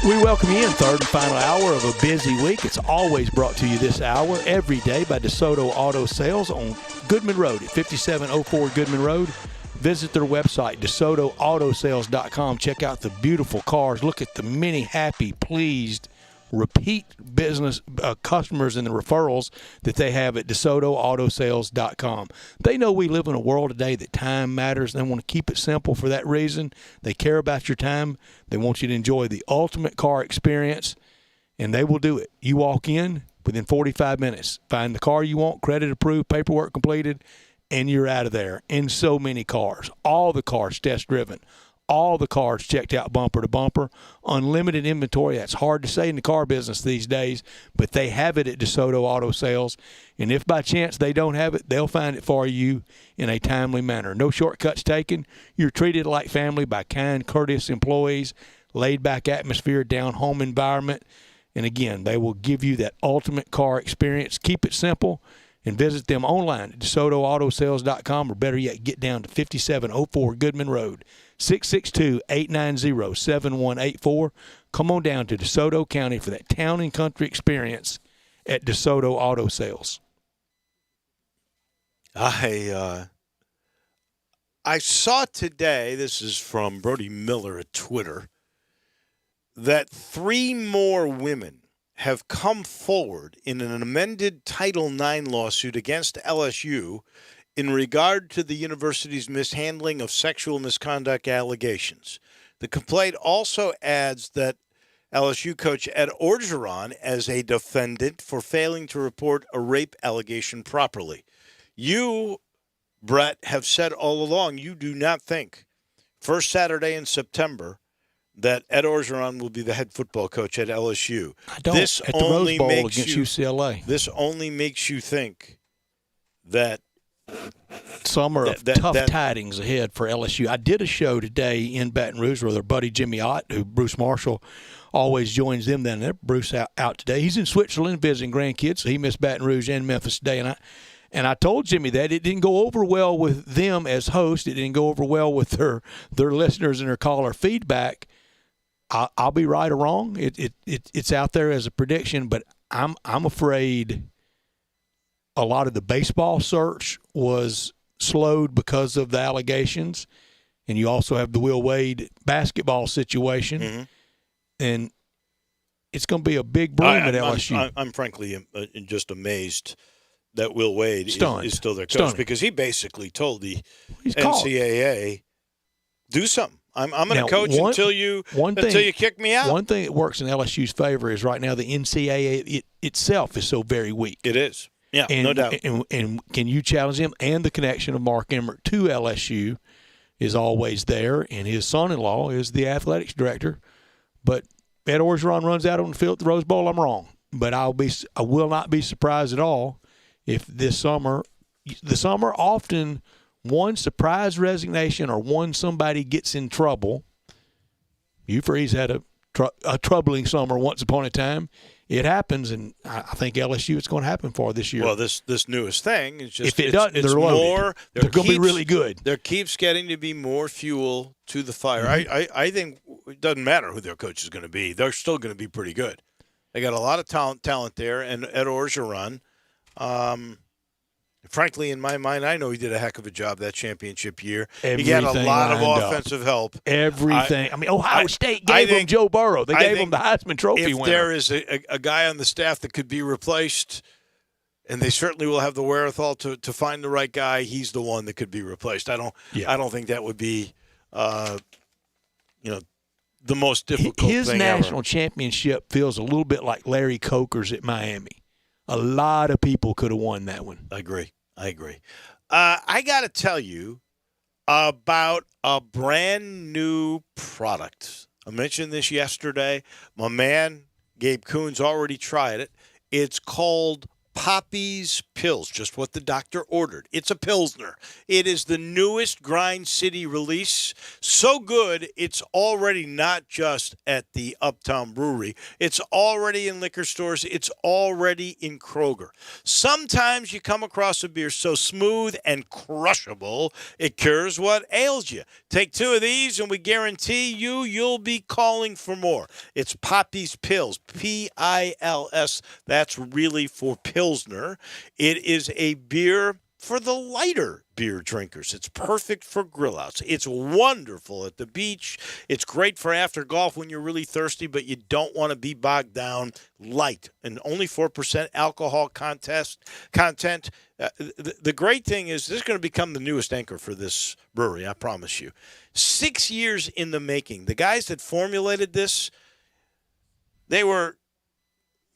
We welcome you in third and final hour of a busy week. It's always brought to you this hour every day by DeSoto Auto Sales on Goodman Road at 5704 Goodman Road. Visit their website, DeSotoAutosales.com. Check out the beautiful cars. Look at the many happy, pleased, repeat business customers and the referrals that they have at DeSotoAutosales.com. They know we live in a world today that time matters. They want to keep it simple for that reason. They care about your time. They want you to enjoy the ultimate car experience, and they will do it. You walk in within 45 minutes, find the car you want, credit approved, paperwork completed, and you're out of there. In so many cars, all the cars test driven, all the cars checked out bumper to bumper, unlimited inventory. That's hard to say in the car business these days, but they have it at DeSoto Auto Sales. And if by chance they don't have it, they'll find it for you in a timely manner. No shortcuts taken. You're treated like family by kind, courteous employees, laid back atmosphere, down home environment. And again, they will give you that ultimate car experience. Keep it simple. And visit them online at DeSotoAutosales.com, or better yet, get down to 5704 Goodman Road, 662-890-7184. Come on down to DeSoto County for that town and country experience at DeSoto Auto Sales. I saw today, this is from Brody Miller at Twitter, that 3 more women have come forward in an amended Title IX lawsuit against LSU in regard to the university's mishandling of sexual misconduct allegations. The complaint also adds that LSU coach Ed Orgeron as a defendant for failing to report a rape allegation properly. You, Brett, have said all along you do not think first Saturday in September that Ed Orgeron will be the head football coach at LSU. I don't. This at the Rose only Bowl makes against you, UCLA. This only makes you think that summer of tough tidings ahead for LSU. I did a show today in Baton Rouge with their buddy Jimmy Ott, who Bruce Marshall always joins them down there. Bruce out today. He's in Switzerland visiting grandkids, so he missed Baton Rouge and Memphis today. And I told Jimmy that it didn't go over well with them as hosts. It didn't go over well with their listeners and their caller feedback. I'll be right or wrong. It's out there as a prediction, but I'm afraid a lot of the baseball search was slowed because of the allegations, and you also have the Will Wade basketball situation, and it's going to be a big boom at LSU. I'm frankly just amazed that Will Wade is still their coach because he basically told the NCAA, do something. I'm going to coach until you kick me out. One thing that works in LSU's favor is right now the NCAA itself is so very weak. It is. Yeah, no doubt. And can you challenge him? And the connection of Mark Emmert to LSU is always there, and his son-in-law is the athletics director. But Ed Orgeron runs out on the field at the Rose Bowl. I'm wrong, but I will not be surprised at all if the summer often one surprise resignation or one somebody gets in trouble. Hugh Freeze had a troubling summer once upon a time. It happens, and I think LSU it's going to happen for this year. Well, this newest thing is just if it doesn't, they're loaded. They're going to be really good. There keeps getting to be more fuel to the fire. Mm-hmm. I think it doesn't matter who their coach is going to be. They're still going to be pretty good. They got a lot of talent there, and Ed Orgeron. Frankly, in my mind, I know he did a heck of a job that championship year. He got a lot of offensive help. Everything. Ohio State gave him Joe Burrow. They gave him the Heisman Trophy winner. If there is a guy on the staff that could be replaced, and they certainly will have the wherewithal to find the right guy, he's the one that could be replaced. I don't think that would be, the most difficult thing His national championship feels a little bit like Larry Coker's at Miami. A lot of people could have won that one. I agree. I got to tell you about a brand new product. I mentioned this yesterday. My man, Gabe Kuhn's already tried it. It's called Poppy's Pills, just what the doctor ordered. It's a Pilsner. It is the newest Grind City release. So good, it's already not just at the Uptown Brewery. It's already in liquor stores. It's already in Kroger. Sometimes you come across a beer so smooth and crushable, it cures what ails you. Take two of these and we guarantee you'll be calling for more. It's Poppy's Pills, P-I-L-S. That's really for Pilsner. It is a beer for the lighter beer drinkers. It's perfect for grill outs. It's wonderful at the beach. It's great for after golf when you're really thirsty, but you don't want to be bogged down. Light and only 4% alcohol content. The great thing is this is going to become the newest anchor for this brewery, I promise you. 6 years in the making. The guys that formulated this, they were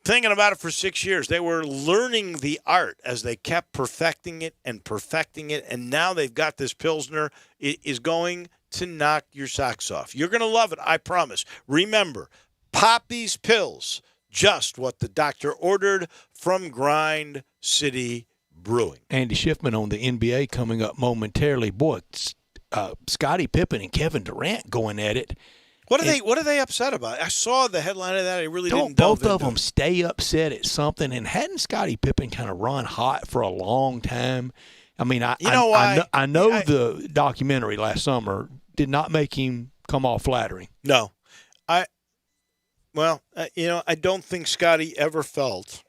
thinking about it for 6 years. They were learning the art as they kept perfecting it, and now they've got this Pilsner. It is going to knock your socks off. You're going to love it, I promise. Remember, Poppy's Pills, just what the doctor ordered from Grind City Brewing. Andy Schiffman on the NBA coming up momentarily. Boy, Scottie Pippen and Kevin Durant going at it. What are they upset about? I saw the headline of that. I really didn't both of them stay upset at something? And hadn't Scottie Pippen kind of run hot for a long time? I mean, I know the documentary last summer did not make him come off flattering. No, I don't think Scottie ever felt.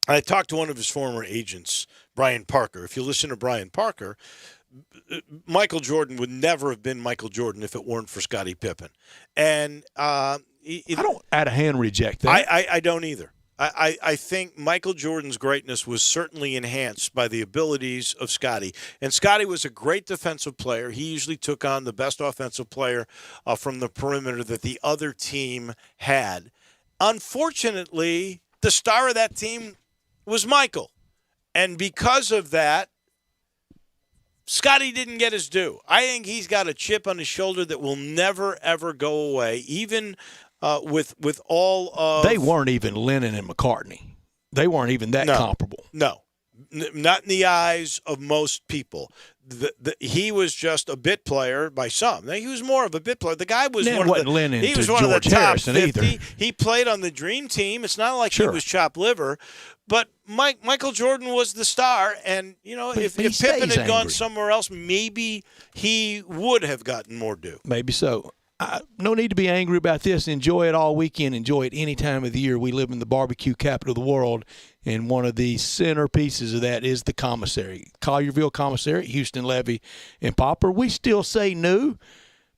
I talked to one of his former agents, Brian Parker. If you listen to Brian Parker, Michael Jordan would never have been Michael Jordan if it weren't for Scottie Pippen. And I don't out of hand reject that. I don't either. I think Michael Jordan's greatness was certainly enhanced by the abilities of Scottie. And Scottie was a great defensive player. He usually took on the best offensive player from the perimeter that the other team had. Unfortunately, the star of that team was Michael. And because of that, Scotty didn't get his due. I think he's got a chip on his shoulder that will never, ever go away, even with all of... They weren't even Lennon and McCartney. They weren't even that comparable. No, not in the eyes of most people. He was just a bit player by some. He was more of a bit player. The guy was one of the, Lennon he was to one of the George top Harrison 50. either. He played on the Dream Team. It's not like he was chopped liver. But Michael Jordan was the star, and if Pippen had gone somewhere else, maybe he would have gotten more due. Maybe so. No need to be angry about this. Enjoy it all weekend. Enjoy it any time of the year. We live in the barbecue capital of the world, and one of the centerpieces of that is the commissary. Collierville Commissary, Houston, Levy, and Poplar. We still say new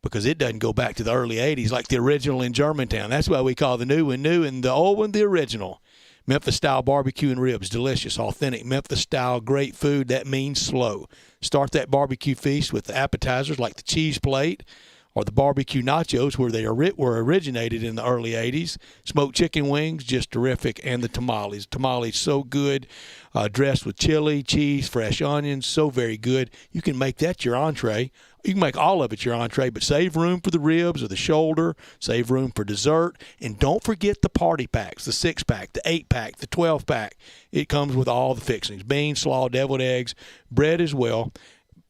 because it doesn't go back to the early 80s like the original in Germantown. That's why we call the new one new and the old one the original. Memphis-style barbecue and ribs, delicious, authentic Memphis-style, great food. That means slow. Start that barbecue feast with the appetizers like the cheese plate or the barbecue nachos where they were originated in the early 80s. Smoked chicken wings, just terrific, and the tamales. Tamales so good, dressed with chili, cheese, fresh onions, so very good. You can make that your entree. You can make all of it your entree, but save room for the ribs or the shoulder, save room for dessert, and don't forget the party packs, the 6-pack, the 8-pack, the 12-pack. It comes with all the fixings, beans, slaw, deviled eggs, bread as well.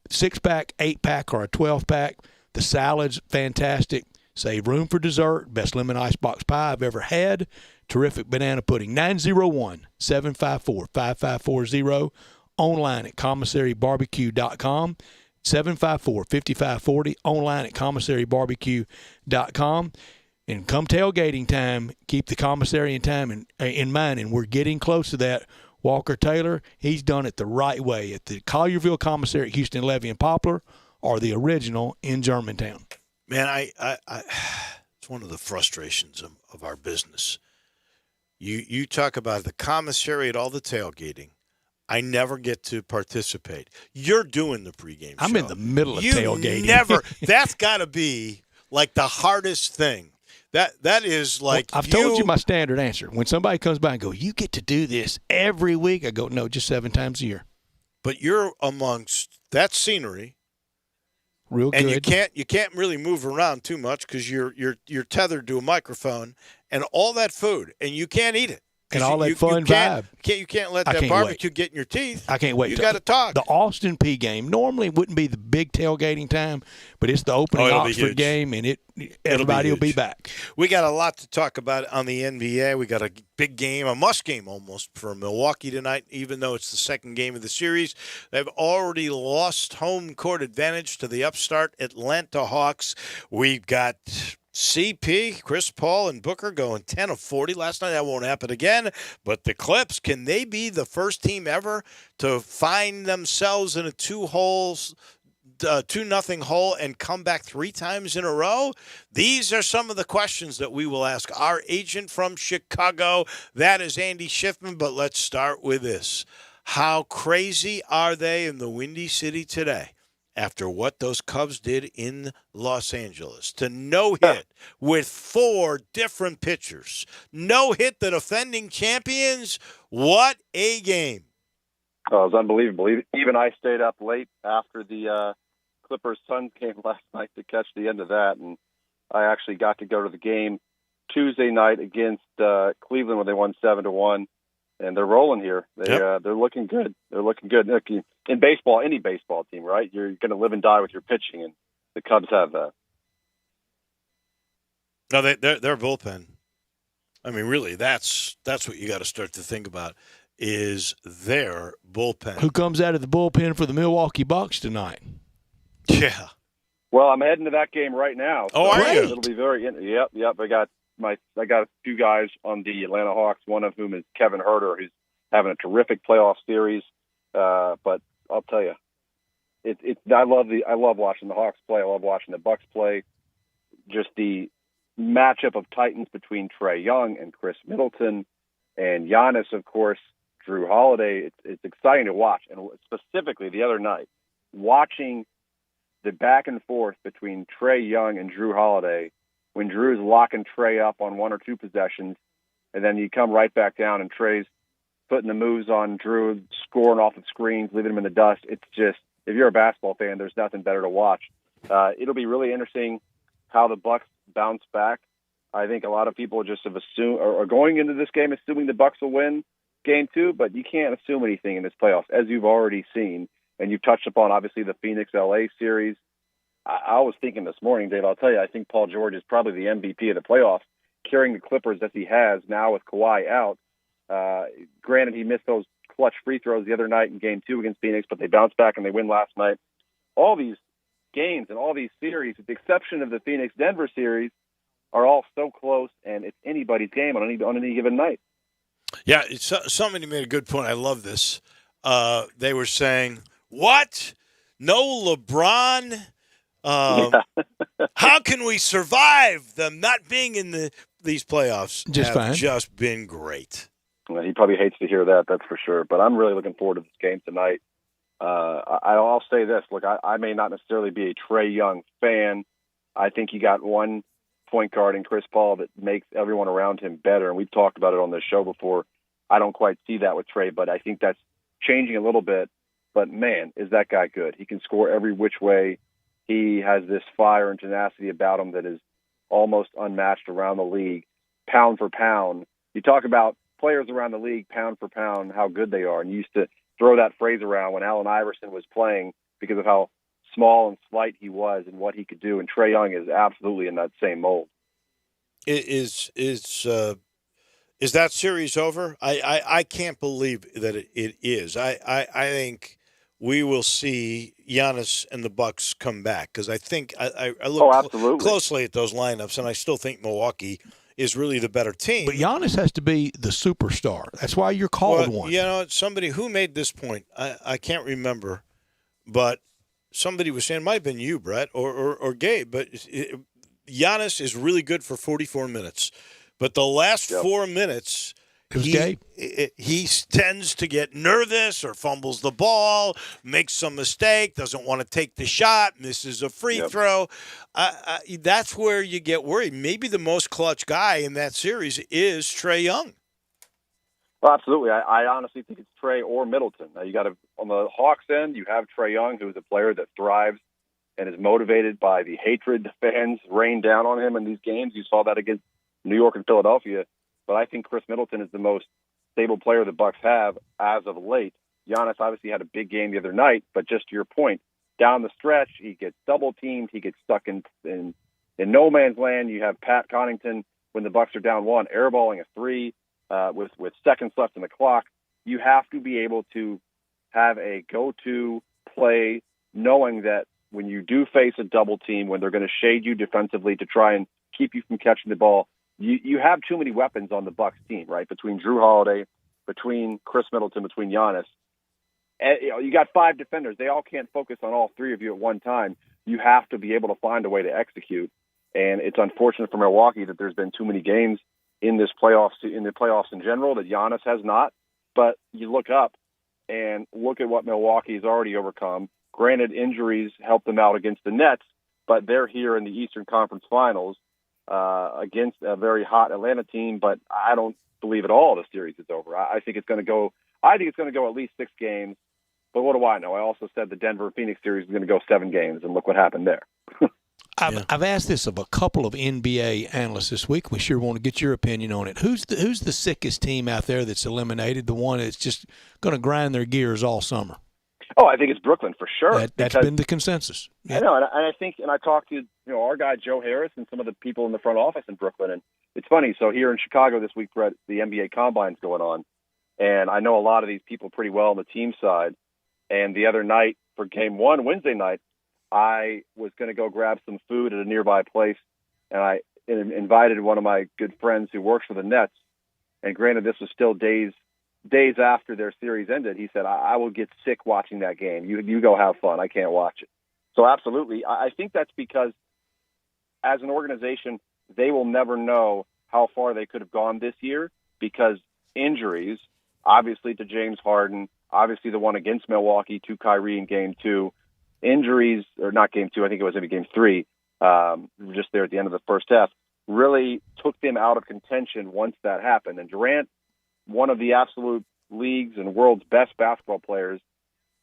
6-pack, 8-pack, or a 12-pack. The salad's fantastic. Save room for dessert. Best lemon icebox pie I've ever had. Terrific banana pudding. 901-754-5540. Online at commissarybarbecue.com. 754-5540. Online at commissarybarbecue.com. And come tailgating time, keep the commissary in mind. And we're getting close to that. Walker Taylor, he's done it the right way at the Collierville Commissary at Houston, Levy, and Poplar, or the original in Germantown. Man, it's one of the frustrations of our business. You talk about the commissary at all the tailgating. I never get to participate. You're doing the pregame show. I'm in the middle of tailgating. That's got to be like the hardest thing. That is like I've told you my standard answer. When somebody comes by and go, you get to do this every week, I go, no, just 7 times a year. But you're amongst that scenery. Real good. And you can't really move around too much because you're tethered to a microphone and all that food, and you can't eat it. And all that fun vibe. You can't let that barbecue get in your teeth. I can't wait. You got to talk. The Austin P game normally wouldn't be the big tailgating time, but it's the opening Oxford game, and everybody will be back. We got a lot to talk about on the NBA. We got a big game, a must game almost for Milwaukee tonight, even though it's the second game of the series. They've already lost home court advantage to the upstart Atlanta Hawks. We've got CP, Chris Paul, and Booker going 10 of 40 last night. That won't happen again. But the Clips, can they be the first team ever to find themselves in a 2-0 hole and come back 3 times in a row? These are some of the questions that we will ask our agent from Chicago. That is Andy Schiffman. But let's start with this. How crazy are they in the Windy City today? After what those Cubs did in Los Angeles, to no-hit with 4 different pitchers. No-hit the defending champions. What a game. Oh, it was unbelievable. Even I stayed up late after the Clippers-Suns game last night to catch the end of that, and I actually got to go to the game Tuesday night against Cleveland when they won 7-1. And they're rolling here. They're looking good. They're looking good. Look, in baseball, any baseball team, right? You're going to live and die with your pitching, and the Cubs have that. No, their bullpen. I mean, really, that's what you got to start to think about is their bullpen. Who comes out of the bullpen for the Milwaukee Bucks tonight? Yeah. Well, I'm heading to that game right now. Oh, are you? It'll be very. Yep. I got a few guys on the Atlanta Hawks, one of whom is Kevin Herter, who's having a terrific playoff series. But I'll tell you, I love watching the Hawks play. I love watching the Bucks play. Just the matchup of Titans between Trae Young and Chris Middleton, and Giannis, of course, Drew Holiday. It's exciting to watch, and specifically the other night, watching the back and forth between Trae Young and Drew Holiday. When Drew's locking Trae up on 1 or 2 possessions, and then you come right back down and Trae's putting the moves on Drew, scoring off of screens, leaving him in the dust. It's if you're a basketball fan, there's nothing better to watch. It'll be really interesting how the Bucks bounce back. I think a lot of people just have assumed, or are going into this game assuming the Bucks will win Game 2, but you can't assume anything in this playoffs, as you've already seen. And you've touched upon, obviously, the Phoenix-LA series. I was thinking this morning, Dave, I'll tell you, I think Paul George is probably the MVP of the playoffs, carrying the Clippers as he has now with Kawhi out. Granted, he missed those clutch free throws the other night in Game 2 against Phoenix, but they bounced back and they win last night. All these games and all these series, with the exception of the Phoenix-Denver series, are all so close, and it's anybody's game on any given night. Yeah, somebody made a good point. I love this. They were saying, what? No LeBron? How can we survive them not being in these playoffs? Just fine. Just been great. Well, he probably hates to hear that, that's for sure. But I'm really looking forward to this game tonight. I'll say this. Look, I may not necessarily be a Trae Young fan. I think you got one point guard in Chris Paul that makes everyone around him better. And we've talked about it on this show before. I don't quite see that with Trae, but I think that's changing a little bit. But, man, is that guy good. He can score every which way. He has this fire and tenacity about him that is almost unmatched around the league, pound for pound. You talk about players around the league, pound for pound, how good they are. And you used to throw that phrase around when Allen Iverson was playing because of how small and slight he was and what he could do. And Trae Young is absolutely in that same mold. Is that series over? I can't believe that it is. I think we will see Giannis and the Bucks come back because I think I look closely at those lineups, and I still think Milwaukee is really the better team. But Giannis has to be the superstar. That's why you're called one. You know, somebody who made this point, I can't remember, but somebody was saying, it might have been you, Brett, or Gabe, but Giannis is really good for 44 minutes. But the last 4 minutes, he tends to get nervous or fumbles the ball, makes some mistake, doesn't want to take the shot, misses a free throw. That's where you get worried. Maybe the most clutch guy in that series is Trae Young. Well, absolutely. I honestly think it's Trae or Middleton. You got to, on the Hawks end, you have Trae Young, who's a player that thrives and is motivated by the hatred the fans rain down on him in these games. You saw that against New York and Philadelphia. But I think Chris Middleton is the most stable player the Bucks have as of late. Giannis obviously had a big game the other night, but just to your point, down the stretch, he gets double-teamed. He gets stuck in no man's land. You have Pat Connaughton, when the Bucks are down one, airballing a three with seconds left in the clock. You have to be able to have a go-to play knowing that when you do face a double team, when they're going to shade you defensively to try and keep you from catching the ball, you have too many weapons on the Bucks team, right? Between Drew Holiday, between Chris Middleton, between Giannis. And, you got 5 defenders. They all can't focus on all 3 of you at one time. You have to be able to find a way to execute. And it's unfortunate for Milwaukee that there's been too many games in the playoffs in general that Giannis has not. But you look up and look at what Milwaukee has already overcome. Granted, injuries helped them out against the Nets, but they're here in the Eastern Conference Finals against a very hot Atlanta team. But I don't believe at all the series is over. I think it's going to go. I think it's going to go at least 6 games. But what do I know? I also said the Denver-Phoenix series is going to go 7 games, and look what happened there. I've asked this of a couple of NBA analysts this week. We sure want to get your opinion on it. Who's the sickest team out there that's eliminated, the one that's just going to grind their gears all summer? Oh, I think it's Brooklyn for sure. That's been the consensus. Yeah. I know, and I think, and I talked to our guy Joe Harris and some of the people in the front office in Brooklyn, and it's funny. So here in Chicago this week, Brett, the NBA Combine's going on, and I know a lot of these people pretty well on the team side. And the other night for Game 1, Wednesday night, I was going to go grab some food at a nearby place, and I invited one of my good friends who works for the Nets. And granted, this was still days after their series ended. He said, I will get sick watching that game. You go have fun. I can't watch it. So absolutely. I think that's because as an organization, they will never know how far they could have gone this year because injuries, obviously to James Harden, obviously the one against Milwaukee to Kyrie in Game 2, injuries, or not Game 2, I think it was in Game 3, just there at the end of the first half, really took them out of contention once that happened. And Durant, one of the absolute league's and world's best basketball players,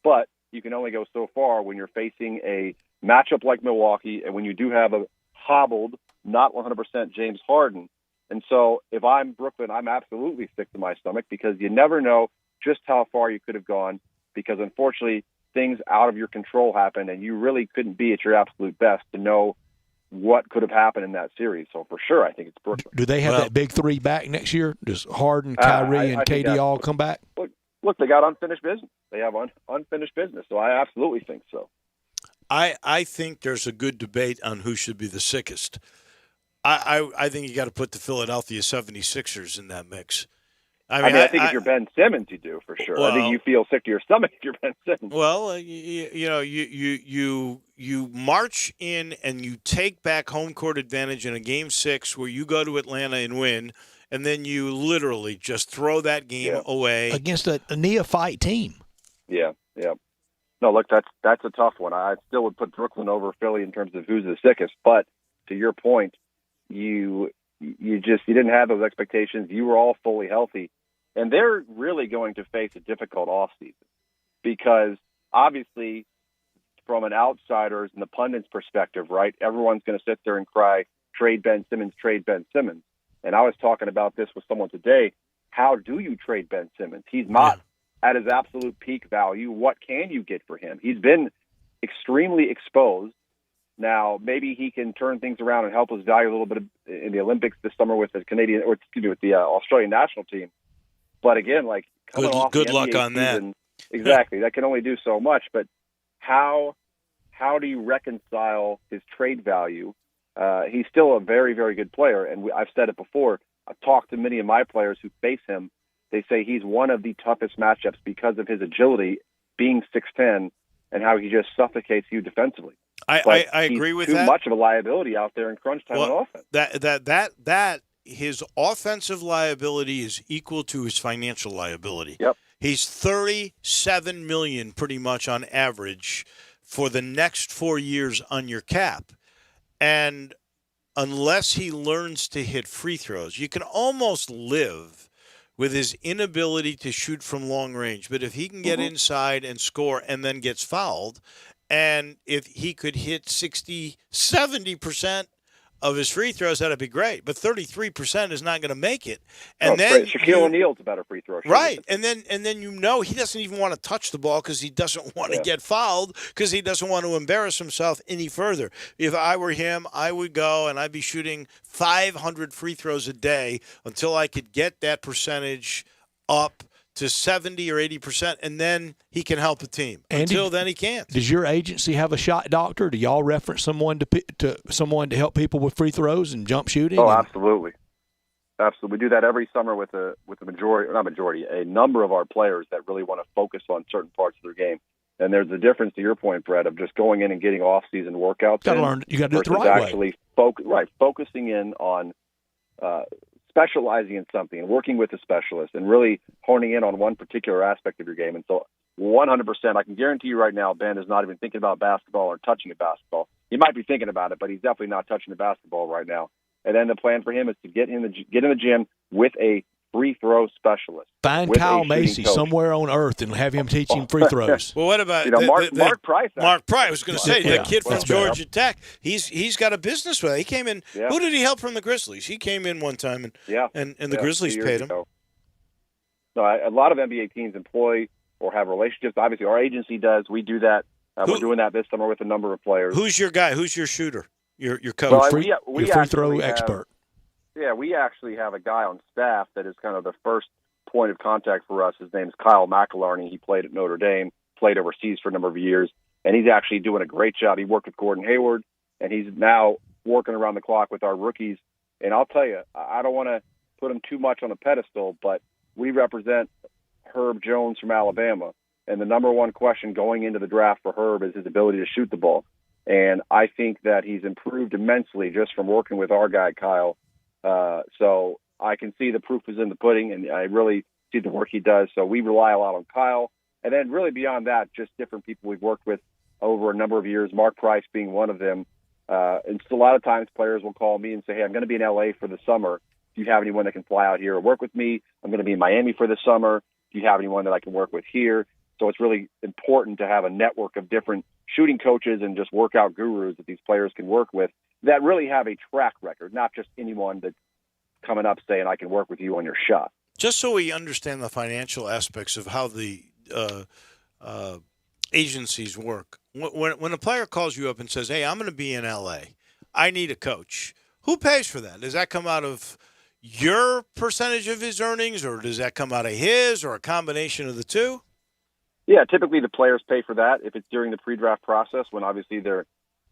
but you can only go so far when you're facing a matchup like Milwaukee and when you do have a hobbled, not 100% James Harden. And so if I'm Brooklyn, I'm absolutely sick to my stomach because you never know just how far you could have gone because, unfortunately, things out of your control happen, and you really couldn't be at your absolute best to know what could have happened in that series. So, for sure, I think it's Brooklyn. Do they have that big three back next year? Does Harden, Kyrie, and KD all come back? Look, they got unfinished business. They have unfinished business, so I absolutely think so. I think there's a good debate on who should be the sickest. I think you got to put the Philadelphia 76ers in that mix. I think if you're Ben Simmons, you do for sure. Well, I think you feel sick to your stomach if you're Ben Simmons. Well, you march in and you take back home court advantage in a Game 6 where you go to Atlanta and win, and then you literally just throw that game away against a neophyte team. Yeah. No, look, that's a tough one. I still would put Brooklyn over Philly in terms of who's the sickest. But to your point, you didn't have those expectations. You were all fully healthy, and they're really going to face a difficult offseason because obviously, from an outsider's and the pundits' perspective, right, everyone's going to sit there and cry, trade Ben Simmons, trade Ben Simmons. And I was talking about this with someone today. How do you trade Ben Simmons? He's not at his absolute peak value. What can you get for him? He's been extremely exposed. Now, maybe he can turn things around and help us value a little bit in the Olympics this summer with the with the Australian national team. But again, like coming off good the luck NBA on season, that. Exactly, that can only do so much. But how do you reconcile his trade value? He's still a very, very good player, and I've said it before. I've talked to many of my players who face him. They say he's one of the toughest matchups because of his agility, being 6'10", and how he just suffocates you defensively. I agree with that. Too much of a liability out there in crunch time on offense. That his offensive liability is equal to his financial liability. Yep. He's $37 million pretty much on average for the next 4 years on your cap. And unless he learns to hit free throws, you can almost live with his inability to shoot from long range. But if he can get inside and score and then gets fouled, and if he could hit 60, 70% of his free throws, that'd be great. But 33% is not going to make it. And then Shaquille O'Neal's a better free throw shooter. Right. And then he doesn't even want to touch the ball because he doesn't want to get fouled because he doesn't want to embarrass himself any further. If I were him, I would go and I'd be shooting 500 free throws a day until I could get that percentage up to 70 or 80%, and then he can help a team. Until then, he can't. Does your agency have a shot doctor? Do y'all reference someone to help people with free throws and jump shooting? Oh, absolutely. We do that every summer with a number of our players that really want to focus on certain parts of their game. And there's a difference, to your point, Brett, of just going in and getting off-season workouts. You got to do it the right way. Focusing in on specializing in something and working with a specialist and really honing in on one particular aspect of your game. And so 100%, I can guarantee you right now, Ben is not even thinking about basketball or touching a basketball. He might be thinking about it, but he's definitely not touching the basketball right now. And then the plan for him is to get in the gym with a free throw specialist. Find Kyle Macy somewhere on earth and have him teach him free throws. Well, what about Mark Price? Mark Price. I was going to say that kid from Georgia Tech. He's got a business with it. He came in. Yeah. Who did he help from the Grizzlies? He came in one time and the Grizzlies paid him. No, a lot of NBA teams employ or have relationships. Obviously, our agency does. We do that. We're doing that this summer with a number of players. Who's your guy? Who's your shooter? Your coach? Well, your free throw expert. Yeah, we actually have a guy on staff that is kind of the first point of contact for us. His name's Kyle McIlharney. He played at Notre Dame, played overseas for a number of years, and he's actually doing a great job. He worked with Gordon Hayward, and he's now working around the clock with our rookies. And I'll tell you, I don't want to put him too much on a pedestal, but we represent Herb Jones from Alabama, and the number one question going into the draft for Herb is his ability to shoot the ball. And I think that he's improved immensely just from working with our guy, Kyle. So I can see the proof is in the pudding, and I really see the work he does. So we rely a lot on Kyle. And then really beyond that, just different people we've worked with over a number of years, Mark Price being one of them. And so a lot of times players will call me and say, hey, I'm going to be in L.A. for the summer. Do you have anyone that can fly out here or work with me? I'm going to be in Miami for the summer. Do you have anyone that I can work with here? So it's really important to have a network of different shooting coaches and just workout gurus that these players can work with that really have a track record, not just anyone that's coming up saying, I can work with you on your shot. Just so we understand the financial aspects of how the agencies work. When a player calls you up and says, hey, I'm going to be in L.A., I need a coach, who pays for that? Does that come out of your percentage of his earnings, or does that come out of his, or a combination of the two? Yeah, typically the players pay for that. If it's during the pre-draft process, when obviously they're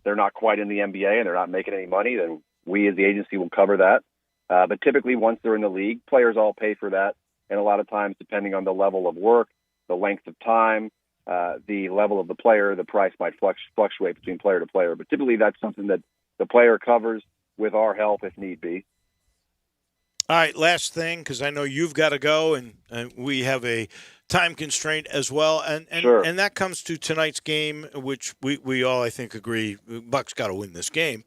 not quite in the NBA and they're not making any money, then we as the agency will cover that. But typically once they're in the league, players all pay for that. And a lot of times, depending on the level of work, the length of time, the level of the player, the price might fluctuate between player to player. But typically that's something that the player covers with our help if need be. All right, last thing, because I know you've got to go, and we have a time constraint as well. And Sure. And that comes to tonight's game, which we all, I think, agree Bucks got to win this game.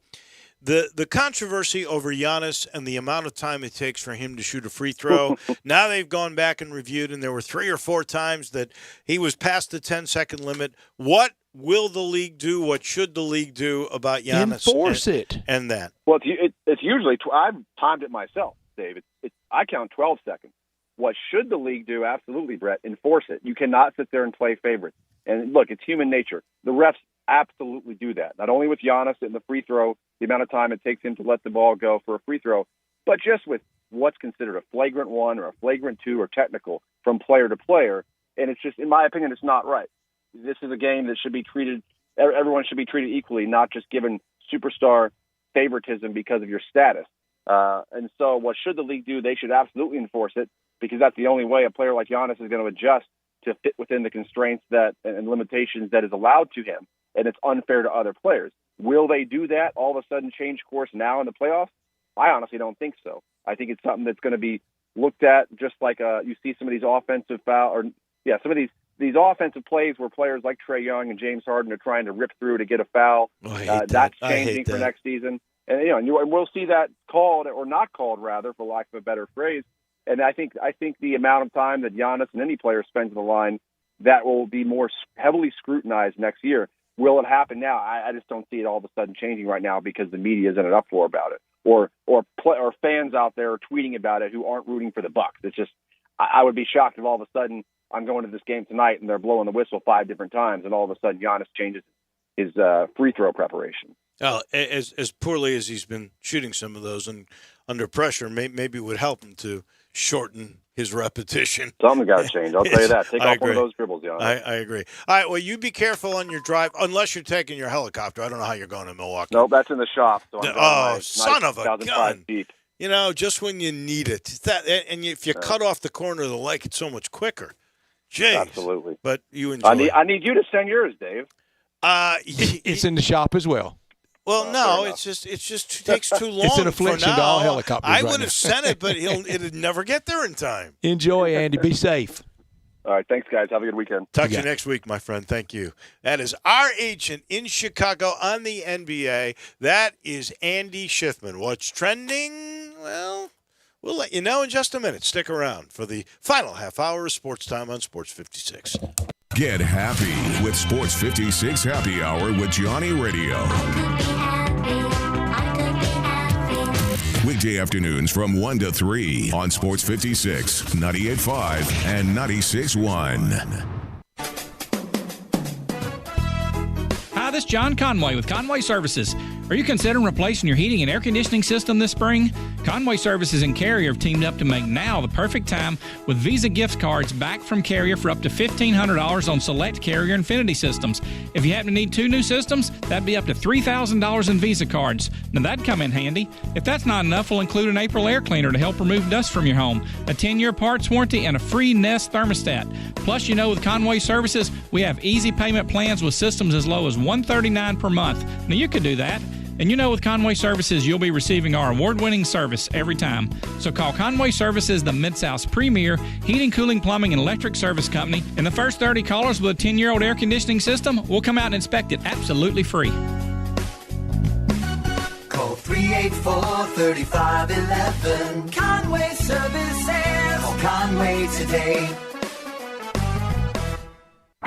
The controversy over Giannis and the amount of time it takes for him to shoot a free throw, now they've gone back and reviewed, and there were 3 or 4 times that he was past the 10-second limit. What will the league do? What should the league do about Giannis? Enforce it. And that. Well, it's usually I've timed it myself, Dave. I count 12 seconds. What should the league do? Absolutely, Brett. Enforce it. You cannot sit there and play favorites. And look, it's human nature. The refs absolutely do that. Not only with Giannis and the free throw, the amount of time it takes him to let the ball go for a free throw, but just with what's considered a flagrant 1 or a flagrant 2 or technical from player to player. And it's just, in my opinion, it's not right. This is a game that should be treated, everyone should be treated equally, not just given superstar favoritism because of your status. And so what should the league do? They should absolutely enforce it, because that's the only way a player like Giannis is going to adjust to fit within the constraints that and limitations that is allowed to him. And it's unfair to other players. Will they do that, all of a sudden change course now in the playoffs? I honestly don't think so. I think it's something that's going to be looked at just like you see some of these offensive some of these offensive plays where players like Trae Young and James Harden are trying to rip through to get a foul. That's changing for next season. And and we'll see that called or not called, rather, for lack of a better phrase. And I think the amount of time that Giannis and any player spends on the line, that will be more heavily scrutinized next year. Will it happen now? I just don't see it all of a sudden changing right now because the media is in an uproar about it, or fans out there are tweeting about it who aren't rooting for the Bucks. It's just, I would be shocked if all of a sudden I'm going to this game tonight and they're blowing the whistle 5 different times, and all of a sudden Giannis changes his free throw preparation. As poorly as he's been shooting some of those and under pressure, maybe it would help him to shorten his repetition. Something got to change. I'll tell you that. Take off one of those dribbles, Giannis. I agree. All right, well, you be careful on your drive, unless you're taking your helicopter. I don't know how you're going to Milwaukee. Nope, that's in the shop. So I'm son of a gun. Feet. Just when you need it. And if you cut off the corner of the lake, it's so much quicker. Jeez. Absolutely. But you enjoy I need you to send yours, Dave. It's in the shop as well. Well, no, it just takes too long. It's an affliction to all helicopters. I would have sent it, but it'd never get there in time. Enjoy, Andy. Be safe. All right, thanks, guys. Have a good weekend. Talk to you next week, my friend. Thank you. That is our agent in Chicago on the NBA. That is Andy Schiffman. What's trending? Well, we'll let you know in just a minute. Stick around for the final half hour of Sports Time on Sports 56. Get happy with Sports 56 Happy Hour with Johnny Radio. Weekday afternoons from 1 to 3 on Sports 56, 98.5, and 96.1. Hi, this is John Conway with Conway Services. Are you considering replacing your heating and air conditioning system this spring? Conway Services and Carrier have teamed up to make now the perfect time with Visa gift cards back from Carrier for up to $1,500 on select Carrier Infinity systems. If you happen to need 2 new systems, that'd be up to $3,000 in Visa cards. Now that'd come in handy. If that's not enough, we'll include an April air cleaner to help remove dust from your home, a 10-year parts warranty, and a free Nest thermostat. Plus, with Conway Services, we have easy payment plans with systems as low as $139 per month. Now you could do that. And with Conway Services, you'll be receiving our award-winning service every time. So call Conway Services, the Mid-South's premier heating, cooling, plumbing, and electric service company. And the first 30 callers with a 10-year-old air conditioning system will come out and inspect it absolutely free. Call 384-3511. Conway Services. Call Conway today.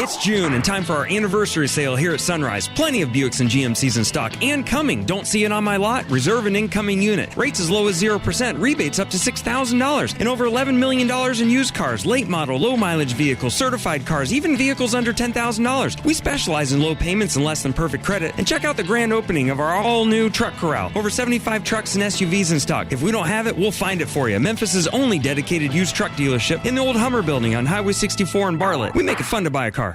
It's June and time for our anniversary sale here at Sunrise. Plenty of Buicks and GMCs in stock and coming. Don't see it on my lot? Reserve an incoming unit. Rates as low as 0%. Rebates up to $6,000. And over $11 million in used cars, late model, low mileage vehicles, certified cars, even vehicles under $10,000. We specialize in low payments and less than perfect credit. And check out the grand opening of our all-new truck corral. Over 75 trucks and SUVs in stock. If we don't have it, we'll find it for you. Memphis' only dedicated used truck dealership in the old Hummer building on Highway 64 in Bartlett. We make it fun to buy a car.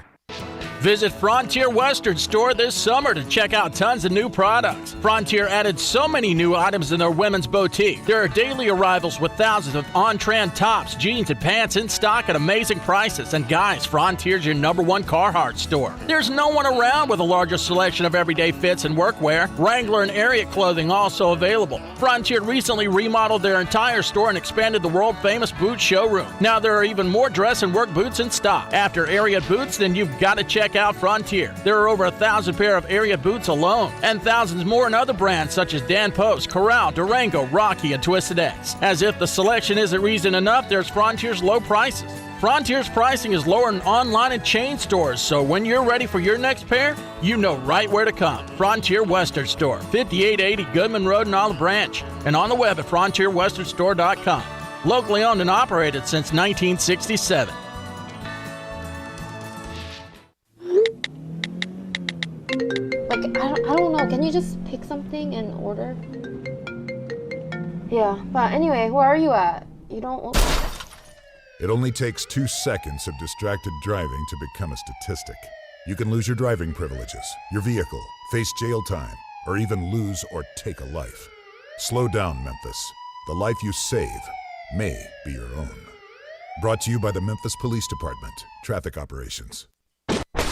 Visit Frontier Western Store this summer to check out tons of new products. Frontier added so many new items in their women's boutique. There are daily arrivals with thousands of on-trend tops, jeans, and pants in stock at amazing prices. And guys, Frontier's your #1 Carhartt store. There's no one around with a larger selection of everyday fits and workwear. Wrangler and Ariat clothing also available. Frontier recently remodeled their entire store and expanded the world-famous boot showroom. Now there are even more dress and work boots in stock. After Ariat boots, then you've got to check out Frontier. There are over 1,000 pair of Ariat boots alone, and thousands more in other brands such as Dan Post, Corral, Durango, Rocky, and Twisted X. As if the selection isn't reason enough, there's Frontier's low prices. Frontier's pricing is lower than online and chain stores, so when you're ready for your next pair, you know right where to come. Frontier Western Store, 5880 Goodman Road in Olive Branch, and on the web at frontierwesternstore.com. Locally owned and operated since 1967. I don't know. Can you just pick something and order? Yeah, but anyway, where are you at? You don't... It only takes 2 seconds of distracted driving to become a statistic. You can lose your driving privileges, your vehicle, face jail time, or even lose or take a life. Slow down, Memphis. The life you save may be your own. Brought to you by the Memphis Police Department, Traffic Operations.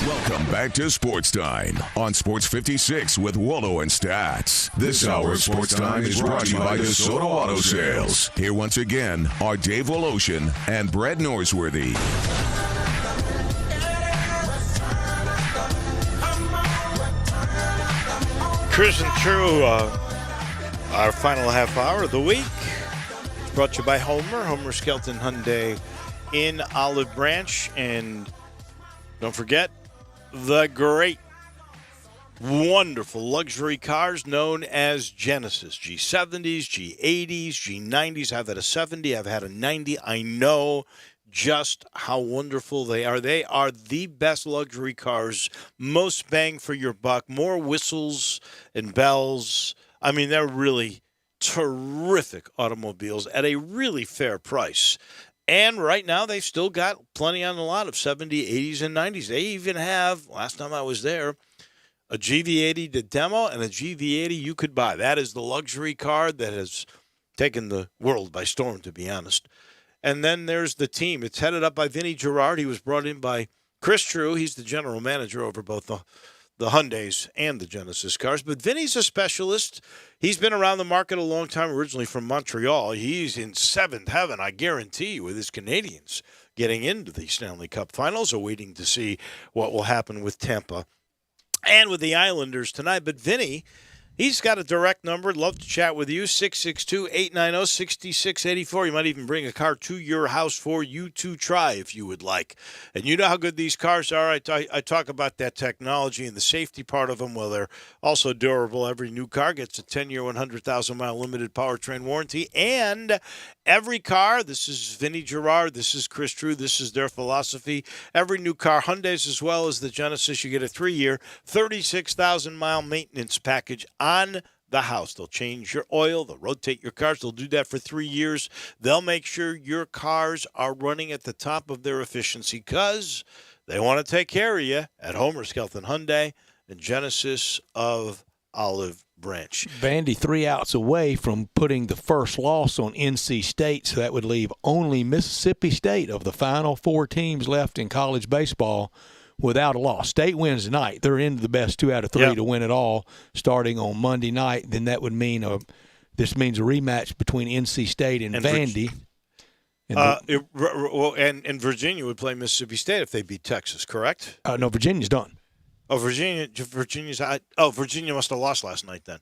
Welcome back to Sports Time on Sports 56 with Waldo and Stats. This hour of Sports Time is brought to you by DeSoto Auto Sales. Here once again are Dave Woloshin and Brett Norsworthy. Chris and True, our final half hour of the week, brought to you by Homer Skelton Hyundai in Olive Branch. And don't forget, the great, wonderful luxury cars known as Genesis. G70s, G80s, G90s. I've had a 70, I've had a 90. I know just how wonderful they are. They are the best luxury cars, most bang for your buck, more whistles and bells. I mean, they're really terrific automobiles at a really fair price. And right now, they've still got plenty on the lot of 70, 80s, and 90s. They even have, last time I was there, a GV80 to demo and a GV80 you could buy. That is the luxury car that has taken the world by storm, to be honest. And then there's the team. It's headed up by Vinny Gerard. He was brought in by Chris True. He's the general manager over both the Hyundais and the Genesis cars. But Vinny's a specialist. He's been around the market a long time, originally from Montreal. He's in seventh heaven, I guarantee you, with his Canadians getting into the Stanley Cup Finals, awaiting to see what will happen with Tampa and with the Islanders tonight. But Vinny, he's got a direct number. Love to chat with you, 662-890-6684. You might even bring a car to your house for you to try if you would like. And you know how good these cars are. I talk about that technology and the safety part of them. Well, they're also durable. Every new car gets a 10-year, 100,000-mile limited powertrain warranty. And every car, this is Vinny Gerard, this is Chris True, this is their philosophy. Every new car, Hyundais as well as the Genesis, you get a 3-year, 36,000-mile maintenance package on the house. They'll change your oil. They'll rotate your cars. They'll do that for 3 years. They'll make sure your cars are running at the top of their efficiency because they want to take care of you at Homer Skelton Hyundai and Genesis of Olive Branch. Vandy 3 outs away from putting the first loss on NC State, so that would leave only Mississippi State of the final 4 teams left in college baseball without a loss. State wins tonight. They're into the best 2 out of 3 to win it all starting on Monday night. Then that would mean this means a rematch between NC State and Vandy. And Virginia would play Mississippi State if they beat Texas, correct? No, Virginia's done. Oh, Virginia must have lost last night then.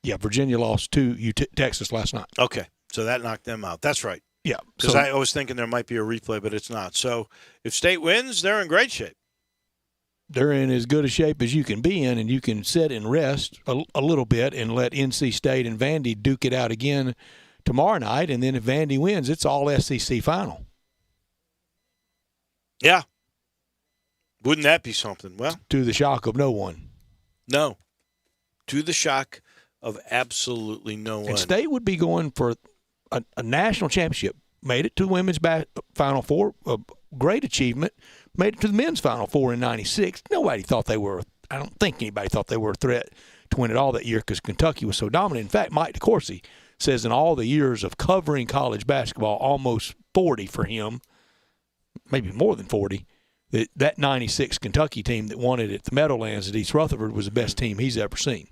Yeah, Virginia lost to Texas last night. Okay, so that knocked them out. That's right. Yeah. Because I was thinking there might be a replay, but it's not. So if State wins, they're in great shape. they're in as good a shape as you can be in, and you can sit and rest a little bit and let NC State and Vandy duke it out again tomorrow night. And then if Vandy wins, it's all SEC final. Yeah. Wouldn't that be something? Well, to the shock of no one. No. To the shock of absolutely no one. And State would be going for a national championship. Made it to the women's Final Four, a great achievement. Made it to the men's Final Four in '96. Nobody thought they were. I don't think anybody thought they were a threat to win it all that year because Kentucky was so dominant. In fact, Mike DeCourcy says in all the years of covering college basketball, almost 40 for him, maybe more than 40. That '96 Kentucky team that won it at the Meadowlands at East Rutherford was the best team he's ever seen.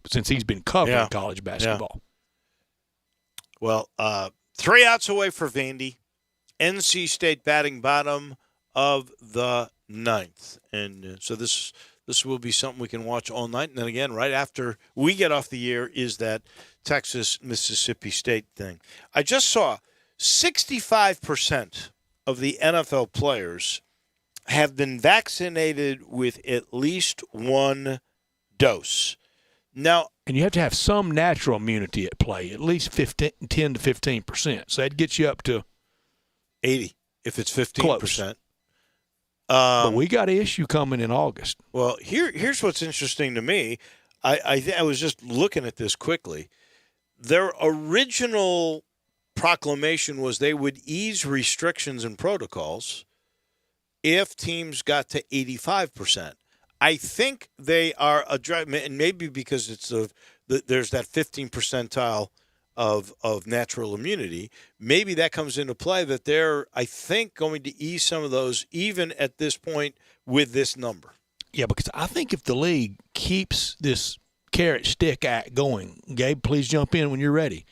Since he's been covering college basketball. Yeah. Well, 3 outs away for Vandy. NC State batting bottom of the 9th. And so this will be something we can watch all night. And then again, right after we get off the air is that Texas-Mississippi State thing. I just saw 65% of the NFL players have been vaccinated with at least one dose. Now, and you have to have some natural immunity at play, at least 10 to 15%. So that gets you up to 80 if it's 15%. But we got an issue coming in August. Well, here's what's interesting to me. I was just looking at this quickly. Their original proclamation was they would ease restrictions and protocols if teams got to 85%. I think they are and maybe because it's there's that 15 percentile of natural immunity. Maybe that comes into play that they're, I think, going to ease some of those even at this point with this number. Yeah, because I think if the league keeps this carrot stick act going, Gabe, please jump in when you're ready.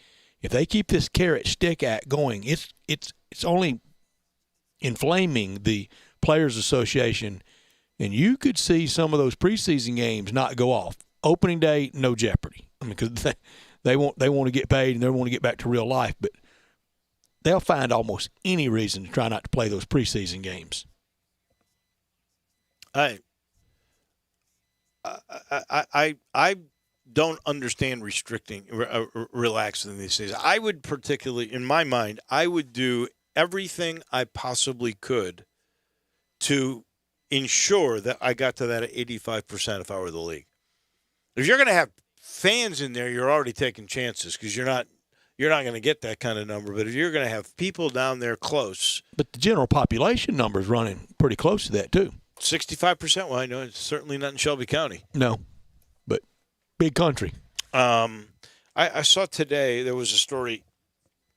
If they keep this carrot stick act going, it's only inflaming the Players Association, and you could see some of those preseason games not go off. Opening day, no jeopardy. I mean, because they want to get paid and they want to get back to real life, but they'll find almost any reason to try not to play those preseason games. I don't understand relaxing these days. I would particularly, in my mind, I would do everything I possibly could to ensure that I got to that at 85% if I were the league. If you're going to have fans in there, you're already taking chances because you're not going to get that kind of number. But if you're going to have people down there close. But the general population number is running pretty close to that, too. 65%? Well, I know it's certainly not in Shelby County. No, but big country. I saw today there was a story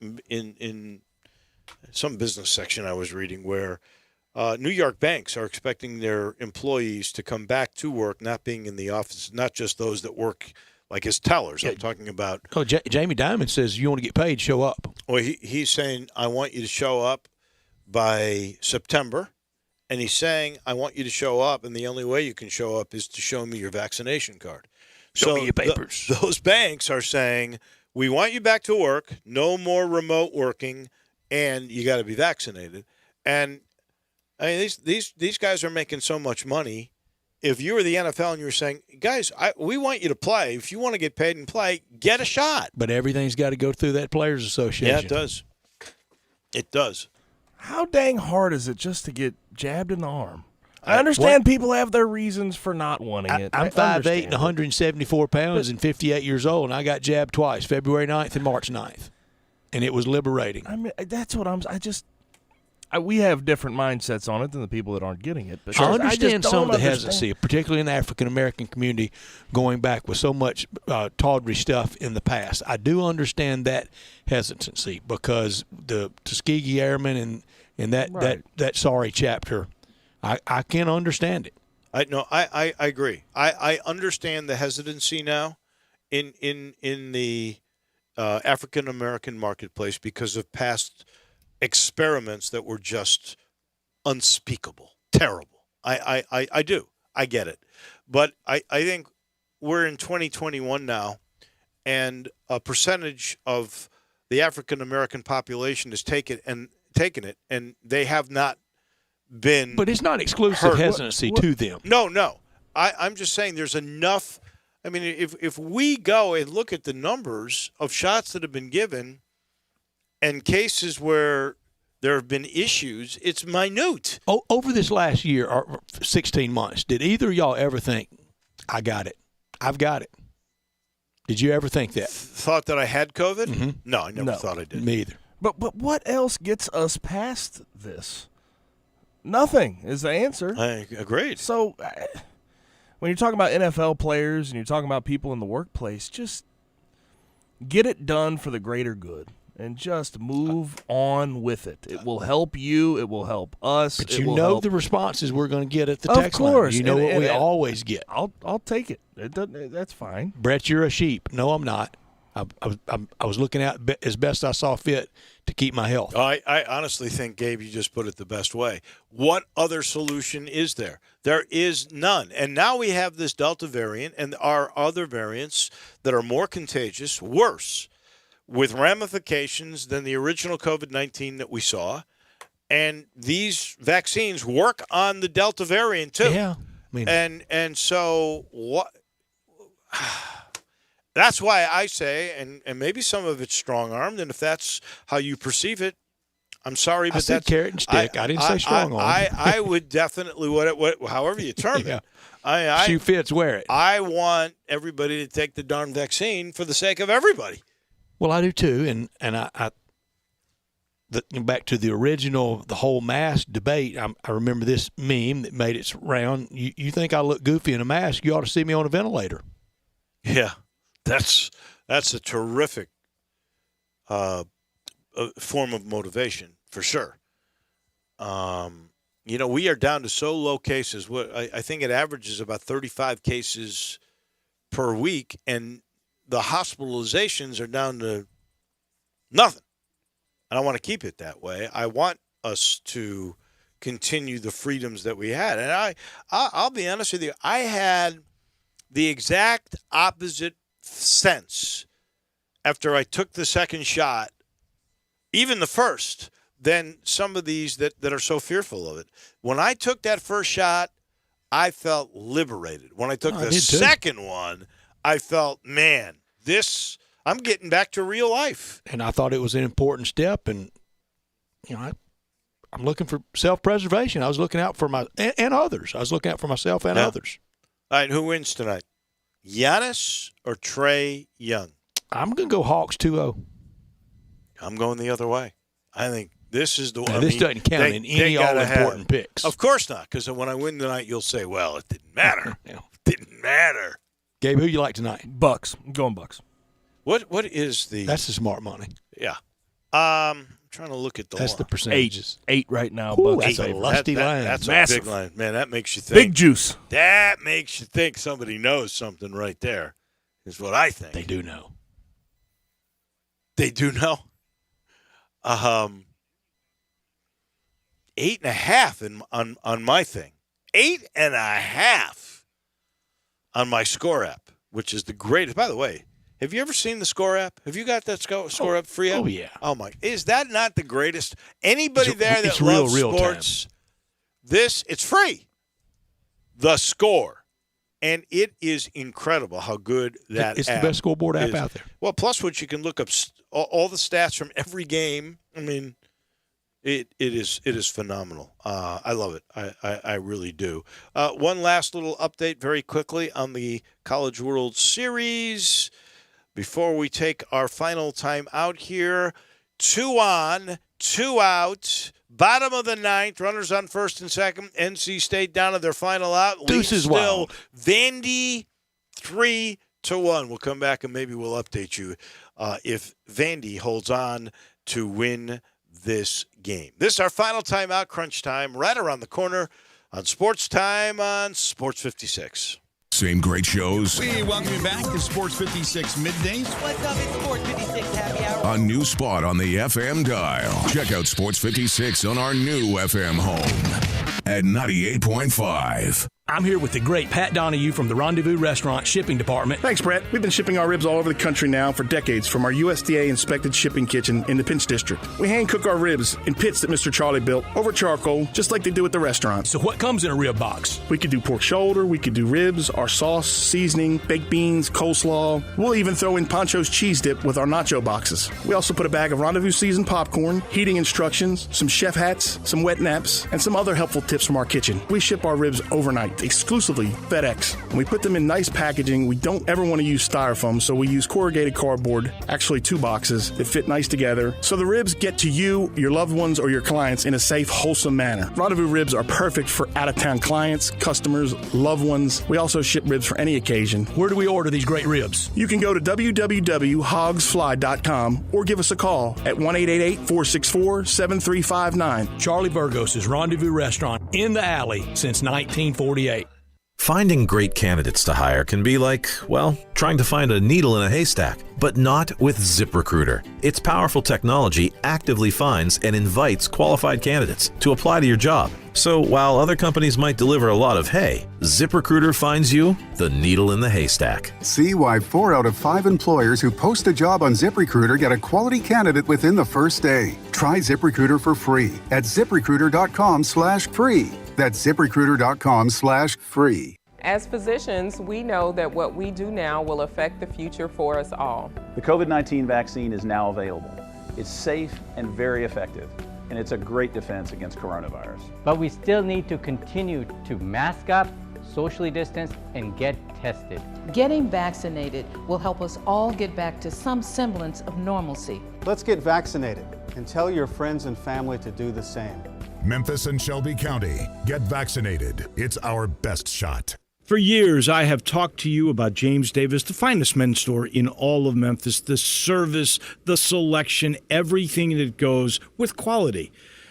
in some business section I was reading where New York banks are expecting their employees to come back to work, not being in the office, not just those that work like as tellers. I'm talking about. Oh, Jamie Dimon says you want to get paid, show up. Well, he's saying, I want you to show up by September. And he's saying, I want you to show up, and the only way you can show up is to show me your vaccination card. Show me your papers. Those banks are saying, we want you back to work, no more remote working, and you got to be vaccinated. And I mean, these guys are making so much money. If you were the NFL and you were saying, guys, we want you to play. If you want to get paid and play, get a shot. But everything's got to go through that Players Association. Yeah, it does. It does. How dang hard is it just to get jabbed in the arm? I understand people have their reasons for not wanting it. I'm 5'8" and 174 pounds and 58 years old, and I got jabbed twice, February 9th and March 9th. And it was liberating. I mean, that's what we have different mindsets on it than the people that aren't getting it. But I understand some of the hesitancy, particularly in the African-American community, going back with so much tawdry stuff in the past. I do understand that hesitancy because the Tuskegee Airmen and that sorry chapter, I can understand it. I agree. I understand the hesitancy now in the African-American marketplace because of past experiments that were just unspeakable, terrible. I do. I get it. But I think we're in 2021 now, and a percentage of the African-American population has taken it, and they have not been. But it's not exclusive hesitancy to them. No. I'm just saying there's enough. I mean, if we go and look at the numbers of shots that have been given and cases where there have been issues, it's minute. Over this last year, or 16 months, did either of y'all ever think, I got it? I've got it. Did you ever think that? Thought that I had COVID? Mm-hmm. No, I never thought I did. Me either. But what else gets us past this? Nothing is the answer. I agreed. So when you're talking about NFL players and you're talking about people in the workplace, just get it done for the greater good and just move on with it. It will help you. It will help us. But you know the responses we're going to get at the text line. Of course. line. You know what we always get. I'll take it. That's fine. Brett, you're a sheep. No, I'm not. I was looking out as best I saw fit to keep my health. I honestly think, Gabe, you just put it the best way. What other solution is there? There is none. And now we have this Delta variant and our other variants that are more contagious, worse, with ramifications than the original COVID-19 that we saw. And these vaccines work on the Delta variant too. Yeah. And so what? That's why I say, and maybe some of it's strong-armed, and if that's how you perceive it, I'm sorry, but I said that's carrot and stick. I didn't say strong-armed. I would definitely, however you term it. Shoe fits, wear it. I want everybody to take the darn vaccine for the sake of everybody. Well, I do too, and back to the original, the whole mask debate. I remember this meme that made its round. You think I look goofy in a mask? You ought to see me on a ventilator. Yeah. That's a terrific form of motivation for sure. We are down to so low cases. I think it averages about 35 cases per week, and the hospitalizations are down to nothing. And I want to keep it that way. I want us to continue the freedoms that we had. And I'll be honest with you, I had the exact opposite sense after I took the second shot, even the first, than some of these that are so fearful of it. When I took that first shot, I felt liberated. When I took the second one, I felt, man, I'm getting back to real life. And I thought it was an important step, and I'm looking for self-preservation. I was looking out for and others. I was looking out for myself and others. All right, who wins tonight? Giannis or Trae Young? I'm going to go Hawks 2-0. I'm going the other way. I think this is the one. This doesn't count in any all-important picks. Of course not, because when I win tonight, you'll say, well, it didn't matter. It didn't matter. Gabe, who you like tonight? Bucks. I'm going Bucks. What is the – That's the smart money. Yeah. I'm trying to look at the That's the percentages. 8 right now. Ooh, Bucks. that's a lusty line. That's massive. A big line. Man, that makes you think. Big juice. That makes you think somebody knows something right there, is what I think. They do know. They do know? 8.5 on my thing. 8.5 on my Score app, which is the greatest. By the way, have you ever seen the Score app? Have you got that Score app free app? Oh, yeah. Oh, my. Is that not the greatest? Anybody there that it's loves real sports, it's free. The Score. And it is incredible how good that It's app the best scoreboard app is. out there. Well, plus which you can look up all the stats from every game. I mean, it is phenomenal. I love it. I really do. One last little update very quickly on the College World Series before we take our final time out here. 2 on, 2 out. Bottom of the 9th, runners on first and second. NC State down to their final out. Deuces still wild. Vandy 3-1. We'll come back and maybe we'll update you if Vandy holds on to win this game. This is our final time out, crunch time, right around the corner on Sports Time on Sports 56. Same great shows. We welcome you back to Sports 56 Middays. What's up? It's Sports 56 Happy Hour. A new spot on the FM dial. Check out Sports 56 on our new FM home at 98.5. I'm here with the great Pat Donahue from the Rendezvous Restaurant Shipping Department. Thanks, Brett. We've been shipping our ribs all over the country now for decades from our USDA-inspected shipping kitchen in the Pinch District. We hand-cook our ribs in pits that Mr. Charlie built over charcoal, just like they do at the restaurant. So what comes in a rib box? We could do pork shoulder, we could do ribs, our sauce, seasoning, baked beans, coleslaw. We'll even throw in Pancho's cheese dip with our nacho boxes. We also put a bag of Rendezvous seasoned popcorn, heating instructions, some chef hats, some wet naps, and some other helpful tips from our kitchen. We ship our ribs overnight, exclusively FedEx. And we put them in nice packaging. We don't ever want to use styrofoam, so we use corrugated cardboard, actually 2 boxes that fit nice together, so the ribs get to you, your loved ones, or your clients in a safe, wholesome manner. Rendezvous ribs are perfect for out-of-town clients, customers, loved ones. We also ship ribs for any occasion. Where do we order these great ribs? You can go to www.hogsfly.com or give us a call at 1-888-464-7359. Charlie Burgos' Rendezvous Restaurant in the alley since 1948. Finding great candidates to hire can be like, well, trying to find a needle in a haystack, but not with ZipRecruiter. Its powerful technology actively finds and invites qualified candidates to apply to your job. So while other companies might deliver a lot of hay, ZipRecruiter finds you the needle in the haystack. See why 4 out of 5 employers who post a job on ZipRecruiter get a quality candidate within the first day. Try ZipRecruiter for free at ZipRecruiter.com/free. That's ZipRecruiter.com/free. As physicians, we know that what we do now will affect the future for us all. The COVID-19 vaccine is now available. It's safe and very effective, and it's a great defense against coronavirus. But we still need to continue to mask up, socially distance, and get tested. Getting vaccinated will help us all get back to some semblance of normalcy. Let's get vaccinated and tell your friends and family to do the same. Memphis and Shelby County, get vaccinated. It's our best shot. For years, I have talked to you about James Davis, the finest men's store in all of Memphis, the service, the selection, everything that goes with quality.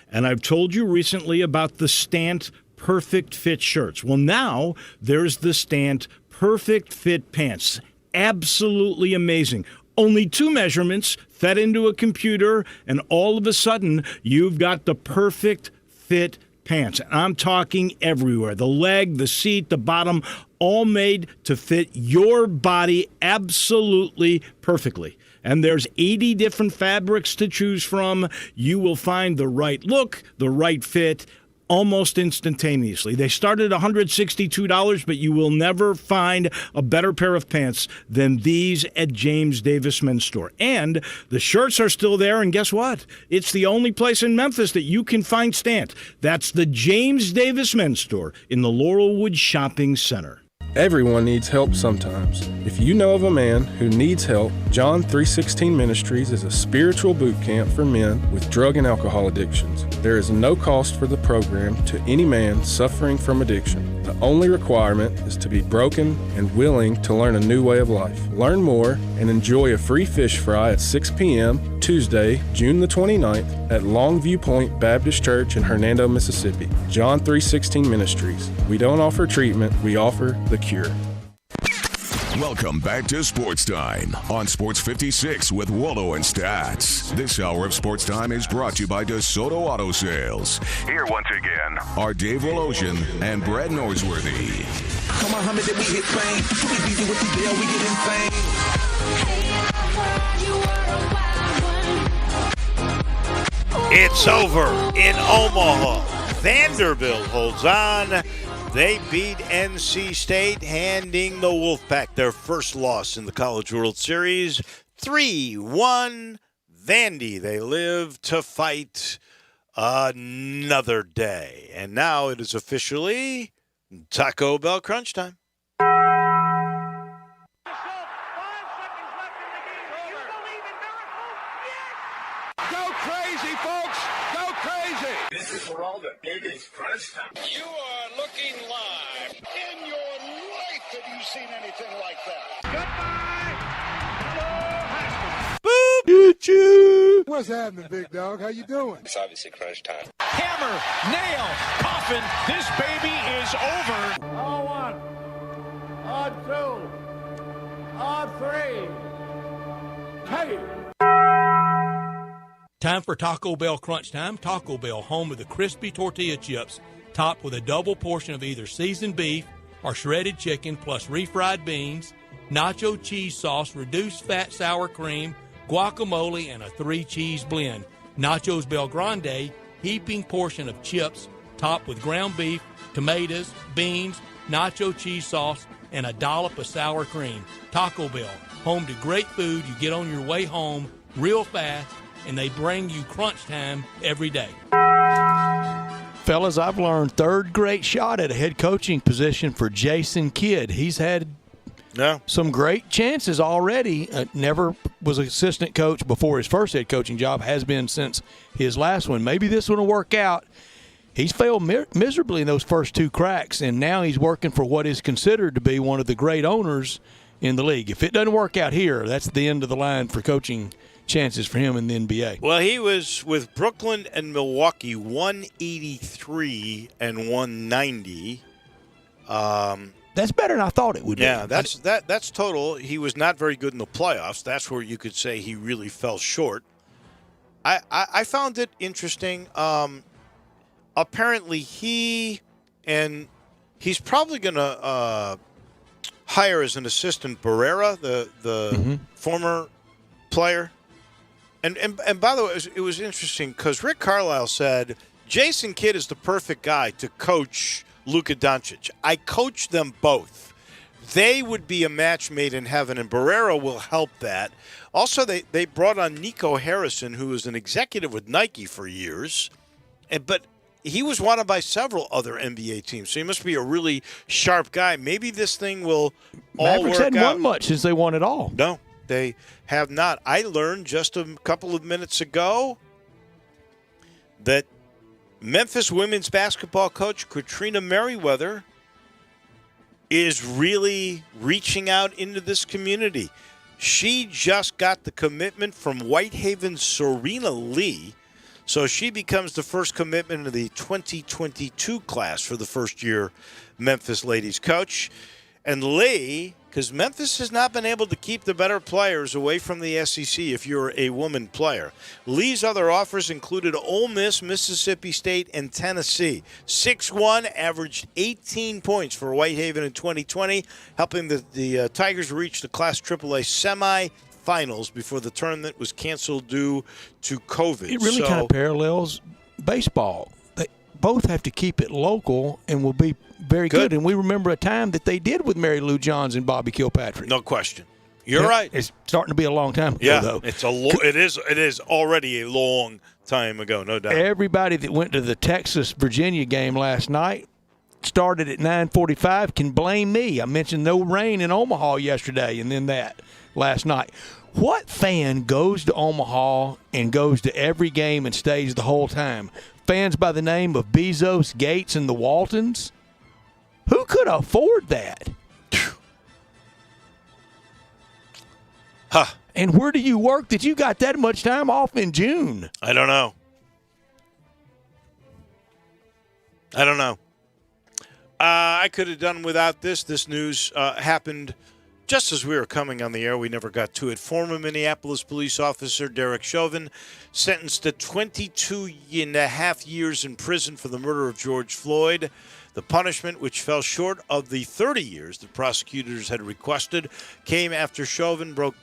And I've told you recently about the Stant Perfect Fit shirts. Well, now there's the Stant Perfect Fit pants. Absolutely amazing. Only 2 measurements fed into a computer, and all of a sudden, you've got the perfect fit pants. And I'm talking everywhere. The leg, the seat, the bottom, all made to fit your body absolutely perfectly. And there's 80 different fabrics to choose from. You will find the right look, the right fit, almost instantaneously. They start at $162, but you will never find a better pair of pants than these at James Davis Men's Store. And the shirts are still there, and guess what? It's the only place in Memphis that you can find Stant. That's the James Davis Men's Store in the Laurelwood Shopping Center. Everyone needs help sometimes. If you know of a man who needs help, John 316 Ministries is a spiritual boot camp for men with drug and alcohol addictions. There is no cost for the program to any man suffering from addiction. The only requirement is to be broken and willing to learn a new way of life. Learn more and enjoy a free fish fry at 6 p.m. Tuesday, June the 29th at Longview Point Baptist Church in Hernando, Mississippi. John 316 Ministries. We don't offer treatment, we offer the cure. Welcome back to Sports Time on Sports 56 with Waldo and Stats. This hour of Sports Time is brought to you by DeSoto Auto Sales. Here once again are Dave Wolosian and Brad Norsworthy. Come on, Muhammad, we hit fame. We beat you with the deal, we get in fame. It's over in Omaha. Vanderbilt holds on. They beat NC State, handing the Wolfpack their first loss in the College World Series. 3-1. Vandy, they live to fight another day. And now it is officially Taco Bell crunch time. Go crazy, folks! Go crazy! This is for all the biggest crunch time. You are looking live. In your life have you seen anything like that? Goodbye! Hello, Boop! You. What's happening, big dog? How you doing? It's obviously crunch time. Hammer, nail, coffin, this baby is over. On 1, on 2, on 3. Hey! Time for Taco Bell Crunch Time. Taco Bell, home of the crispy tortilla chips. topped with a double portion of either seasoned beef or shredded chicken plus refried beans, nacho cheese sauce, reduced fat sour cream, guacamole, and a 3-cheese blend. Nachos Bel Grande, heaping portion of chips topped with ground beef, tomatoes, beans, nacho cheese sauce, and a dollop of sour cream. Taco Bell, home to great food you get on your way home real fast, and they bring you crunch time every day. Fellas, I've learned third great shot at a head coaching position for Jason Kidd. He's had some great chances already. Never was an assistant coach before his first head coaching job, has been since his last one. Maybe this one will work out. He's failed miserably in those first 2 cracks, and now he's working for what is considered to be one of the great owners in the league. If it doesn't work out here, that's the end of the line for coaching chances for him in the NBA. Well, he was with Brooklyn and Milwaukee, 183 and 190. That's better than I thought it would be. Yeah, that's total. He was not very good in the playoffs. That's where you could say he really fell short. I found it interesting. Apparently he's probably going to hire as an assistant Barrera, the former player. And by the way, it was interesting because Rick Carlisle said Jason Kidd is the perfect guy to coach Luka Doncic. I coach them both. They would be a match made in heaven, and Barrera will help that. Also, they brought on Nico Harrison, who was an executive with Nike for years, but he was wanted by several other NBA teams, so he must be a really sharp guy. Maybe this thing will all Mavericks work hadn't out. won much since they won it all. No, they have not. I learned just a couple of minutes ago that Memphis women's basketball coach Katrina Merriweather is really reaching out into this community. She just got the commitment from Whitehaven's Serena Lee, so she becomes the first commitment of the 2022 class for the first-year Memphis ladies coach. And Lee, because Memphis has not been able to keep the better players away from the SEC if you're a woman player. Lee's other offers included Ole Miss, Mississippi State, and Tennessee. 6'1", averaged 18 points for Whitehaven in 2020, helping the Tigers reach the Class AAA semifinals before the tournament was canceled due to COVID. It really kind of parallels baseball. They both have to keep it local and will be very good. And we remember a time that they did with Mary Lou Johns and Bobby Kilpatrick. No question. You're right. It's starting to be a long time ago, though. It is already a long time ago, no doubt. Everybody that went to the Texas-Virginia game last night started at 9:45 can blame me. I mentioned no rain in Omaha yesterday and then that last night. What fan goes to Omaha and goes to every game and stays the whole time? Fans by the name of Bezos, Gates, and the Waltons? Who could afford that? Huh. And where do you work that you got that much time off in June? I don't know. I could have done without this. This news happened just as we were coming on the air. We never got to it. Former Minneapolis police officer Derek Chauvin sentenced to 22 and a half years in prison for the murder of George Floyd. The punishment, which fell short of the 30 years the prosecutors had requested, came after Chauvin broke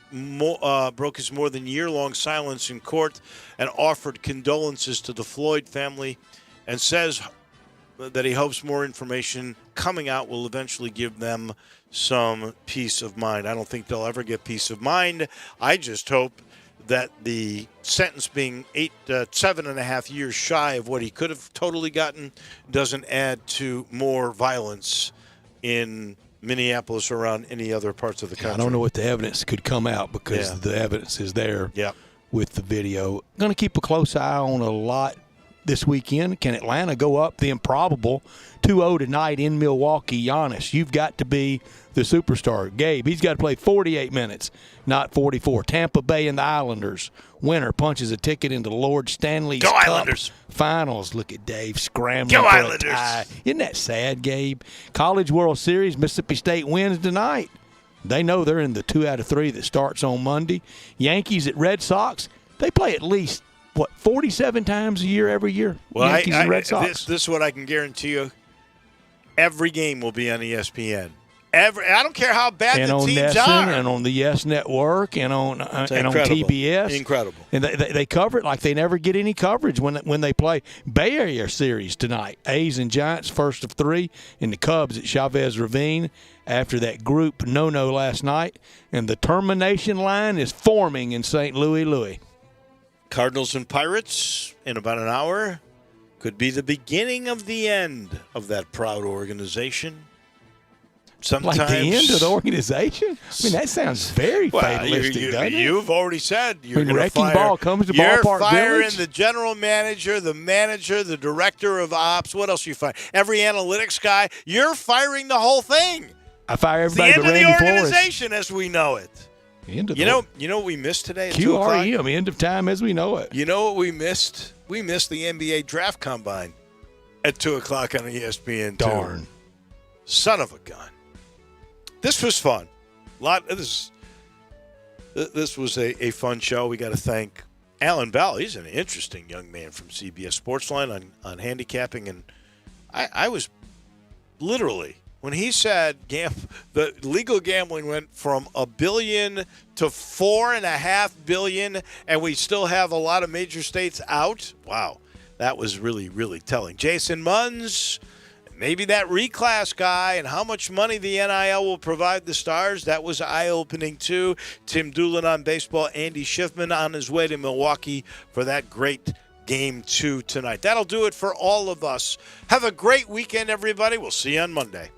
his more than year-long silence in court and offered condolences to the Floyd family and says that he hopes more information coming out will eventually give them some peace of mind. I don't think they'll ever get peace of mind. I just hope that the sentence being 7.5 years shy of what he could have totally gotten doesn't add to more violence in Minneapolis or around any other parts of the country. I don't know what the evidence could come out because the evidence is there with the video. Going to keep a close eye on a lot this weekend. Can Atlanta go up the improbable 2-0 tonight in Milwaukee? Giannis, you've got to be the superstar. Gabe, he's got to play 48 minutes, not 44. Tampa Bay and the Islanders. Winner punches a ticket into Lord Stanley's Go Cup Islanders. Finals. Look at Dave scrambling Go for Islanders. a tie. Isn't that sad, Gabe? College World Series, Mississippi State wins tonight. They know they're in the 2 out of 3 that starts on Monday. Yankees at Red Sox, they play at least 47 times a year every year. Well, Yankees and Red Sox. This is what I can guarantee you. Every game will be on ESPN. I don't care how bad and the on teams Nesson, are. And on the Yes Network, and on TBS. Incredible. And they cover it like they never get any coverage when they play Bay Area series tonight. A's and Giants, first of 3, and the Cubs at Chavez Ravine after that group no-no last night. And the termination line is forming in St. Louis. Cardinals and Pirates in about an hour could be the beginning of the end of that proud organization. Sometimes, like the end of the organization? I mean, that sounds very fatalistic, doesn't it? You've already said you're going to wrecking fire. Ball comes to you're Ballpark firing Village? the general manager, the director of ops. What else you fire? Every analytics guy. You're firing the whole thing. I fire everybody it's the but end Randy of the Flores. organization as we know it. You know what we missed today at 2 o'clock? QREM, end of time as we know it. You know what we missed? We missed the NBA draft combine at 2 o'clock on ESPN. Darn. Son of a gun. This was fun. This was a fun show. We got to thank Alan Bell. He's an interesting young man from CBS Sportsline on handicapping. And I was literally, when he said the legal gambling went from $1 billion to $4.5 billion, and we still have a lot of major states out. Wow, that was really, really telling. Jason Munz. Maybe that reclass guy and how much money the NIL will provide the Stars, that was eye-opening too. Tim Doolin on baseball, Andy Schiffman on his way to Milwaukee for that great Game 2 tonight. That'll do it for all of us. Have a great weekend, everybody. We'll see you on Monday.